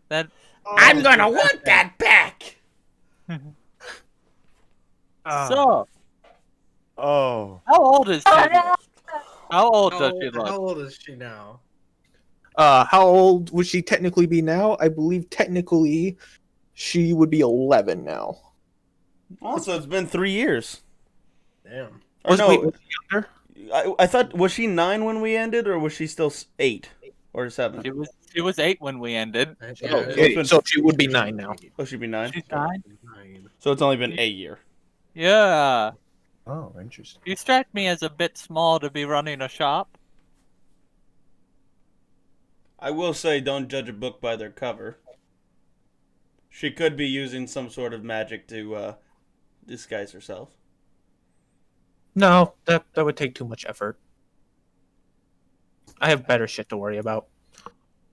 Speaker 5: that.
Speaker 2: I'm gonna want that back!
Speaker 5: So,
Speaker 10: Oh.
Speaker 5: how old is she? How old
Speaker 11: How,
Speaker 5: does she
Speaker 11: how
Speaker 5: look?
Speaker 11: old is she now?
Speaker 1: How old would she technically be now? I believe technically she would be 11 now.
Speaker 2: Oh, so it's been 3 years.
Speaker 11: Damn.
Speaker 2: Or no,
Speaker 1: wait, was she younger?
Speaker 2: I thought, was she 9 when we ended, or was she still 8 or 7?
Speaker 5: She was 8 when we ended.
Speaker 11: Yeah,
Speaker 1: Okay, so she would be 9 now.
Speaker 2: Oh, she'd be 9.
Speaker 5: She's 9.
Speaker 2: So it's only been a year.
Speaker 5: Yeah,
Speaker 10: Oh, interesting.
Speaker 5: you strike me as a bit small to be running a shop.
Speaker 2: I will say, don't judge a book by their cover. She could be using some sort of magic to disguise herself.
Speaker 1: No, that would take too much effort. I have better shit to worry about.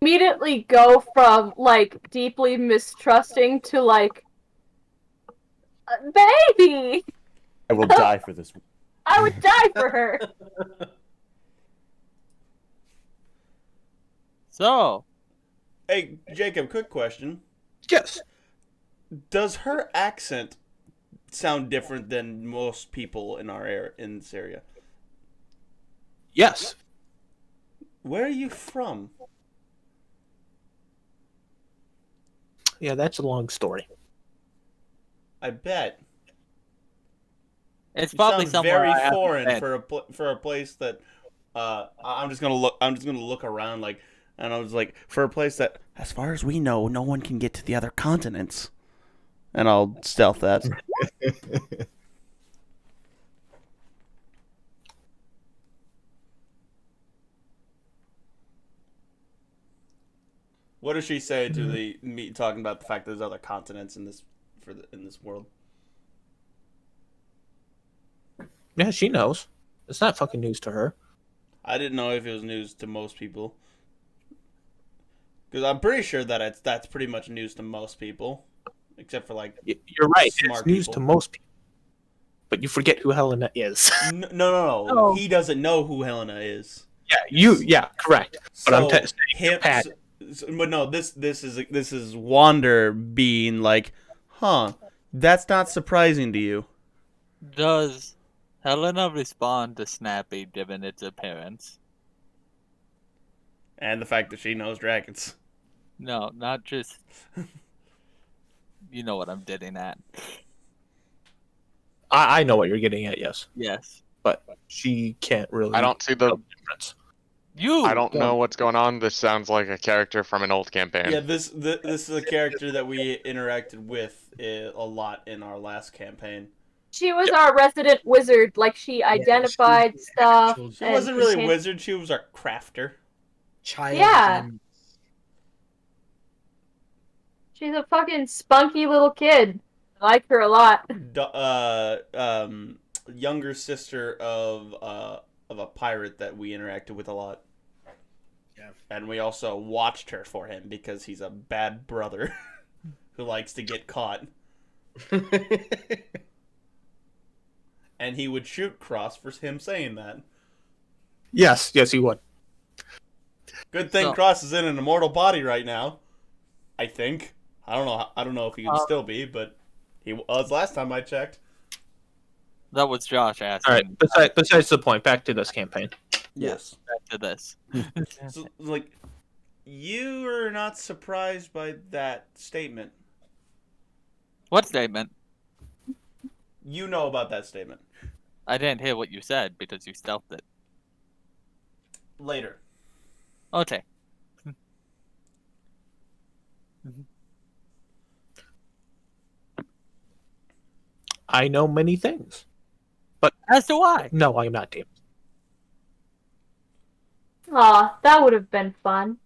Speaker 4: Immediately go from like deeply mistrusting to like, baby,
Speaker 10: I will die for this.
Speaker 4: I would die for her.
Speaker 5: So,
Speaker 2: Hey, Jacob, quick question.
Speaker 1: Yes.
Speaker 2: Does her accent sound different than most people in in this area?
Speaker 1: Yes.
Speaker 2: Where are you from?
Speaker 1: Yeah, that's a long story.
Speaker 2: I bet.
Speaker 5: it's
Speaker 2: You
Speaker 5: probably
Speaker 2: sound
Speaker 5: somewhere
Speaker 2: very
Speaker 5: I haven't
Speaker 2: foreign
Speaker 5: been.
Speaker 2: for a place that I'm just gonna look around like, and I was like, for a place that, as far as we know, no one can get to the other continents. And I'll stealth that. What does she say to me talking about the fact that there's other continents in this world?
Speaker 1: Yeah, she knows. It's not fucking news to her.
Speaker 2: I didn't know if it was news to most people. Because I'm pretty sure that that's pretty much news to most people. Except for, like,
Speaker 1: You're right.
Speaker 2: smart
Speaker 1: It's news
Speaker 2: people.
Speaker 1: to most people. But you forget who Helena is.
Speaker 2: No.
Speaker 4: Oh.
Speaker 2: He doesn't know who Helena is.
Speaker 1: Yeah, correct. But I'm saying
Speaker 2: him,
Speaker 1: Pat.
Speaker 2: but no, this is Wander being like, huh? That's not surprising to you.
Speaker 5: Does Helena respond to Snappy given its appearance?
Speaker 2: And the fact that she knows dragons.
Speaker 5: No, not just. You know what I'm getting at.
Speaker 1: I know what you're getting at, yes.
Speaker 5: Yes.
Speaker 1: But she can't really
Speaker 7: I don't see the.
Speaker 1: tell the difference.
Speaker 7: I don't know what's going on. This sounds like a character from an old campaign.
Speaker 2: Yeah, this is a character that we interacted with a lot in our last campaign.
Speaker 4: She was our resident wizard. Like, she identified stuff.
Speaker 2: She
Speaker 4: and
Speaker 2: wasn't really a
Speaker 4: became-
Speaker 2: wizard. She was our crafter.
Speaker 11: Child.
Speaker 4: Yeah.
Speaker 11: genius.
Speaker 4: She's a fucking spunky little kid. I like her a lot.
Speaker 2: Younger sister of a pirate that we interacted with a lot.
Speaker 11: Yeah.
Speaker 2: And we also watched her for him because he's a bad brother who likes to get caught. And he would shoot Cross for him saying that.
Speaker 1: Yes, he would.
Speaker 2: Good thing
Speaker 5: So-
Speaker 2: Cross is in an immortal body right now. I think. I don't know if he can still be, but he was last time I checked.
Speaker 5: That was Josh asking.
Speaker 1: All right. Besides the point, back to this campaign.
Speaker 2: Yes.
Speaker 5: Back to this.
Speaker 2: So, like, you are not surprised by that statement.
Speaker 5: What statement?
Speaker 2: You know about that statement.
Speaker 5: I didn't hear what you said because you stealthed it.
Speaker 2: Later.
Speaker 5: Okay.
Speaker 1: I know many things.
Speaker 5: As do I.
Speaker 1: No, I'm not, Tim.
Speaker 4: Aw, that would have been fun.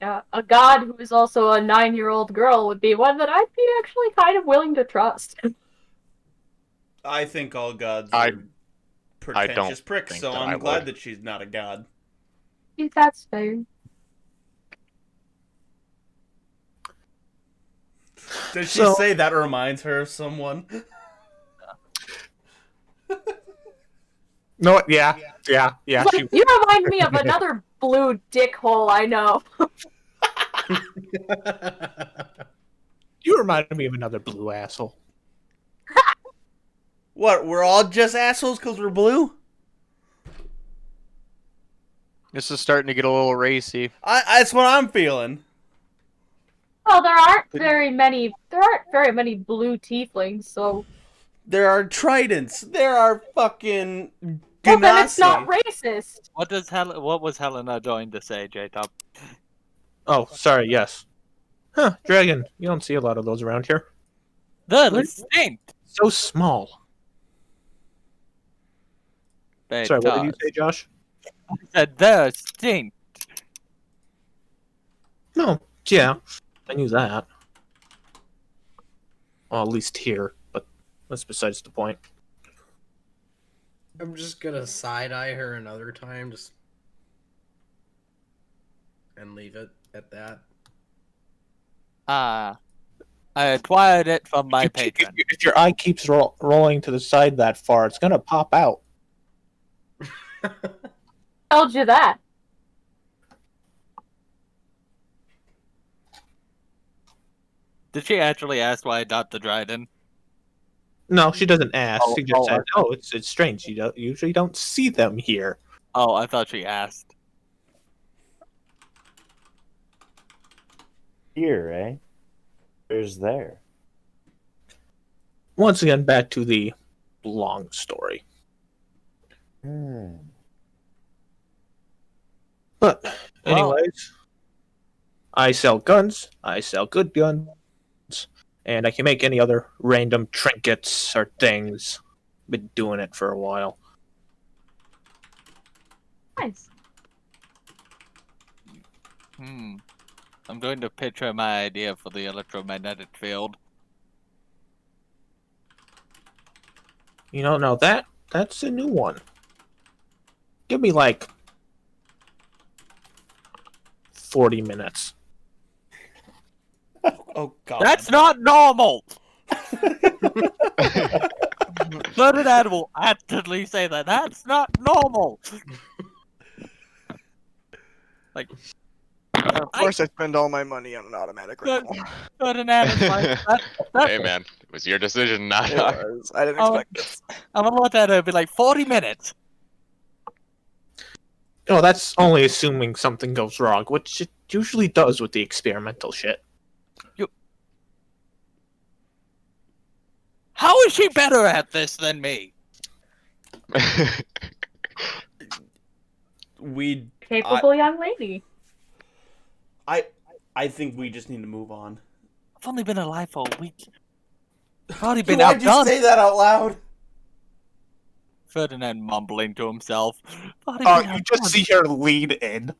Speaker 4: Yeah, a god who is also a 9-year-old girl would be one that I'd be actually kind of willing to trust.
Speaker 2: I think all gods
Speaker 7: I-
Speaker 2: are pretentious
Speaker 7: don't
Speaker 2: pricks,
Speaker 7: think
Speaker 2: so
Speaker 7: that
Speaker 2: I'm
Speaker 7: I
Speaker 2: glad
Speaker 7: would.
Speaker 2: that she's not a god.
Speaker 4: That's fair.
Speaker 2: Does she
Speaker 1: So-
Speaker 2: say that reminds her of someone?
Speaker 1: No, yeah.
Speaker 4: It's like, you remind me of another blue dickhole I know.
Speaker 1: You reminded me of another blue asshole.
Speaker 2: What, we're all just assholes because we're blue?
Speaker 9: This is starting to get a little racy.
Speaker 2: That's what I'm feeling.
Speaker 4: Well, there aren't very many blue tieflings, so
Speaker 2: There are tridents. There are fucking
Speaker 4: well, then it's not
Speaker 2: Ganassi.
Speaker 4: racist.
Speaker 5: What was Helena going to say, J-Top?
Speaker 1: Oh, sorry, yes. Huh, dragon. You don't see a lot of those around here.
Speaker 5: They're distinct.
Speaker 1: So small. Sorry, what did you say, Josh?
Speaker 5: I said they're distinct.
Speaker 1: No, yeah. I knew that. Well, at least here, but that's besides the point.
Speaker 11: I'm just gonna side eye her another time, just and leave it at that.
Speaker 5: I acquired it from my patron.
Speaker 1: If your eye keeps rolling to the side that far, it's gonna pop out.
Speaker 4: Told you that.
Speaker 5: Did she actually ask why I got the Dryden?
Speaker 1: No, she doesn't ask.
Speaker 5: Oh,
Speaker 1: She just
Speaker 5: oh,
Speaker 1: said, "Oh, it's strange. You usually don't see them here."
Speaker 5: Oh, I thought she asked.
Speaker 10: Here, eh? Where's there?
Speaker 1: Once again, back to the long story.
Speaker 10: Hmm.
Speaker 1: But, anyways, I sell guns. I sell good guns, and I can make any other random trinkets or things. Been doing it for a while.
Speaker 4: Nice.
Speaker 5: I'm going to pitch her my idea for the electromagnetic field.
Speaker 1: You know, now that's a new one. Give me like 40 minutes.
Speaker 2: Oh God.
Speaker 5: That's not normal! Ferdinand will actively say that. That's not normal! Like,
Speaker 9: Of course, I spend all my money on an automatic rifle.
Speaker 5: Ferdinand is like, that's
Speaker 7: Hey man, it was your decision, not
Speaker 9: It
Speaker 7: ours.
Speaker 9: was. I didn't
Speaker 5: Oh.
Speaker 9: expect this.
Speaker 5: I'm gonna look at her and be like, 40 minutes!
Speaker 1: Oh, that's only assuming something goes wrong, which it usually does with the experimental shit.
Speaker 5: How is she better at this than me?
Speaker 2: We.
Speaker 4: Capable young lady.
Speaker 2: I think we just need to move on.
Speaker 5: I've only been alive for a week. I've already been
Speaker 2: Why'd you
Speaker 5: outdone.
Speaker 2: say that out loud?
Speaker 5: Ferdinand mumbling to himself. Already
Speaker 1: Oh,
Speaker 5: been
Speaker 1: you just
Speaker 5: outdone.
Speaker 1: see her lead in.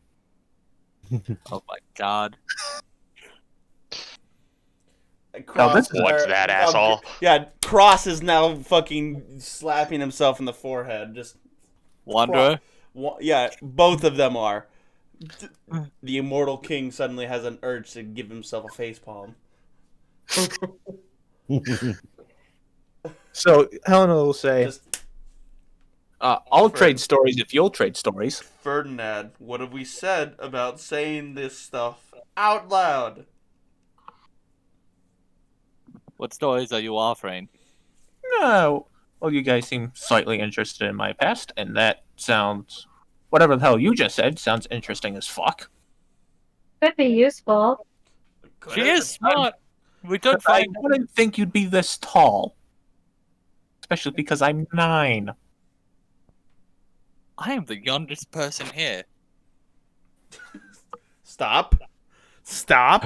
Speaker 5: Oh my god.
Speaker 2: Cross,
Speaker 7: What's that, asshole?
Speaker 2: Yeah, Cross is now fucking slapping himself in the forehead. Just
Speaker 5: Wanderer?
Speaker 2: yeah, both of them are. The immortal king suddenly has an urge to give himself a facepalm.
Speaker 1: So Helena will say,
Speaker 2: Just
Speaker 1: I'll trade stories if you'll trade stories.
Speaker 2: Ferdinand, what have we said about saying this stuff out loud?
Speaker 5: What stories are you offering?
Speaker 1: No. Well, you guys seem slightly interested in my past, and that sounds... Whatever the hell you just said sounds interesting as fuck.
Speaker 4: Could be useful.
Speaker 5: She is smart. We could
Speaker 1: I
Speaker 5: find.
Speaker 1: wouldn't think you'd be this tall. Especially because I'm 9.
Speaker 5: I am the youngest person here.
Speaker 2: Stop. Stop.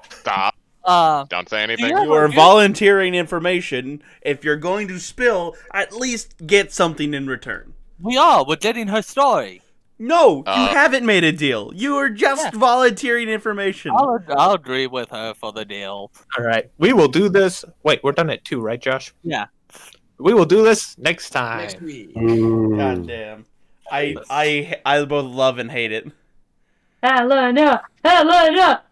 Speaker 7: Stop. Don't say anything.
Speaker 5: Yeah.
Speaker 2: You are volunteering information. If you're going to spill, at least get something in return.
Speaker 5: We are. We're getting her story.
Speaker 2: No, you
Speaker 7: Uh,
Speaker 2: haven't made a deal. You are just
Speaker 5: Yeah.
Speaker 2: volunteering information.
Speaker 5: I'll agree with her for the deal.
Speaker 1: Alright, we will do this... Wait, we're done at 2, right, Josh?
Speaker 5: Yeah.
Speaker 1: We will do this next time.
Speaker 11: Next week.
Speaker 2: God damn. I both love and hate it.
Speaker 4: Helena! Helena!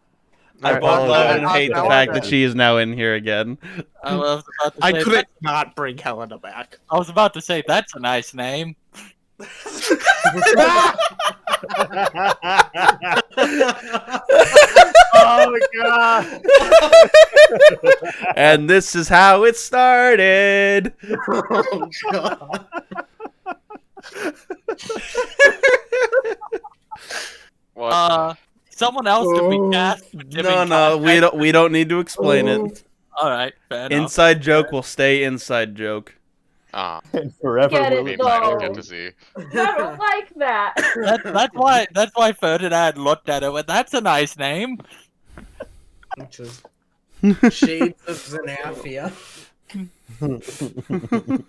Speaker 2: I
Speaker 1: Alright,
Speaker 2: both love and
Speaker 9: I'll-
Speaker 2: hate the
Speaker 9: I'll-
Speaker 2: fact that she is now in here again.
Speaker 5: I was about to
Speaker 1: I
Speaker 5: say
Speaker 1: couldn't not bring Helena back.
Speaker 5: I was about to say that's a nice name.
Speaker 10: Oh my god!
Speaker 2: And this is how it started.
Speaker 11: Oh god.
Speaker 7: What?
Speaker 5: Someone else could be cast. for giving
Speaker 2: No,
Speaker 5: context.
Speaker 2: we don't need to explain it.
Speaker 5: All right, fair enough.
Speaker 2: Inside joke will stay inside joke.
Speaker 7: Ah,
Speaker 10: And forever
Speaker 4: Get it,
Speaker 7: we
Speaker 10: will
Speaker 7: might
Speaker 4: though.
Speaker 7: get to see.
Speaker 4: I don't like that.
Speaker 5: That's why Ferdinand looked at it. Went, that's a nice name.
Speaker 11: Which is Shades of Xanathia.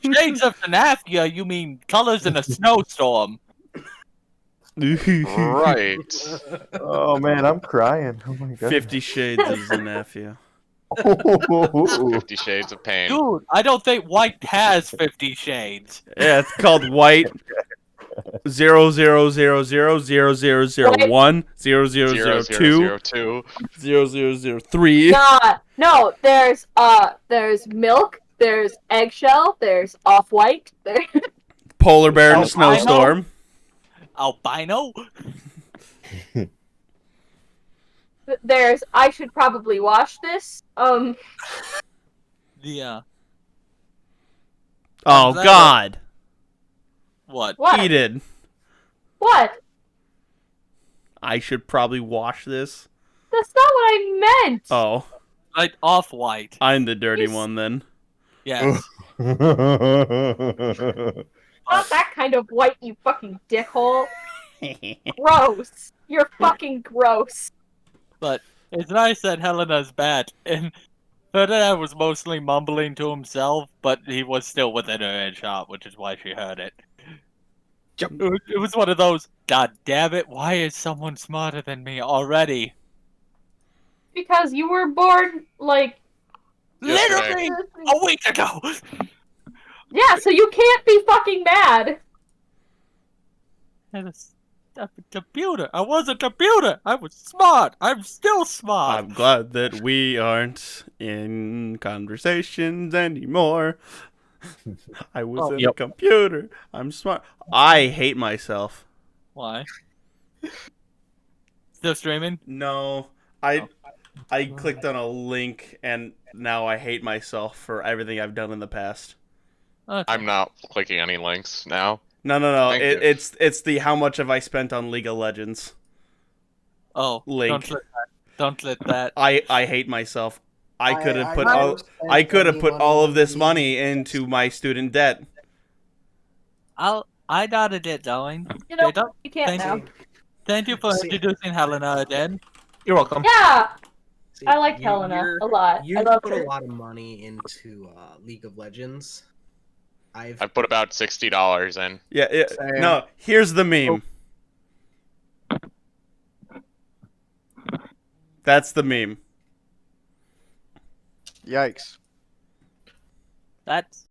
Speaker 5: Shades of Thanathia. You mean colors in a snowstorm?
Speaker 7: Right.
Speaker 10: Oh man, I'm crying. Oh my god.
Speaker 2: 50 Shades of Xanathia.
Speaker 7: 50 Shades of Pain.
Speaker 5: Dude, I don't think White has 50 Shades.
Speaker 2: Yeah, it's called White 000000001 0002
Speaker 7: 002.
Speaker 2: 0003.
Speaker 4: No, there's milk, there's eggshell, there's off-white, there.
Speaker 2: Polar bear in a
Speaker 5: Albino?
Speaker 2: snowstorm.
Speaker 5: Albino?
Speaker 4: There's I should probably wash this.
Speaker 5: Yeah.
Speaker 2: Oh
Speaker 5: that
Speaker 2: God,
Speaker 5: What?
Speaker 4: What?
Speaker 2: Eden.
Speaker 4: What?
Speaker 2: I should probably wash this.
Speaker 4: That's not what I meant.
Speaker 2: Oh,
Speaker 5: Like off-white.
Speaker 2: I'm the dirty
Speaker 4: Yes.
Speaker 2: one then.
Speaker 5: Yes.
Speaker 4: Not that kind of white, you fucking dickhole. Gross. You're fucking gross.
Speaker 5: But it's nice that Helena's back, and Ferdinand was mostly mumbling to himself, but he was still within her headshot, which is why she heard it. It was one of those. God damn it! Why is someone smarter than me already?
Speaker 4: Because you were born like
Speaker 5: Literally a week ago.
Speaker 4: yeah, so you can't be fucking mad.
Speaker 5: And a computer. I was a computer. I was smart. I'm still smart.
Speaker 2: I'm glad that we aren't in conversations anymore. I was in a computer. I'm smart. I hate myself.
Speaker 5: Why? Still streaming?
Speaker 2: No, I clicked on a link and now I hate myself for everything I've done in the past.
Speaker 5: Okay.
Speaker 7: I'm not clicking any links now.
Speaker 2: No.
Speaker 7: Thank you.
Speaker 2: It's the how much have I spent on League of Legends
Speaker 5: Oh,
Speaker 2: link.
Speaker 5: Don't let that.
Speaker 2: I hate myself. I could have put all of this money into my student debt.
Speaker 5: I nodded it, darling.
Speaker 4: You know,
Speaker 5: Straight up.
Speaker 4: you can't now.
Speaker 5: Thank you for
Speaker 11: See-
Speaker 5: introducing Helena again.
Speaker 1: You're welcome.
Speaker 4: Yeah,
Speaker 11: See,
Speaker 4: I like Helena a lot.
Speaker 11: You
Speaker 4: I love
Speaker 11: put
Speaker 4: her.
Speaker 11: a lot of money into League of Legends.
Speaker 7: I put about $60 in.
Speaker 2: Yeah.
Speaker 3: Same.
Speaker 2: No, here's the meme. That's the meme.
Speaker 9: Yikes.
Speaker 5: That's